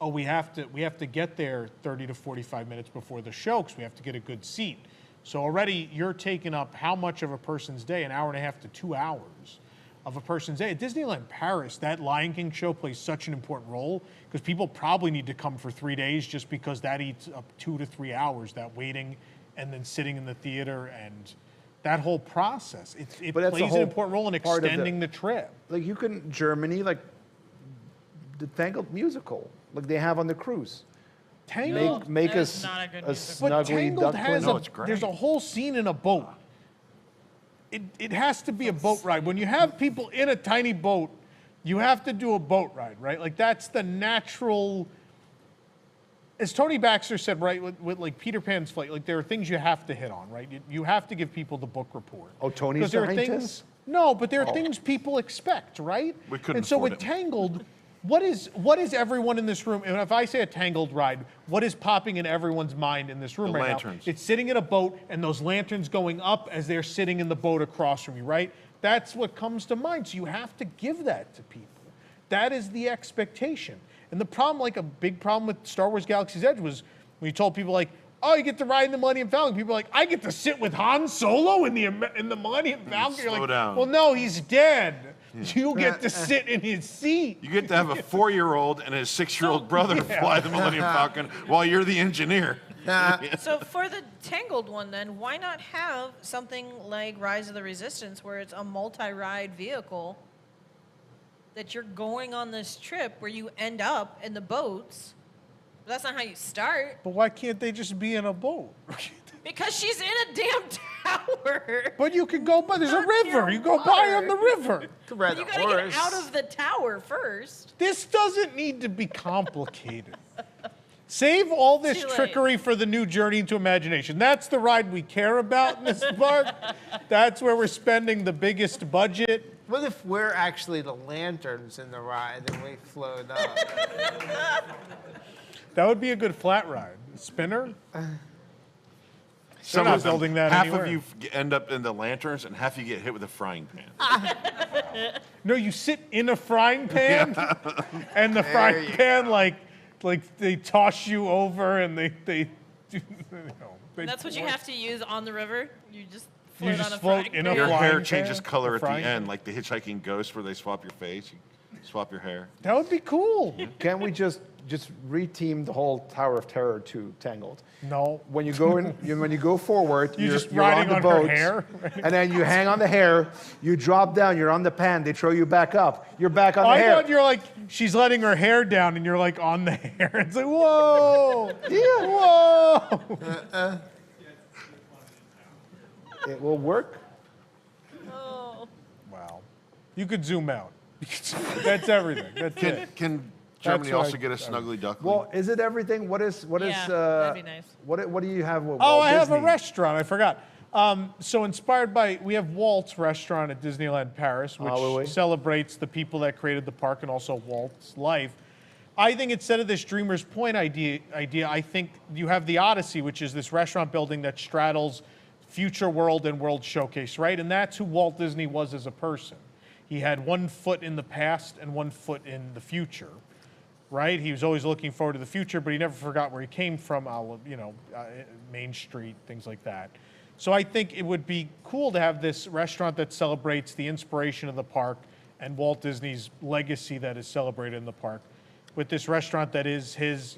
we have to get there 30 to 45 minutes before the show because we have to get a good seat. So already you're taking up how much of a person's day? An hour and a half to 2 hours of a person's day. At Disneyland Paris, that Lion King show plays such an important role because people probably need to come for 3 days just because that eats up 2 to 3 hours, that waiting and then sitting in the theater and that whole process. It But that's the plays an whole important role in part of extending the trip. Like you can, Germany, like the Tangled musical, like they have on the cruise. Tangled Make that a, is not a good a musical. But snuggly Tangled has duckling. there's a whole scene in a boat. It has to be a boat ride. When you have people in a tiny boat, you have to do a boat ride, right? Like that's the natural. As Tony Baxter said, right, with like Peter Pan's flight, like there are things you have to hit on, right? You have to give people the book report. Oh, Tony's 'Cause there are scientist? things. No, but there are things people expect, right? We couldn't And so afford with it. Tangled, what is everyone in this room? And if I say a Tangled ride, what is popping in everyone's mind in this room The right lanterns. now? It's sitting in a boat and those lanterns going up as they're sitting in the boat across from you, right? That's what comes to mind. So you have to give that to people. That is the expectation. And the problem, like a big problem with Star Wars Galaxy's Edge was when you told people like, oh, you get to ride in the Millennium Falcon. People are like, I get to sit with Han Solo in the Millennium Falcon. You're slow like, down. well, no, he's dead. You get to sit in his seat. You get to have a 4-year-old and his 6-year-old brother fly the Millennium Falcon while you're the engineer. So for the Tangled one, then, why not have something like Rise of the Resistance, where it's a multi-ride vehicle that you're going on this trip where you end up in the boats? But that's not how you start. But why can't they just be in a boat? Because she's in a damn tower. But you can go by, there's a river. You go by on the river. You gotta get out of the tower first. This doesn't need to be complicated. Save all this Too late. trickery for the new Journey into Imagination. That's the ride we care about in this park. That's where we're spending the biggest budget. What if we're actually the lanterns in the ride and we float up? That would be a good flat ride. Spinner? Some not of them, building that half anywhere. of you end up in the lanterns and half you get hit with a frying pan. No, you sit in a frying pan, and the There frying you pan like they toss you over, and they do. That's what you have to use on the river. You just You float just on a float frying in a pan. Your frying hair pan, changes color a at the frying end, like the Hitchhiking Ghost where they swap your face. You swap your hair. That would be cool. Can we just reteam the whole Tower of Terror to Tangled? No. When you go in, when you go forward, You're just you're riding on the on her boat, hair? and then you hang on the hair. You drop down. You're on the pan. They throw you back up. You're back on the I hair. thought you're like, she's letting her hair down, and you're like on the hair. It's like, whoa, whoa. It will work. Wow. You could zoom out. That's everything. That's it. Can Germany That's what also I- get a snuggly duckling? Well, is it everything? What is? Yeah, that'd be nice. What do you have with Oh, Walt I have a Disney? restaurant. I forgot. So inspired by, we have Walt's restaurant at Disneyland Paris, which oui, oui. celebrates the people that created the park and also Walt's life. I think instead of this Dreamer's Point idea, I think you have the Odyssey, which is this restaurant building that straddles Future World and World Showcase, right? And that's who Walt Disney was as a person. He had one foot in the past and one foot in the future, right? He was always looking forward to the future, but he never forgot where he came from, Main Street, things like that. So I think it would be cool to have this restaurant that celebrates the inspiration of the park and Walt Disney's legacy that is celebrated in the park, with this restaurant that is his,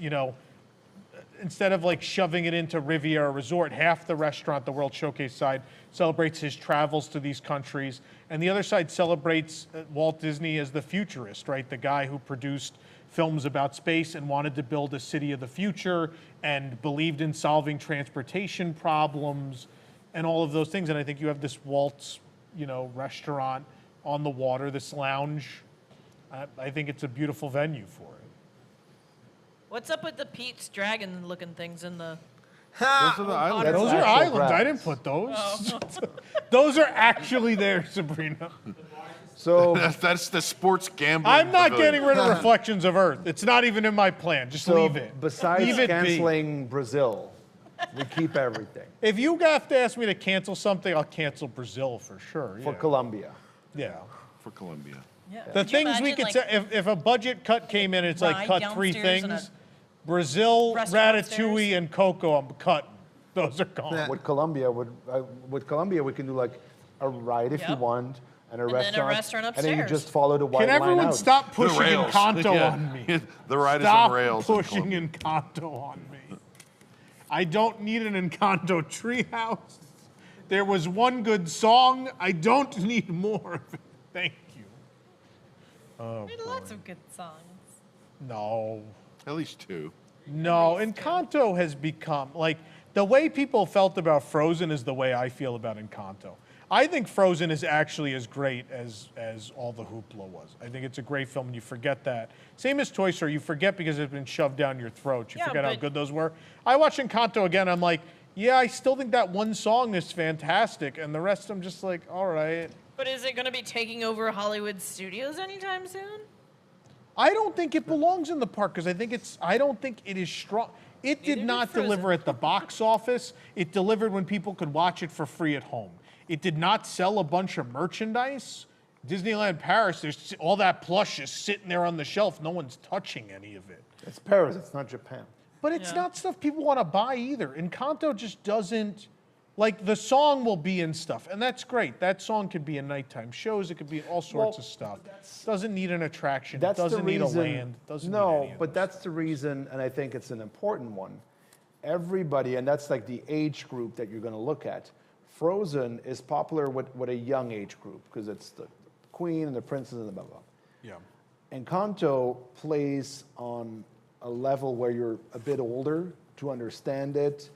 instead of like shoving it into Riviera Resort, half the restaurant, the World Showcase side, celebrates his travels to these countries, and the other side celebrates Walt Disney as the futurist, right? The guy who produced films about space and wanted to build a city of the future and believed in solving transportation problems and all of those things. And I think you have this Walt's, restaurant on the water, this lounge. I think it's a beautiful venue for it. What's up with the Pete's Dragon looking things in the... Those are the islands. Those are islands. I didn't put those. Oh. Those are actually there, Sabrina. So that's the sports gambling. I'm not pavilion. getting rid of Reflections of Earth. It's not even in my plan. Just So leave it. besides Leave it be. canceling Brazil, we keep everything If you have to ask me to cancel something, I'll cancel Brazil for sure. for yeah. Colombia. Yeah. For Colombia. Yeah. The Could you things we imagine, could like, say, if a budget cut came in, it's like ride cut 3 downstairs in things. a Brazil, restaurant Ratatouille, upstairs? and Coco, I'm cutting. Those are gone. With Columbia, we can do like a ride if you Yep. want, and a And then a restaurant, restaurant and then you upstairs. just follow the white Can line everyone out. stop pushing rails. Encanto Yeah. on me? The ride is Stop on rails in pushing Columbia. Encanto on me. I don't need an Encanto treehouse. There was one good song. I don't need more of it. Thank you. Oh, There's lots of good songs. no. At least 2. No, Encanto has become, like, the way people felt about Frozen is the way I feel about Encanto. I think Frozen is actually as great as all the hoopla was. I think it's a great film, and you forget that. Same as Toy Story, you forget because it's been shoved down your throat. You Yeah, forget how but- good those were. I watch Encanto again, I'm like, yeah, I still think that one song is fantastic, and the rest I'm just like, all right. But is it going to be taking over Hollywood studios anytime soon? I don't think it belongs in the park because I don't think it is strong. It did not deliver at the box office. It delivered when people could watch it for free at home. It did not sell a bunch of merchandise. Disneyland Paris, there's all that plush is sitting there on the shelf. No one's touching any of it. It's Paris, it's not Japan. But it's not stuff people want to buy either. Encanto just doesn't, like the song will be in stuff, and that's great. That song could be in nighttime shows. It could be all sorts of stuff. Doesn't need an attraction. That's Doesn't the need reason, a land. Doesn't need no, any of but that's the reason, and I think it's an important one. Everybody, and that's like the age group that you're going to look at. Frozen is popular with a young age group because it's the queen and the princess and the blah, blah. Yeah. Encanto plays on a level where you're a bit older to understand it,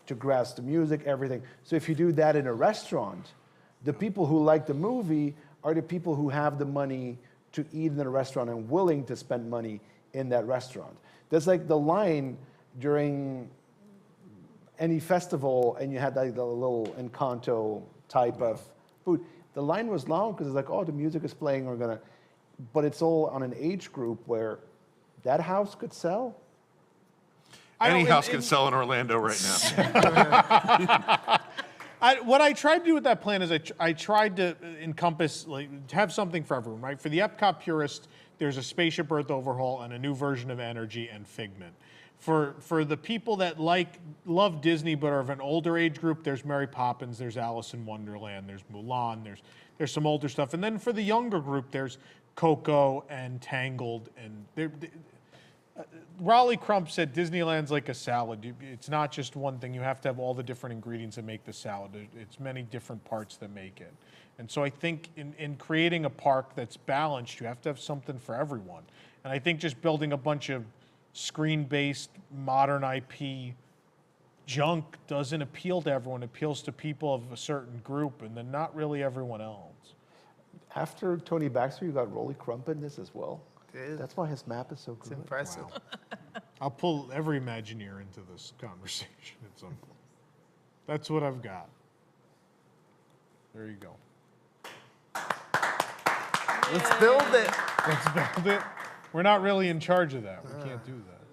to grasp the music, everything. So if you do that in a restaurant, the people who like the movie are the people who have the money to eat in a restaurant and willing to spend money in that restaurant. That's like the line during any festival and you had like the little Encanto type of food. The line was long because it's like, oh, the music is playing, we're gonna, but it's all on an age group where that house could sell. Any house can sell in Orlando right now. What I tried to do with that plan is I tried to encompass, like, to have something for everyone, right? For the Epcot purist, there's a Spaceship Earth overhaul and a new version of Energy and Figment. For the people that love Disney but are of an older age group, there's Mary Poppins, there's Alice in Wonderland, there's Mulan, there's some older stuff. And then for the younger group, there's Coco and Tangled. And Raleigh Crump said Disneyland's like a salad. It's not just one thing. You have to have all the different ingredients that make the salad. It's many different parts that make it. And so I think in creating a park that's balanced, you have to have something for everyone. And I think just building a bunch of screen-based modern IP junk doesn't appeal to everyone. It appeals to people of a certain group and then not really everyone else. After Tony Baxter, you got Rolly Crump in this as well. That's why his map is so good. It's impressive. Wow. I'll pull every Imagineer into this conversation at some point. That's what I've got. There you go. Let's build it. Let's build it. We're not really in charge of that. We can't do that.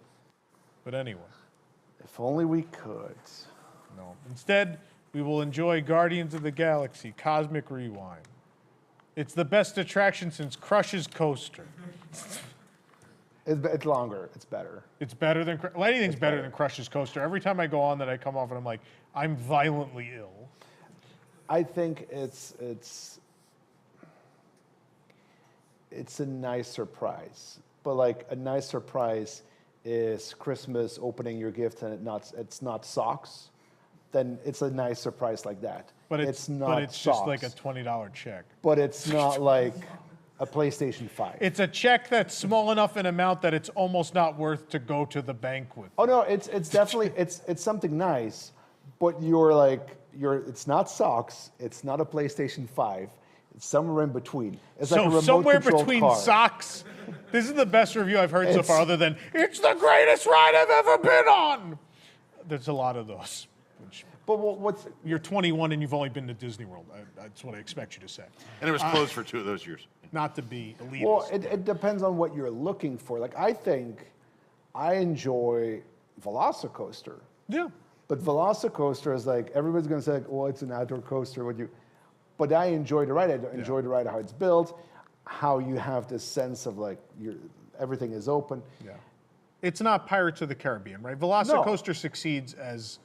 But anyway. If only we could. No. Instead, we will enjoy Guardians of the Galaxy Cosmic Rewind. It's the best attraction since Crush's Coaster. It's longer. It's better. It's better than, well, anything's better than Crush's Coaster. Every time I go on that, I come off and I'm like, I'm violently ill. I think it's a nice surprise. But like a nice surprise is Christmas opening your gift and it's not socks, then it's a nice surprise like that. But it's not but it's socks. just like a $20 check. But it's not like a PlayStation 5. It's a check that's small enough in amount that it's almost not worth to go to the bank with. Oh no, it's definitely it's something nice, but it's not socks, it's not a PlayStation 5. It's somewhere in between. It's like a remote somewhere controlled between car. socks. This is the best review I've heard so far, other than it's the greatest ride I've ever been on. There's a lot of those. But what's you're 21 and you've only been to Disney World. That's what I expect you to say. And it was closed for 2 of those years. Not to be elitist. Well, it depends on what you're looking for. Like I think I enjoy Velocicoaster. Yeah. But Velocicoaster is like everybody's gonna say, like, oh, it's an outdoor coaster. But I enjoy the ride. I enjoy the ride, how it's built, how you have this sense of like everything is open. Yeah. It's not Pirates of the Caribbean, right? Velocicoaster succeeds as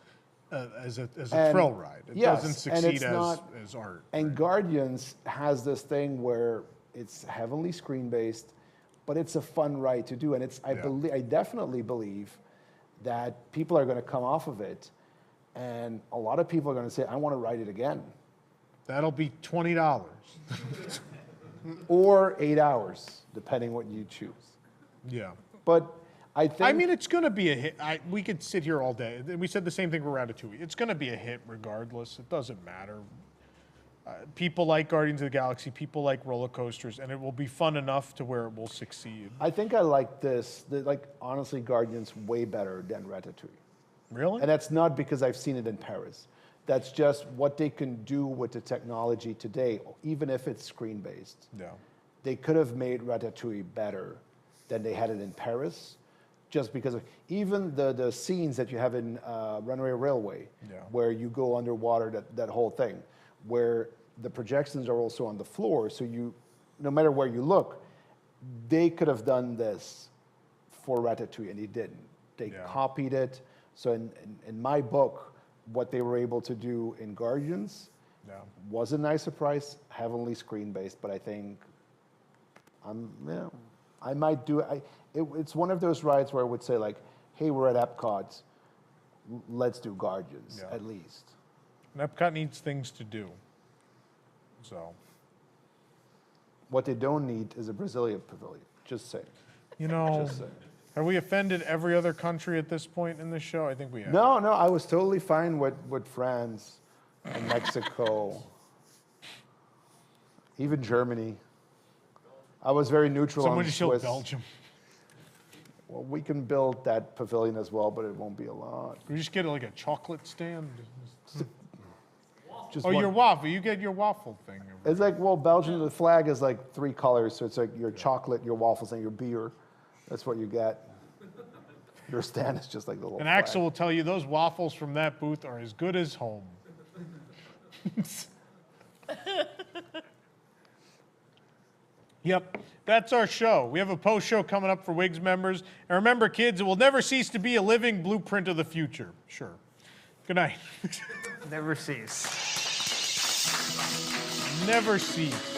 as a thrill ride. It doesn't succeed as art. And Guardians has this thing where it's heavily screen-based, but it's a fun ride to do. And I definitely believe that people are going to come off of it, and a lot of people are going to say, I want to ride it again. That'll be $20. Or 8 hours, depending what you choose. Yeah. But I mean, it's going to be a hit. We could sit here all day. We said the same thing for Ratatouille. It's going to be a hit regardless. It doesn't matter. People like Guardians of the Galaxy. People like roller coasters, and it will be fun enough to where it will succeed. I think I like this. Honestly, Guardians way better than Ratatouille. Really? And that's not because I've seen it in Paris. That's just what they can do with the technology today, even if it's screen-based. Yeah. They could have made Ratatouille better than they had it in Paris, just because of even the scenes that you have in Runaway Railway, where you go underwater, that whole thing, where the projections are also on the floor, so no matter where you look, they could have done this for Ratatouille, and they didn't. They copied it. So in my book, what they were able to do in Guardians was a nice surprise, heavily screen-based, but I think I might do it. It's one of those rides where I would say, like, hey, we're at Epcot, let's do Guardians, at least. And Epcot needs things to do. So. What they don't need is a Brazilian pavilion, just saying. Just saying. Have we offended every other country at this point in the show? I think we have. No, I was totally fine with France and Mexico, even Germany. I was very neutral on Swiss. Somebody show Belgium. Well, we can build that pavilion as well, but it won't be a lot. We just get like a chocolate stand. Just your waffle. You get your waffle thing. It's like, well, Belgium, the flag is like 3 colors, so it's like your chocolate, your waffles, and your beer. That's what you get. Your stand is just like the little And flag. Axel will tell you those waffles from that booth are as good as home. Yep, that's our show. We have a post show coming up for WIGS members. And remember, kids, it will never cease to be a living blueprint of the future. Sure. Good night. Never cease. Never cease.